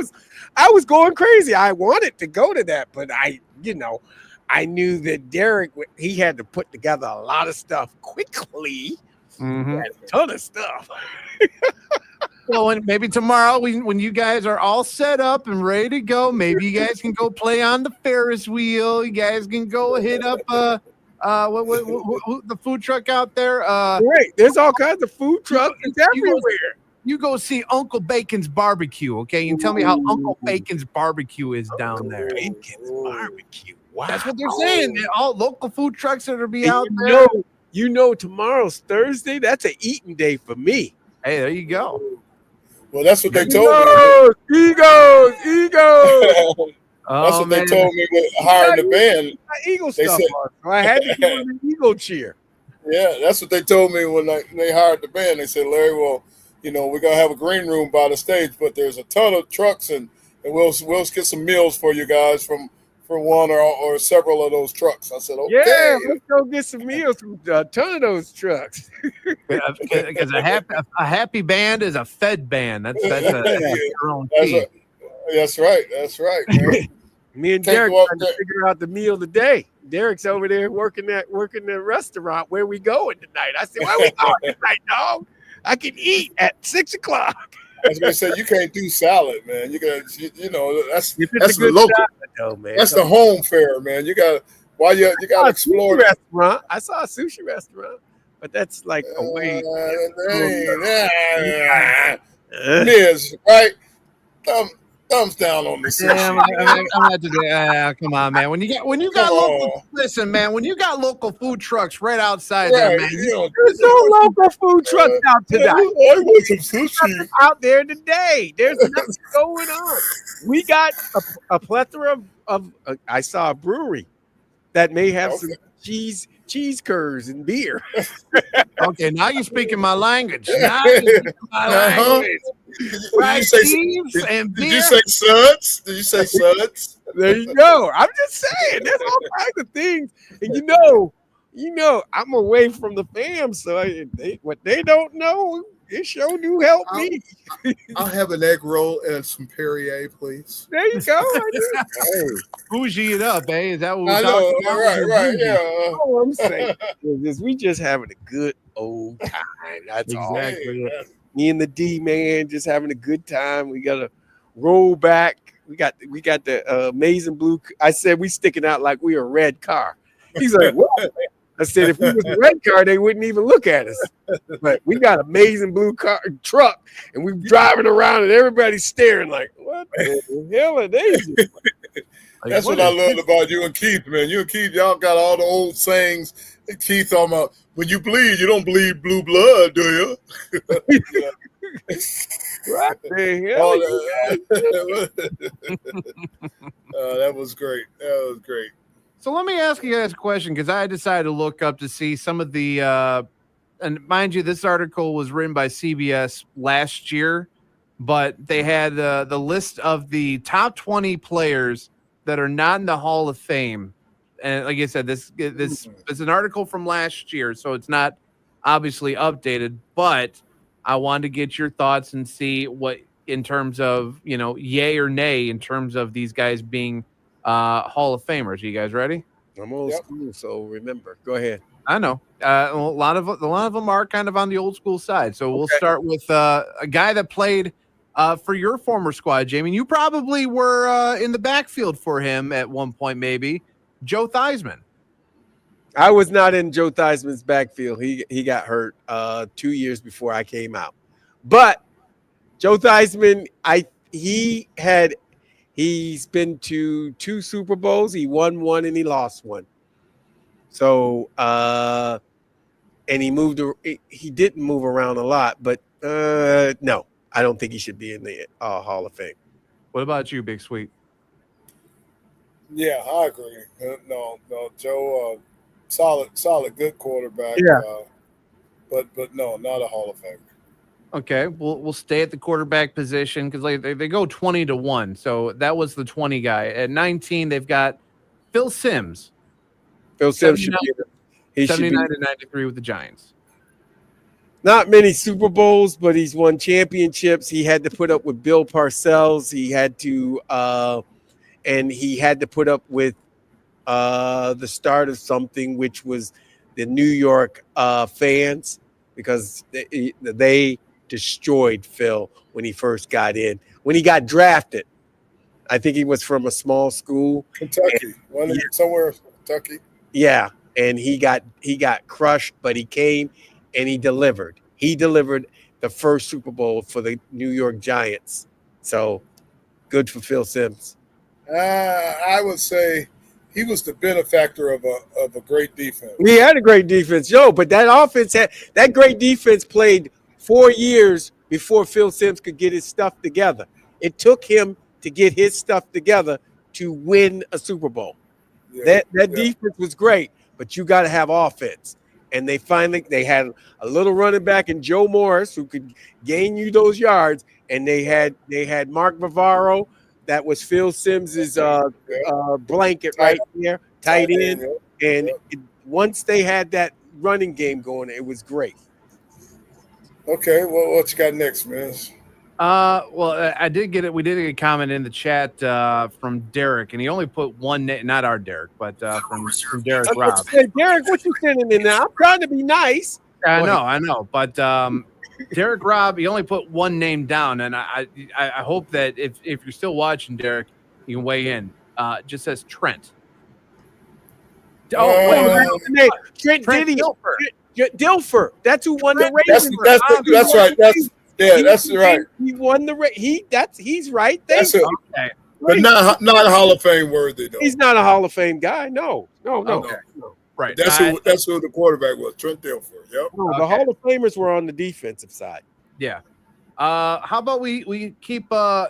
was going crazy. I wanted to go to that, but I knew that Derek, he had to put together a lot of stuff quickly. Mm-hmm. He had a ton of stuff. Well, and maybe tomorrow, when you guys are all set up and ready to go, maybe you guys can go play on the Ferris wheel. You guys can go hit up the food truck out there. Right, there's all kinds of food trucks everywhere. You go see Uncle Bacon's barbecue, okay? And tell me how Uncle Bacon's barbecue is down there. Bacon's barbecue. Wow. That's what they're saying. All local food trucks that'll be out there. Tomorrow's Thursday. That's an eating day for me. Hey, there you go. Well, that's what they told me. Egos. That's what they told me with hiring the band. Eagle stuff. I had to do an Eagle cheer. Yeah, that's what they told me when they hired the band. They said, Larry, well, we're gonna have a green room by the stage, but there's a ton of trucks, and we'll get some meals for you guys from one or several of those trucks. I said, okay. Yeah, let's go get some meals from a ton of those trucks. Because a happy band is a fed band. That's your own key. That's right. That's right, man. Me and Can't Derek go up trying to there. figure out the meal today. Derek's over there working the restaurant. Where we going tonight? I said, where we going tonight, dog? I can eat at 6 o'clock. I was gonna say you can't do salad, man. You got, you know, that's If it's that's a the good local. salad, though, man. That's the home fare, man. You got why you I got saw to a explore sushi that. restaurant. I saw a sushi restaurant, but that's like away. Miz, right? Thumbs down on the sushi. Damn, I'm not today. Come on, man. When you got Come local, on. listen, man. When you got local food trucks right outside Right, there, man. you know, There's no local food trucks out I today. want some sushi. Out there today. There's nothing going on. We got a plethora of I saw a brewery that may have some cheese curds and beer. Okay, now you're speaking my language. Now you're speaking my language. Right, cheese and Did beer. you say suds? Did you say suds? There you go. I'm just saying, there's all kinds of things, and you know, I'm away from the fam, so what they don't know, it sure do help me. I'll have an egg roll and some Perrier, please. There you go. Bougie it up, eh? Is that what we're I talking know, about? right, yeah. All I'm saying is we just having a good old time. That's all. Exactly. Me and the D man just having a good time. We gotta roll back. We got the amazing blue. I said we sticking out like we a red car. He's like, what? I said if we was a red car, they wouldn't even look at us. But we got amazing blue truck, and we driving around, and everybody's staring like, what the hell are they doing? That's what I loved about you and Keith, man. You and Keith, y'all got all the old sayings. Keith talking about, when you bleed, you don't bleed blue blood, do you? What the hell? That was great. That was great. So let me ask you guys a question, because I decided to look up to see some of the and mind you, this article was written by CBS last year, but they had the list of the top 20 players that are not in the Hall of Fame. And like I said, this is an article from last year, so it's not obviously updated, but I wanted to get your thoughts and see what, in terms of, you know, yay or nay, in terms of these guys being Hall of Famers. Are you guys ready? I'm old school, so remember. Go ahead. I know. A lot of them are kind of on the old school side. So we'll start with a guy that played for your former squad, Jamie. You probably were in the backfield for him at one point, maybe. Joe Theismann. I was not in Joe Theismann's backfield. He got hurt 2 years before I came out. But Joe Theismann, he's been to 2 Super Bowls. He won one and he lost one. So and he didn't move around a lot, but no, I don't think he should be in the Hall of Fame. What about you, Big Sweet? Yeah, I agree. No, Joe, solid, good quarterback. Yeah. But no, not a Hall of Famer. Okay, we'll stay at the quarterback position because they go 20-1. So that was the 20 guy. At 19, they've got Phil Simms. Phil Simms should be 79 to 93 with the Giants. Not many Super Bowls, but he's won championships. He had to put up with Bill Parcells. He had to put up with the start of something, which was the New York fans, because they destroyed Phil when he first got in. When he got drafted, I think he was from a small school, Kentucky, somewhere Kentucky. Yeah, and he got crushed, but he came and he delivered. He delivered the first Super Bowl for the New York Giants. So good for Phil Simms. I would say he was the benefactor of a great defense. He had a great defense, but that great defense played 4 years before Phil Simms could get his stuff together. It took him to get his stuff together to win a Super Bowl. Yeah, that defense was great, but you got to have offense. And they had a little running back in Joe Morris who could gain you those yards, and they had Mark Bavaro. That was Phil Simms's blanket right there, tight end. And once they had that running game going, it was great. Okay, well, what you got next, man? Well, I did get it. We did get a comment in the chat from Derek, and he only put one name, not our Derek, but from Derek I Robb. said, Derek, what you sending in there? I'm trying to be nice. I know, but Derek Robb, he only put one name down, and I hope that if you're still watching, Derek, you can weigh in. It just says Trent. Trent Diddy. Dilfer. Dilfer. That's who won the race. That's right. That's right. He won the race. He's right. That's it. Okay. But not Hall of Fame worthy though. He's not a Hall of Fame guy. No. Okay. Right. That's who the quarterback was, Trent Dilfer. Yep. No, the Hall of Famers were on the defensive side. Yeah. How about we keep a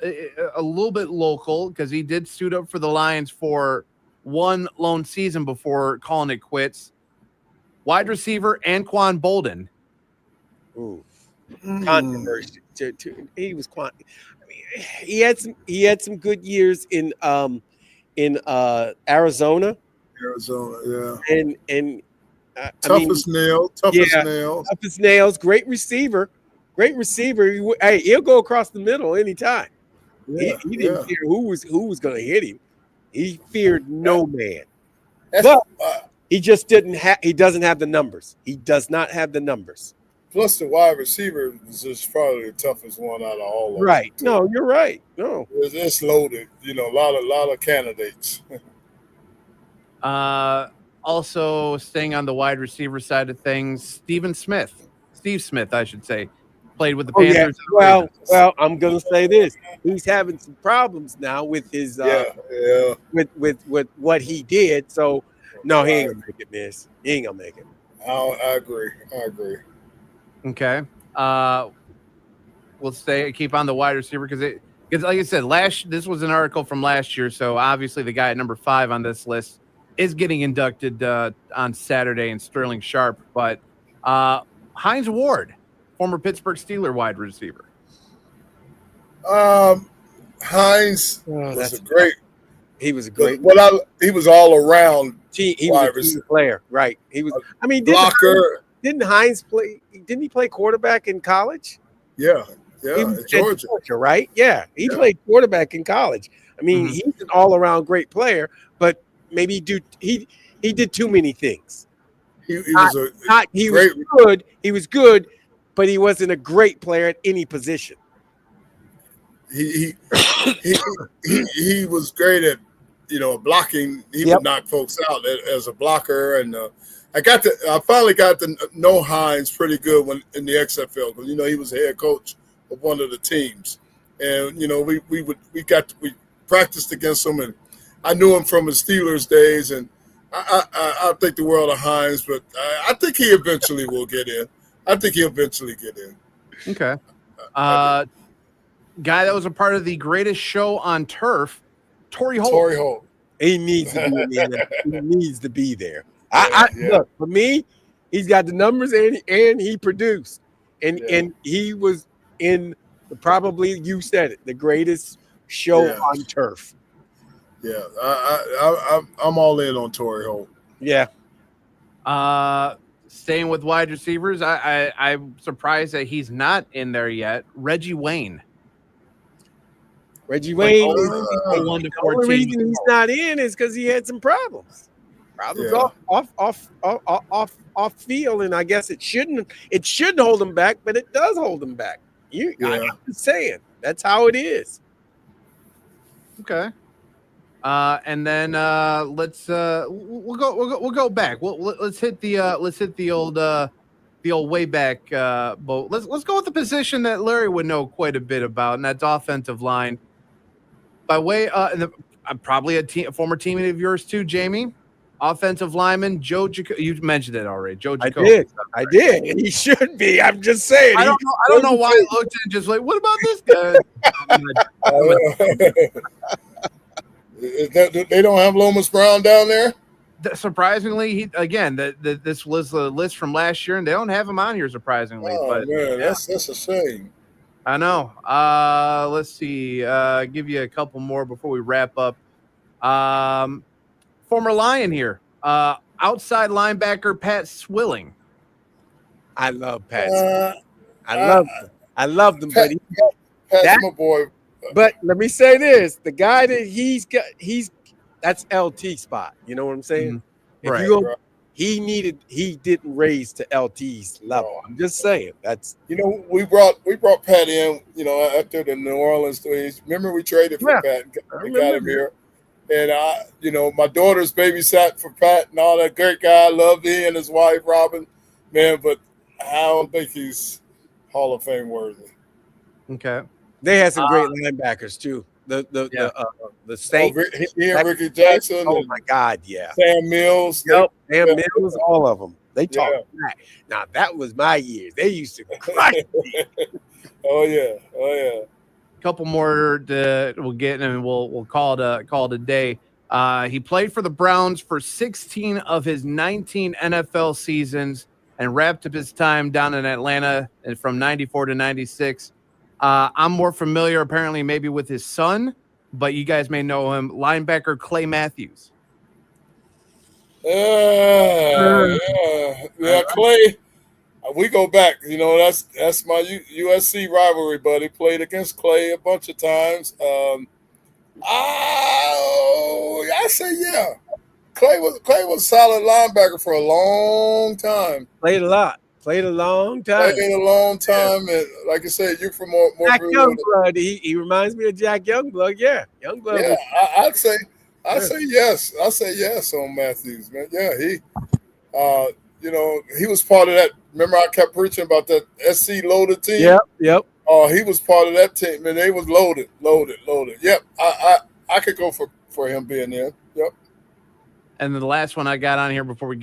little bit local, because he did suit up for the Lions for one lone season before calling it quits. Wide receiver Anquan Bolden. Ooh. Controversy. He was he had some good years in Arizona. Yeah. And tough as nails. Great receiver. Hey, he'll go across the middle anytime. Yeah, he didn't care who was going to hit him. He feared no man. But he just didn't have. He doesn't have the numbers. He does not have the numbers. Plus, the wide receiver is just probably the toughest one out of all of them. Right? No, you're right. No, it's loaded. A lot of candidates. Also, staying on the wide receiver side of things, Steve Smith, I should say, played with the Panthers. Yeah. Well, I'm gonna say this: he's having some problems now with his with what he did. So, no, he ain't gonna make it, miss. He ain't gonna make it. I agree. Okay. We'll keep on the wide receiver because like I said, this was an article from last year, so obviously the guy at number 5 on this list is getting inducted on Saturday in Sterling Sharp, but Hines Ward, former Pittsburgh Steelers wide receiver. Hines was a great. He was a great. He was all around. He was a team player, right? He was. I mean, blocker. Didn't Hines play? Didn't he play quarterback in college? Yeah, Georgia, right? Yeah, he played quarterback in college. I mean, he's an all-around great player, but maybe he did too many things. He was good. He was good, but he wasn't a great player at any position. He was great at blocking. He would knock folks out as a blocker, and I finally got to know Hines pretty good when in the XFL because he was the head coach of one of the teams, and we practiced against him, and I knew him from his Steelers days, and I think the world of Hines, but I think he eventually will get in. Okay. Guy that was a part of the greatest show on turf, Torrey Holt. He needs to be there. He needs to be there. Look, for me, he's got the numbers and he produced. And he was in probably, you said it, the greatest show on turf. Yeah, I'm all in on Torrey Holt. Yeah. Staying with wide receivers, I'm surprised that he's not in there yet. Reggie Wayne. The only reason he's not in is because he had some problems. Off field, and I guess it shouldn't hold him back, but it does hold him back. I'm just saying that's how it is. Okay. And then we'll go back. Let's hit the old way back boat. Let's go with the position that Larry would know quite a bit about, and that's offensive line. By way, probably a former teammate of yours too, Jamie. Offensive lineman Joe Jacoby. You mentioned it already, Joe Jacoby. I did. And he should be. I'm just saying. I don't know why I looked and just like, what about this guy? They don't have Lomas Brown down there. Surprisingly, this was a list from last year, and they don't have him on here. Surprisingly, man, that's a shame. I know. Let's see. Give you a couple more before we wrap up. Former Lion here. Outside linebacker Pat Swilling. I love Pat. I loved him, but Pat's my boy. But let me say this: the guy that that's LT spot. You know what I'm saying? Mhm. If Right. you go, he didn't raise to LT's level. I'm just saying that's You know, we brought Pat in, you know, after the New Orleans days. Remember we traded for Yeah, Pat I and got him remember. here. And I, you know, my daughters babysat for Pat and all that. Great guy. Loved he and his wife, Robin. Man, but I don't think he's Hall of Fame worthy. Okay. they had some great linebackers too. The Yeah. Saints. He and Ricky Jackson Oh and my God, yeah. Sam Mills. Yep, They- and Mills, all of them. They Yeah. talk back. Now that was my years. They used to crush. Oh yeah. Oh yeah. Couple more we'll get and we'll call it a day. He played for the Browns for 16 of his 19 NFL seasons and wrapped up his time down in Atlanta from 94 to 96. I'm more familiar apparently maybe with his son, but you guys may know him, linebacker Clay Matthews. Yeah, Clay. We go back. You know, that's my USC rivalry, buddy. Played against Clay a bunch of times. I say yeah. Clay was a solid linebacker for a long time. Played a lot. Played a long time. Played a long time, and like I said, you're from more Jack familiar with it. Youngblood. He reminds me of Jack Youngblood. Yeah, Youngblood. Yeah, I'd say yes. I say yes on Matthews, man. Yeah, you know, he was part of that. Remember, I kept preaching about that SC loaded team. Yep. He was part of that team, and they was loaded. Yep, I could go for him being there. Yep. And then the last one I got on here before we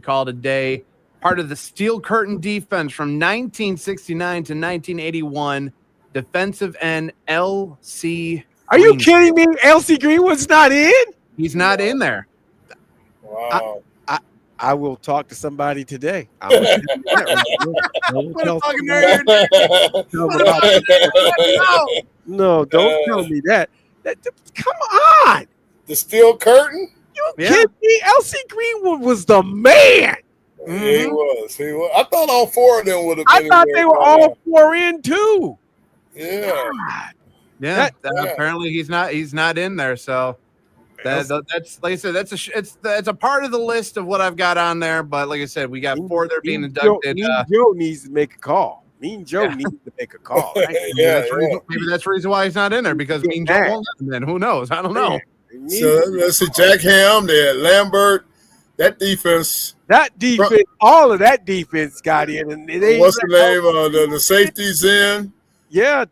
call it a day, part of the Steel Curtain defense from 1969 to 1981, defensive end L.C. Are you kidding me? LC Greenwood's not in? He's not in there. Wow. I will talk to somebody today. I will tell you that right now. No, don't tell me that. Come on. The Steel Curtain? You kidding me? LC Greenwood was the man. He was. I thought all four of them would have been. I thought in they there were by all now. four in too. Yeah. Yeah, Yeah. apparently he's not in there. So that's like I said, it's a part of the list of what I've got on there. But like I said, we got four that are being inducted. Joe needs to make a call. Mean Joe needs to make a call. Right? Maybe that's the reason why he's not in there because Mean Joe won't let him in. Who knows? I don't know. So let's see, Jack Ham, there, Lambert, that defense. All of that defense got in. And What's the name? The safeties in. Yeah,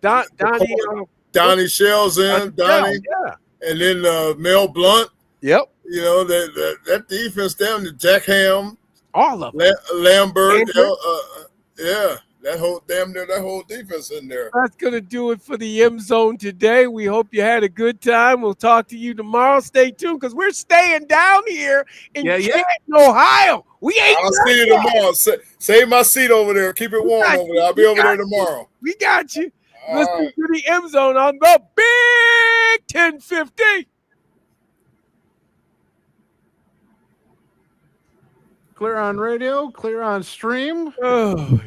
Donnie Shell's in. Donnie. Yeah. And then Mel Blunt. Yep. You know, that defense down to Jack Ham. All of them. Lambert. Yeah. That whole defense in there. That's going to do it for the M Zone today. We hope you had a good time. We'll talk to you tomorrow. Stay tuned because we're staying down here in Canton, Ohio. I'll see you tomorrow. Save my seat over there. Keep it warm over there. I'll be over there tomorrow. We got you. Listen to the M Zone on the Big 1050. Clear on radio, clear on stream. Oh,